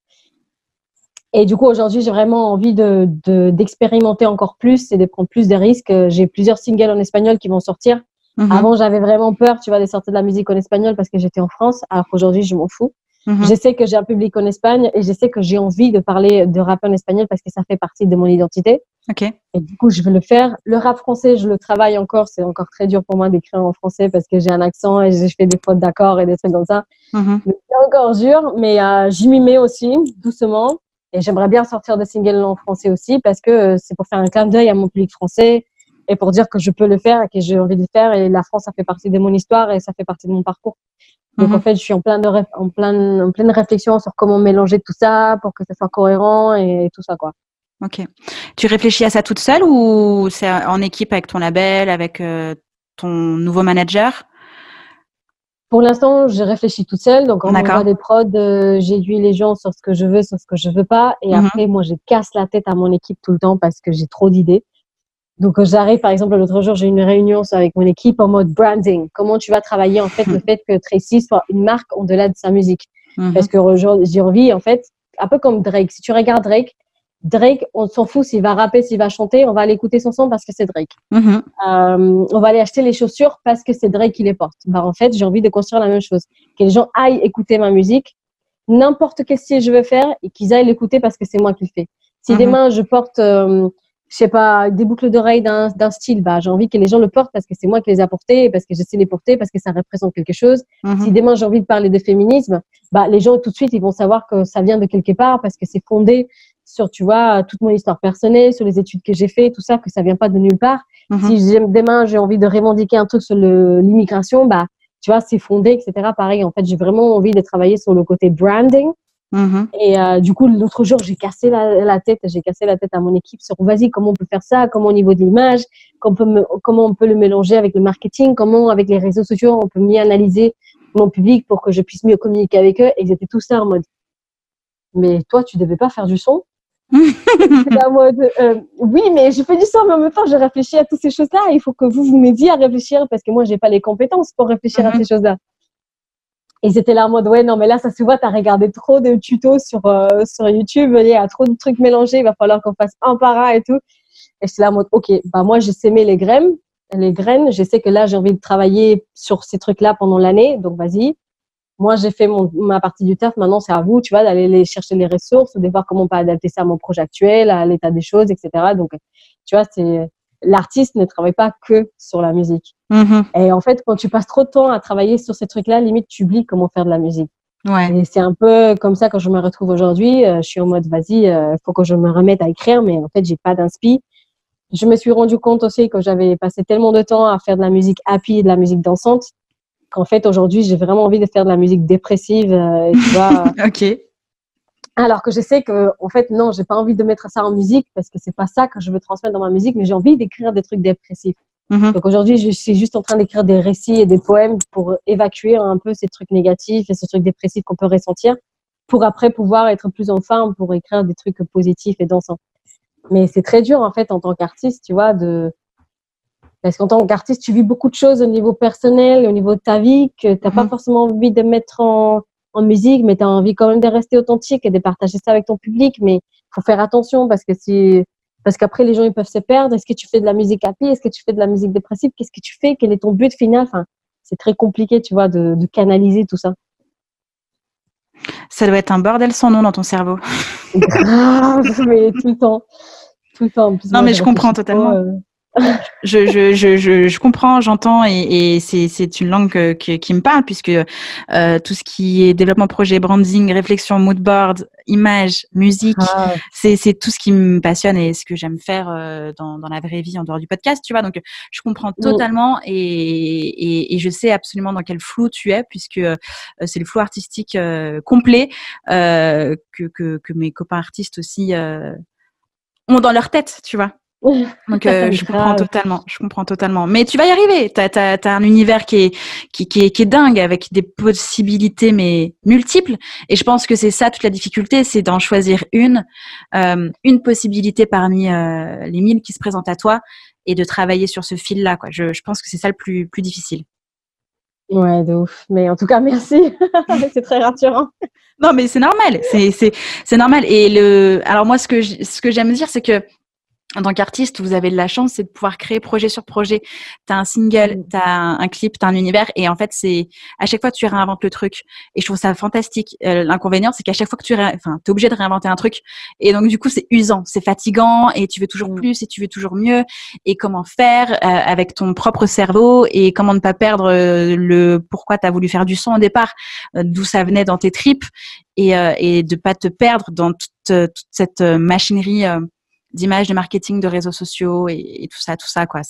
B: Et du coup, aujourd'hui, j'ai vraiment envie d'expérimenter encore plus et de prendre plus de risques. J'ai plusieurs singles en espagnol qui vont sortir. Avant, j'avais vraiment peur, tu vois, de sortir de la musique en espagnol parce que j'étais en France, alors qu'aujourd'hui, je m'en fous. Je sais que j'ai un public en Espagne et je sais que j'ai envie de parler de rap en espagnol parce que ça fait partie de mon identité. Et du coup, je vais le faire. Le rap français, je le travaille encore. C'est encore très dur pour moi d'écrire en français parce que j'ai un accent et je fais des fautes d'accords et des trucs comme ça. C'est encore dur, mais j'y m'y mets aussi, doucement. Et j'aimerais bien sortir des singles en français aussi parce que c'est pour faire un clin d'œil à mon public français et pour dire que je peux le faire et que j'ai envie de le faire. Et la France, ça fait partie de mon histoire et ça fait partie de mon parcours. Donc, en fait, je suis en pleine réflexion sur comment mélanger tout ça pour que ça soit cohérent et tout ça, quoi.
C: Ok. Tu réfléchis à ça toute seule ou c'est en équipe avec ton label, avec ton nouveau manager?
B: Pour l'instant, je réfléchis toute seule. Donc, on m'envoie des prods, j'aiguille les gens sur ce que je veux, sur ce que je veux pas. Et après, moi, je casse la tête à mon équipe tout le temps parce que j'ai trop d'idées. Donc, j'arrive, par exemple, l'autre jour, j'ai eu une réunion avec mon équipe en mode branding. Comment tu vas travailler, en fait, le fait que Tracy soit une marque en-delà de sa musique. Parce que j'ai envie, en fait, un peu comme Drake. Si tu regardes Drake, on s'en fout s'il va rapper, s'il va chanter. On va aller écouter son son parce que c'est Drake. On va aller acheter les chaussures parce que c'est Drake qui les porte. En fait, j'ai envie de construire la même chose. Que les gens aillent écouter ma musique, n'importe quel style je veux faire, et qu'ils aillent l'écouter parce que c'est moi qui le fais. Si demain, je porte... je sais pas, des boucles d'oreilles d'un style, j'ai envie que les gens le portent parce que c'est moi qui les a portés, parce que je sais les porter, parce que ça représente quelque chose. Si demain j'ai envie de parler de féminisme, les gens tout de suite ils vont savoir que ça vient de quelque part parce que c'est fondé sur, tu vois, toute mon histoire personnelle, sur les études que j'ai fait, tout ça, que ça vient pas de nulle part. Si demain j'ai envie de revendiquer un truc sur l'immigration, tu vois, c'est fondé, etc. Pareil, en fait, j'ai vraiment envie de travailler sur le côté branding. Et du coup, l'autre jour, j'ai cassé la tête à mon équipe sur vas-y, comment on peut faire ça, comment au niveau de l'image, comment on peut le mélanger avec le marketing, comment avec les réseaux sociaux, on peut mieux analyser mon public pour que je puisse mieux communiquer avec eux. Et ils étaient tous là en mode, mais toi, tu devais pas faire du son? En mode, oui, mais je fais du son, mais en même temps, je réfléchis à toutes ces choses-là. Il faut que vous m'aidiez à réfléchir parce que moi, j'ai pas les compétences pour réfléchir à ces choses-là. Et c'était là en mode, ouais, non, mais là, ça se voit, t'as regardé trop de tutos sur YouTube, il y a trop de trucs mélangés, il va falloir qu'on fasse un par un et tout. Et j'étais là en mode, ok, moi, j'ai sémé les graines, je sais que là, j'ai envie de travailler sur ces trucs-là pendant l'année, donc vas-y. Moi, j'ai fait ma partie du taf, maintenant, c'est à vous, tu vois, d'aller chercher les ressources, de voir comment on peut adapter ça à mon projet actuel, à l'état des choses, etc. Donc, tu vois, l'artiste ne travaille pas que sur la musique. Et en fait, quand tu passes trop de temps à travailler sur ces trucs-là, limite, tu oublies comment faire de la musique. Et c'est un peu comme ça quand je me retrouve aujourd'hui. Je suis en mode, vas-y, faut que je me remette à écrire, mais en fait, j'ai pas d'inspi. Je me suis rendu compte aussi que j'avais passé tellement de temps à faire de la musique happy et de la musique dansante qu'en fait, aujourd'hui, j'ai vraiment envie de faire de la musique dépressive, tu vois.
C: Ok.
B: Alors que je sais que, en fait, non, j'ai pas envie de mettre ça en musique parce que c'est pas ça que je veux transmettre dans ma musique, mais j'ai envie d'écrire des trucs dépressifs. Donc aujourd'hui, je suis juste en train d'écrire des récits et des poèmes pour évacuer un peu ces trucs négatifs et ces trucs dépressifs qu'on peut ressentir, pour après pouvoir être plus en forme pour écrire des trucs positifs et dansants. Mais c'est très dur en fait en tant qu'artiste, tu vois, parce qu'en tant qu'artiste, tu vis beaucoup de choses au niveau personnel, au niveau de ta vie, que tu n'as pas forcément envie de mettre en musique, mais tu as envie quand même de rester authentique et de partager ça avec ton public. Mais il faut faire attention parce qu'après, les gens ils peuvent se perdre. Est-ce que tu fais de la musique happy? Est-ce que tu fais de la musique dépressive? Qu'est-ce que tu fais? Quel est ton but final? Enfin, c'est très compliqué, tu vois, de canaliser tout ça.
C: Ça doit être un bordel sans nom dans ton cerveau.
B: Grave, mais tout le temps. Tout le temps. En plus,
C: non,
B: moi,
C: mais je comprends totalement. Je comprends, j'entends et c'est une langue qui me parle puisque tout ce qui est développement projet, branding, réflexion, mood board, image, musique, c'est tout ce qui me passionne et ce que j'aime faire dans la vraie vie en dehors du podcast, tu vois. Donc je comprends totalement et je sais absolument dans quel flou tu es puisque c'est le flou artistique complet que mes copains artistes aussi ont dans leur tête, tu vois. Donc je comprends totalement. Mais tu vas y arriver. T'as un univers qui est dingue avec des possibilités mais multiples. Et je pense que c'est ça toute la difficulté, c'est d'en choisir une possibilité parmi les 1000 qui se présentent à toi et de travailler sur ce fil-là, quoi. Je pense que c'est ça le plus difficile.
B: Ouais, de ouf. Mais en tout cas, merci. C'est très rassurant.
C: Non, mais c'est normal. C'est normal. Et alors moi, ce que j'aime dire, c'est que en tant qu'artiste, vous avez de la chance, c'est de pouvoir créer projet sur projet. Tu as un single, tu as un clip, tu as un univers. Et en fait, c'est à chaque fois, tu réinventes le truc. Et je trouve ça fantastique. L'inconvénient, c'est qu'à chaque fois que t'es obligé de réinventer un truc. Et donc, du coup, c'est usant, c'est fatigant. Et tu veux toujours plus et tu veux toujours mieux. Et comment faire avec ton propre cerveau et comment ne pas perdre le pourquoi tu as voulu faire du son au départ, d'où ça venait dans tes tripes. Et de pas te perdre dans toute cette machinerie d'images, de marketing, de réseaux sociaux et tout ça quoi.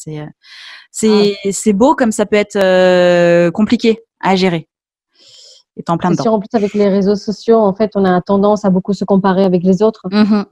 C: C'est beau comme ça peut être compliqué à gérer. Étant en plein dedans.
B: C'est sûr, en plus avec les réseaux sociaux, en fait, on a tendance à beaucoup se comparer avec les autres,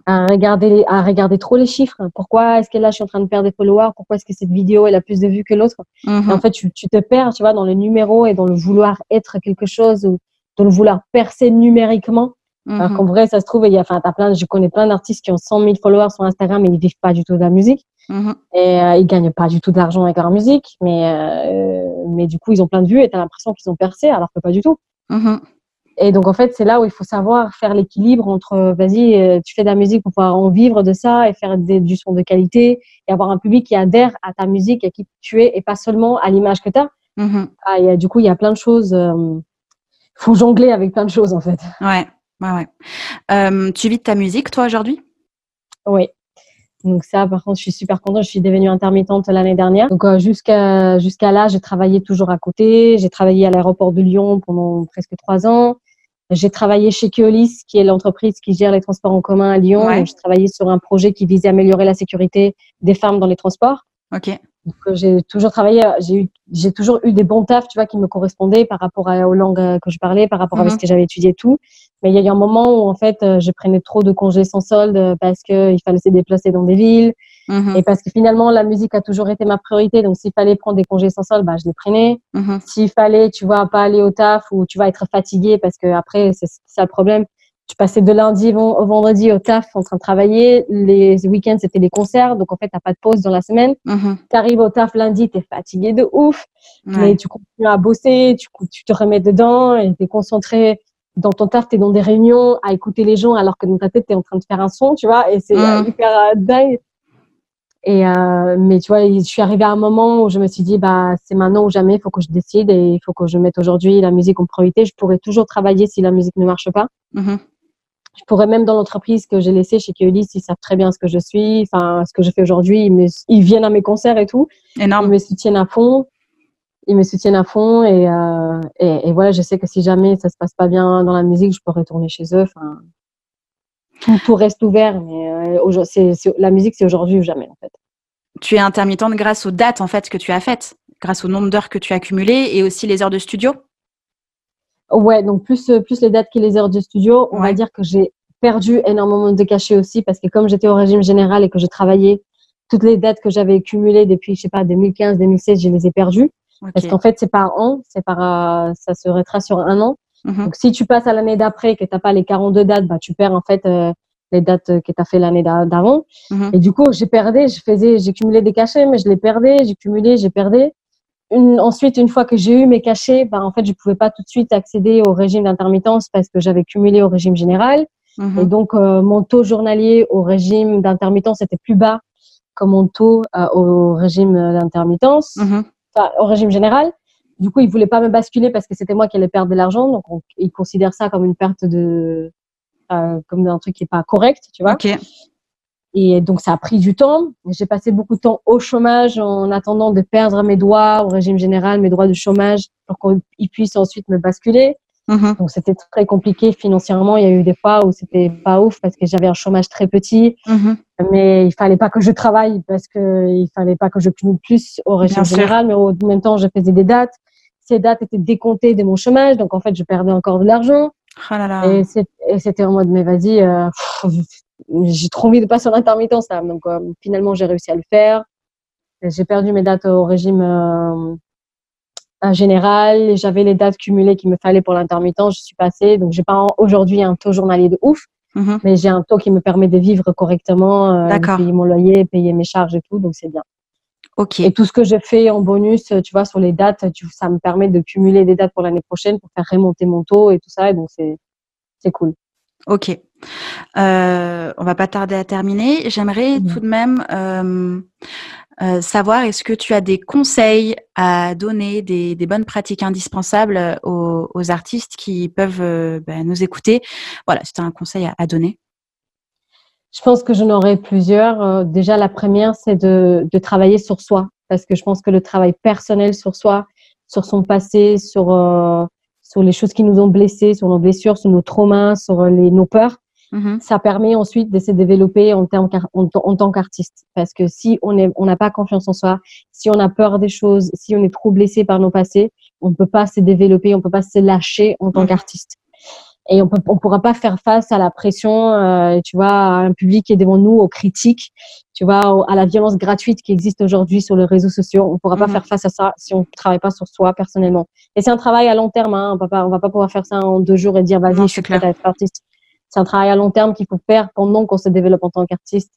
B: à regarder trop les chiffres. Pourquoi est-ce que là je suis en train de perdre des followers? Pourquoi est-ce que cette vidéo elle a plus de vues que l'autre? Et en fait, tu te perds, tu vois, dans le numéro et dans le vouloir être quelque chose ou dans le vouloir percer numériquement. Alors qu'en vrai, ça se trouve, je connais plein d'artistes qui ont 100 000 followers sur Instagram et ils vivent pas du tout de la musique. Et ils gagnent pas du tout d'argent avec leur musique, mais du coup, ils ont plein de vues et tu as l'impression qu'ils ont percé alors que pas du tout. Et donc, en fait, c'est là où il faut savoir faire l'équilibre entre, vas-y, tu fais de la musique pour pouvoir en vivre de ça et faire du son de qualité et avoir un public qui adhère à ta musique, à qui tu es et pas seulement à l'image que tu as. Du coup, il y a plein de choses. Faut jongler avec plein de choses, en fait.
C: Ouais. Tu vis de ta musique, toi, aujourd'hui?
B: Oui. Donc ça, par contre, je suis super contente. Je suis devenue intermittente l'année dernière. Donc jusqu'à là, j'ai travaillé toujours à côté. J'ai travaillé à l'aéroport de Lyon pendant presque 3 ans. J'ai travaillé chez Keolis, qui est l'entreprise qui gère les transports en commun à Lyon. Donc, j'ai travaillé sur un projet qui visait à améliorer la sécurité des femmes dans les transports.
C: Ok.
B: Donc, j'ai toujours travaillé, j'ai toujours eu des bons tafs, tu vois, qui me correspondaient par rapport aux langues que je parlais, par rapport à ce que j'avais étudié et tout. Mais il y a eu un moment où, en fait, je prenais trop de congés sans solde parce qu'il fallait se déplacer dans des villes. Et parce que finalement, la musique a toujours été ma priorité. Donc, s'il fallait prendre des congés sans solde, je les prenais. S'il fallait, tu vois, pas aller au taf ou tu vas être fatigué parce que après, c'est ça le problème. Tu passais de lundi au vendredi au taf en train de travailler. Les week-ends, c'était les concerts. Donc, en fait, t'as pas de pause dans la semaine. T'arrives au taf lundi, t'es fatigué de ouf. Mais tu continues à bosser, tu te remets dedans et t'es concentré dans ton taf, t'es dans des réunions à écouter les gens alors que dans ta tête, t'es en train de faire un son, tu vois. Et c'est hyper dingue. Mais tu vois, je suis arrivée à un moment où je me suis dit, c'est maintenant ou jamais, il faut que je décide et il faut que je mette aujourd'hui la musique en priorité. Je pourrais toujours travailler si la musique ne marche pas. Je pourrais même dans l'entreprise que j'ai laissée chez Keolis, ils savent très bien ce que je suis, ce que je fais aujourd'hui. Ils viennent à mes concerts et tout.
C: Énorme.
B: Ils me soutiennent à fond. Et voilà, je sais que si jamais ça se passe pas bien dans la musique, je peux retourner chez eux. Tout reste ouvert, mais la musique, c'est aujourd'hui ou jamais, en fait.
C: Tu es intermittente grâce aux dates, en fait, que tu as faites, grâce au nombre d'heures que tu as accumulées et aussi les heures de studio?
B: Ouais, donc plus les dates que les heures de studio, on va dire que j'ai perdu énormément de cachets aussi parce que comme j'étais au régime général et que je travaillais, toutes les dates que j'avais cumulées depuis, je sais pas, 2015, 2016, je les ai perdues.
C: Ok.
B: Parce qu'en fait, c'est par an, ça se retrace sur un an. Donc, si tu passes à l'année d'après et que t'as pas les 42 dates, bah, tu perds, en fait, les dates que t'as fait l'année d'avant. Et du coup, j'ai cumulé des cachets, mais je les perdais, j'ai cumulé, j'ai perdu. Ensuite, une fois que j'ai eu mes cachets, bah, en fait, je pouvais pas tout de suite accéder au régime d'intermittence parce que j'avais cumulé au régime général. Et donc, mon taux journalier au régime d'intermittence était plus bas que mon taux au régime d'intermittence, enfin, au régime général. Du coup, ils voulaient pas me basculer parce que c'était moi qui allais perdre de l'argent. Donc, ils considèrent ça comme une perte comme un truc qui est pas correct, tu vois.
C: Ok.
B: Et donc, ça a pris du temps. J'ai passé beaucoup de temps au chômage en attendant de perdre mes droits au régime général, mes droits de chômage, pour qu'ils puissent ensuite me basculer. Donc, c'était très compliqué financièrement. Il y a eu des fois où c'était pas ouf parce que j'avais un chômage très petit, mais il fallait pas que je travaille parce que il fallait pas que je cumule plus au régime général. Mais en même temps, je faisais des dates. Ces dates étaient décomptées de mon chômage. Donc, en fait, je perdais encore de l'argent.
C: Oh là là.
B: Et c'était en mode, mais vas-y, j'ai trop envie de passer en intermittence là. Donc, finalement, j'ai réussi à le faire. J'ai perdu mes dates au régime général. J'avais les dates cumulées qu'il me fallait pour l'intermittence. Je suis passée. Donc, j'ai pas aujourd'hui un taux journalier de ouf, mais j'ai un taux qui me permet de vivre correctement, de payer mon loyer, payer mes charges et tout. Donc, c'est bien.
C: Ok.
B: Et tout ce que je fais en bonus, tu vois, sur les dates, ça me permet de cumuler des dates pour l'année prochaine pour faire remonter mon taux et tout ça. Et donc, c'est cool.
C: Ok. On va pas tarder à terminer. J'aimerais tout de même savoir, est-ce que tu as des conseils à donner, des bonnes pratiques indispensables aux artistes qui peuvent nous écouter. Voilà, si tu as un conseil à donner.
B: Je pense que j'en aurais plusieurs. Déjà, la première, c'est de travailler sur soi. Parce que je pense que le travail personnel sur soi, sur son passé, sur les choses qui nous ont blessés, sur nos blessures, sur nos traumas, sur nos peurs, ça permet ensuite de se développer en tant qu'artiste. Parce que si on n'a pas confiance en soi, si on a peur des choses, si on est trop blessé par nos passés, on ne peut pas se développer, on ne peut pas se lâcher en tant qu'artiste. Et on pourra pas faire face à la pression, tu vois, à un public qui est devant nous, aux critiques, tu vois, à la violence gratuite qui existe aujourd'hui sur les réseaux sociaux. On pourra pas faire face à ça si on travaille pas sur soi personnellement. Et c'est un travail à long terme, hein. On va pas pouvoir faire ça en 2 jours et dire, vas-y, je suis prête à être artiste. C'est un travail à long terme qu'il faut faire pendant qu'on se développe en tant qu'artiste.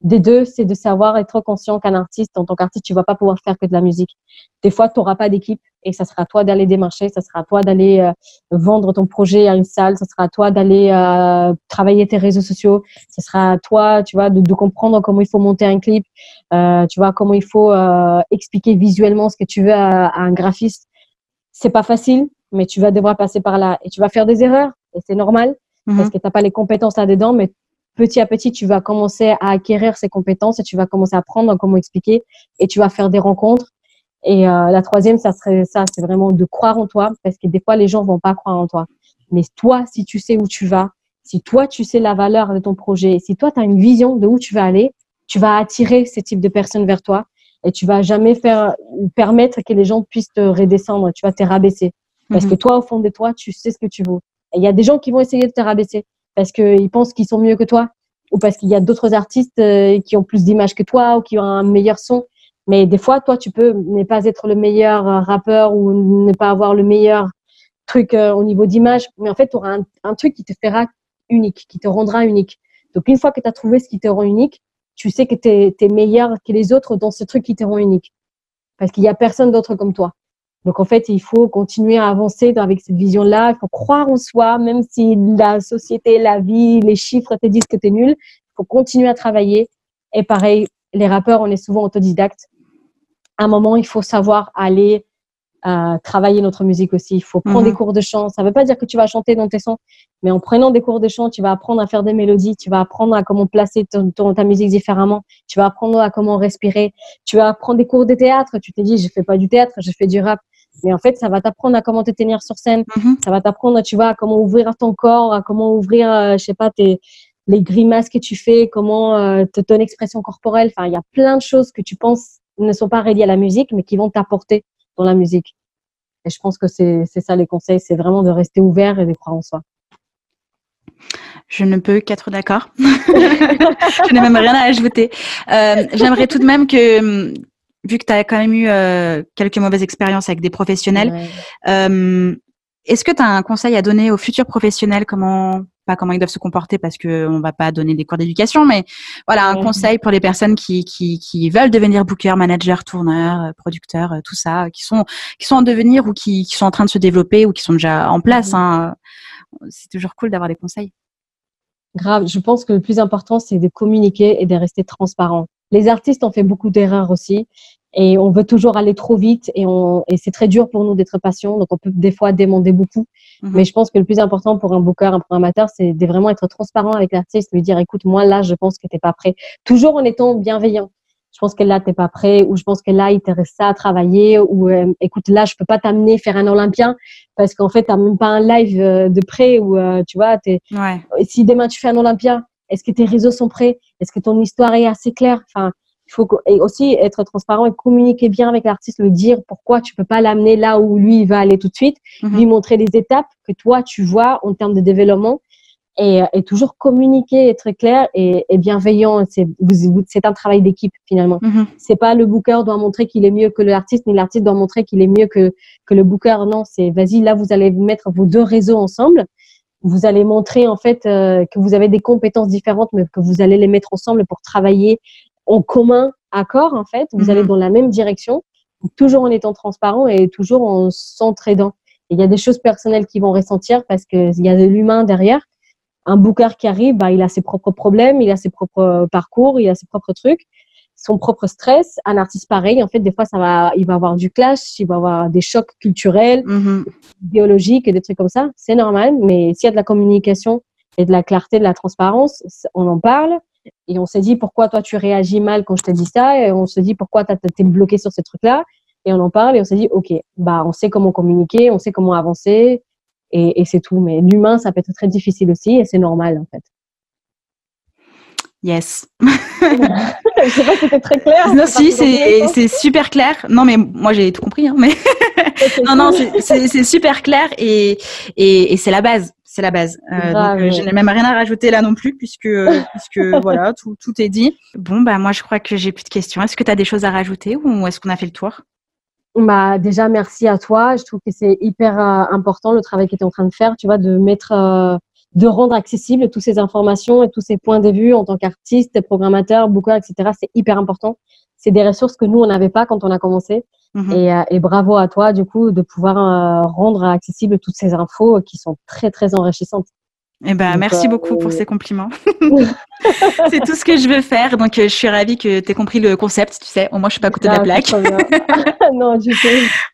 B: Des deux, c'est de savoir être conscient qu'un artiste, en tant qu'artiste, tu vas pas pouvoir faire que de la musique. Des fois, tu n'auras pas d'équipe et ça sera à toi d'aller démarcher, ça sera à toi d'aller vendre ton projet à une salle, ça sera à toi d'aller travailler tes réseaux sociaux, ça sera à toi, tu vois, de comprendre comment il faut monter un clip, tu vois, comment il faut expliquer visuellement ce que tu veux à un graphiste. C'est pas facile, mais tu vas devoir passer par là et tu vas faire des erreurs et c'est normal parce que tu n'as pas les compétences là-dedans, mais petit à petit, tu vas commencer à acquérir ces compétences et tu vas commencer à apprendre comment expliquer et tu vas faire des rencontres. Et la troisième, ça serait ça, c'est vraiment de croire en toi parce que des fois, les gens vont pas croire en toi. Mais toi, si tu sais où tu vas, si toi, tu sais la valeur de ton projet, si toi, tu as une vision de où tu vas aller, tu vas attirer ce type de personnes vers toi et tu vas jamais permettre que les gens puissent te redescendre, tu vas te rabaisser. Parce que toi, au fond de toi, tu sais ce que tu vaux. Et il y a des gens qui vont essayer de te rabaisser parce qu'ils pensent qu'ils sont mieux que toi ou parce qu'il y a d'autres artistes qui ont plus d'images que toi ou qui ont un meilleur son. Mais des fois, toi, tu peux ne pas être le meilleur rappeur ou ne pas avoir le meilleur truc au niveau d'image. Mais en fait, tu auras un truc qui te fera unique, qui te rendra unique. Donc, une fois que tu as trouvé ce qui te rend unique, tu sais que tu es meilleur que les autres dans ce truc qui te rend unique. Parce qu'il n'y a personne d'autre comme toi. Donc, en fait, il faut continuer à avancer avec cette vision-là. Il faut croire en soi, même si la société, la vie, les chiffres te disent que tu es nul. Il faut continuer à travailler. Et pareil, les rappeurs, on est souvent autodidactes. À un moment, il faut savoir aller travailler notre musique aussi. Il faut prendre des cours de chant. Ça ne veut pas dire que tu vas chanter dans tes sons, mais en prenant des cours de chant, tu vas apprendre à faire des mélodies, tu vas apprendre à comment placer ta musique différemment, tu vas apprendre à comment respirer, tu vas prendre des cours de théâtre. Tu te dis, je ne fais pas du théâtre, je fais du rap. Mais en fait, ça va t'apprendre à comment te tenir sur scène. Ça va t'apprendre, tu vois, à comment ouvrir ton corps, à comment ouvrir, je sais pas, les grimaces que tu fais, comment ton expression corporelle. Enfin, il y a plein de choses que tu penses ne sont pas reliées à la musique, mais qui vont t'apporter dans la musique. Et je pense que c'est ça les conseils, c'est vraiment de rester ouvert et de croire en soi.
C: Je ne peux qu'être d'accord. Je n'ai même rien à ajouter. J'aimerais tout de même que, vu que tu as quand même eu quelques mauvaises expériences avec des professionnels, est-ce que tu as un conseil à donner aux futurs professionnels, pas comment ils doivent se comporter parce qu'on ne va pas donner des cours d'éducation, mais voilà, un conseil pour les personnes qui veulent devenir booker, manager, tourneur, producteur, tout ça, qui sont en devenir ou qui sont en train de se développer ou qui sont déjà en place. Hein. C'est toujours cool d'avoir des conseils.
B: Grave. Je pense que le plus important, c'est de communiquer et de rester transparent. Les artistes ont fait beaucoup d'erreurs aussi et on veut toujours aller trop vite et c'est très dur pour nous d'être patients. Donc, on peut des fois demander beaucoup. Mais je pense que le plus important pour un booker, un programmateur, c'est de vraiment être transparent avec l'artiste, lui dire, écoute, moi, là, je pense que t'es pas prêt. Toujours en étant bienveillant. Je pense que là, t'es pas prêt, ou je pense que là, il te reste ça à travailler, ou écoute, là, je peux pas t'amener faire un Olympien parce qu'en fait, t'as même pas un live de prêt ou tu vois, si demain tu fais un Olympia, est-ce que tes réseaux sont prêts? Est-ce que ton histoire est assez claire? Enfin, il faut aussi être transparent et communiquer bien avec l'artiste, lui dire pourquoi tu peux pas l'amener là où lui il va aller tout de suite, lui montrer les étapes que toi tu vois en termes de développement. Et toujours communiquer, être clair et bienveillant. C'est un travail d'équipe finalement. C'est pas le booker doit montrer qu'il est mieux que l'artiste, ni l'artiste doit montrer qu'il est mieux que le booker. Non, c'est vas-y, là vous allez mettre vos deux réseaux ensemble. Vous allez montrer en fait que vous avez des compétences différentes, mais que vous allez les mettre ensemble pour travailler en commun accord en fait. Vous allez dans la même direction, toujours en étant transparent et toujours en s'entraidant. Il y a des choses personnelles qui vont ressentir parce que il y a de l'humain derrière. Un booker qui arrive, il a ses propres problèmes, il a ses propres parcours, il a ses propres trucs, son propre stress. Un artiste pareil, en fait, des fois, il va avoir du clash, il va avoir des chocs culturels, idéologiques et des trucs comme ça. C'est normal, mais s'il y a de la communication et de la clarté, de la transparence, on en parle et on se dit pourquoi toi tu réagis mal quand je te dis ça et on se dit pourquoi t'es bloqué sur ces trucs-là et on en parle et on se dit ok, on sait comment communiquer, on sait comment avancer. Et c'est tout. Mais l'humain, ça peut être très difficile aussi et c'est normal, en fait.
C: Yes.
B: Je sais pas si c'était très clair.
C: Non, si, c'est super clair. Non, mais moi, j'ai tout compris. Hein, mais non, c'est super clair et c'est la base. C'est la base. Donc, je n'ai même rien à rajouter là non plus puisque voilà, tout est dit. Bon, moi, je crois que j'ai plus de questions. Est-ce que tu as des choses à rajouter ou est-ce qu'on a fait le tour?
B: Déjà, merci à toi. Je trouve que c'est hyper important le travail que tu es en train de faire, tu vois, de rendre accessible toutes ces informations et tous ces points de vue en tant qu'artiste, programmateur, booker, etc. C'est hyper important. C'est des ressources que nous, on n'avait pas quand on a commencé. Et bravo à toi, du coup, de pouvoir rendre accessible toutes ces infos qui sont très, très enrichissantes.
C: Merci beaucoup pour ces compliments. C'est tout ce que je veux faire. Donc, je suis ravie que tu aies compris le concept, tu sais. Au moins, je suis pas à côté de la plaque.
B: Non, du tout.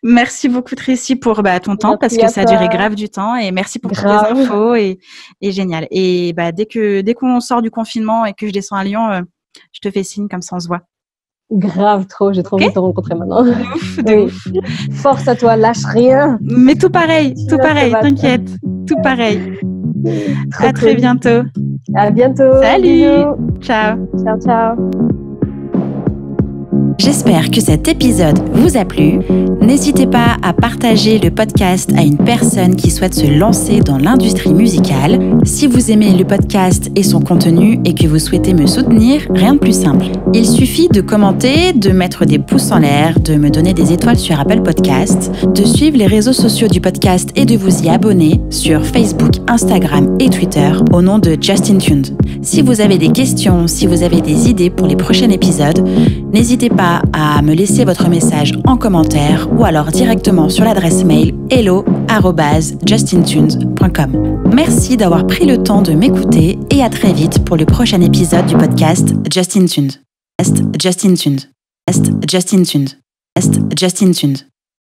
C: Merci beaucoup, Tracy, pour ton temps, parce que ça a duré grave du temps. Et merci pour toutes les infos. Et génial. Et dès qu'on sort du confinement et que je descends à Lyon, je te fais signe, comme ça, on se voit.
B: Grave, trop. J'ai trop envie de te rencontrer maintenant. De ouf. Force à toi, lâche rien.
C: Mais tout pareil, t'inquiète. Tout pareil. À très bientôt.
B: À bientôt.
C: Salut.
B: Bisous.
C: Ciao.
B: Ciao, ciao.
A: J'espère que cet épisode vous a plu. N'hésitez pas à partager le podcast à une personne qui souhaite se lancer dans l'industrie musicale. Si vous aimez le podcast et son contenu et que vous souhaitez me soutenir, rien de plus simple. Il suffit de commenter, de mettre des pouces en l'air, de me donner des étoiles sur Apple Podcasts, de suivre les réseaux sociaux du podcast et de vous y abonner sur Facebook, Instagram et Twitter au nom de Justin Tunes. Si vous avez des questions, si vous avez des idées pour les prochains épisodes, n'hésitez pas à me laisser votre message en commentaire ou alors directement sur l'adresse mail hello@justintunes.com. Merci d'avoir pris le temps de m'écouter et à très vite pour le prochain épisode du podcast Justin Tunes. Justin Tunes. Justin Tunes. Justin Tunes.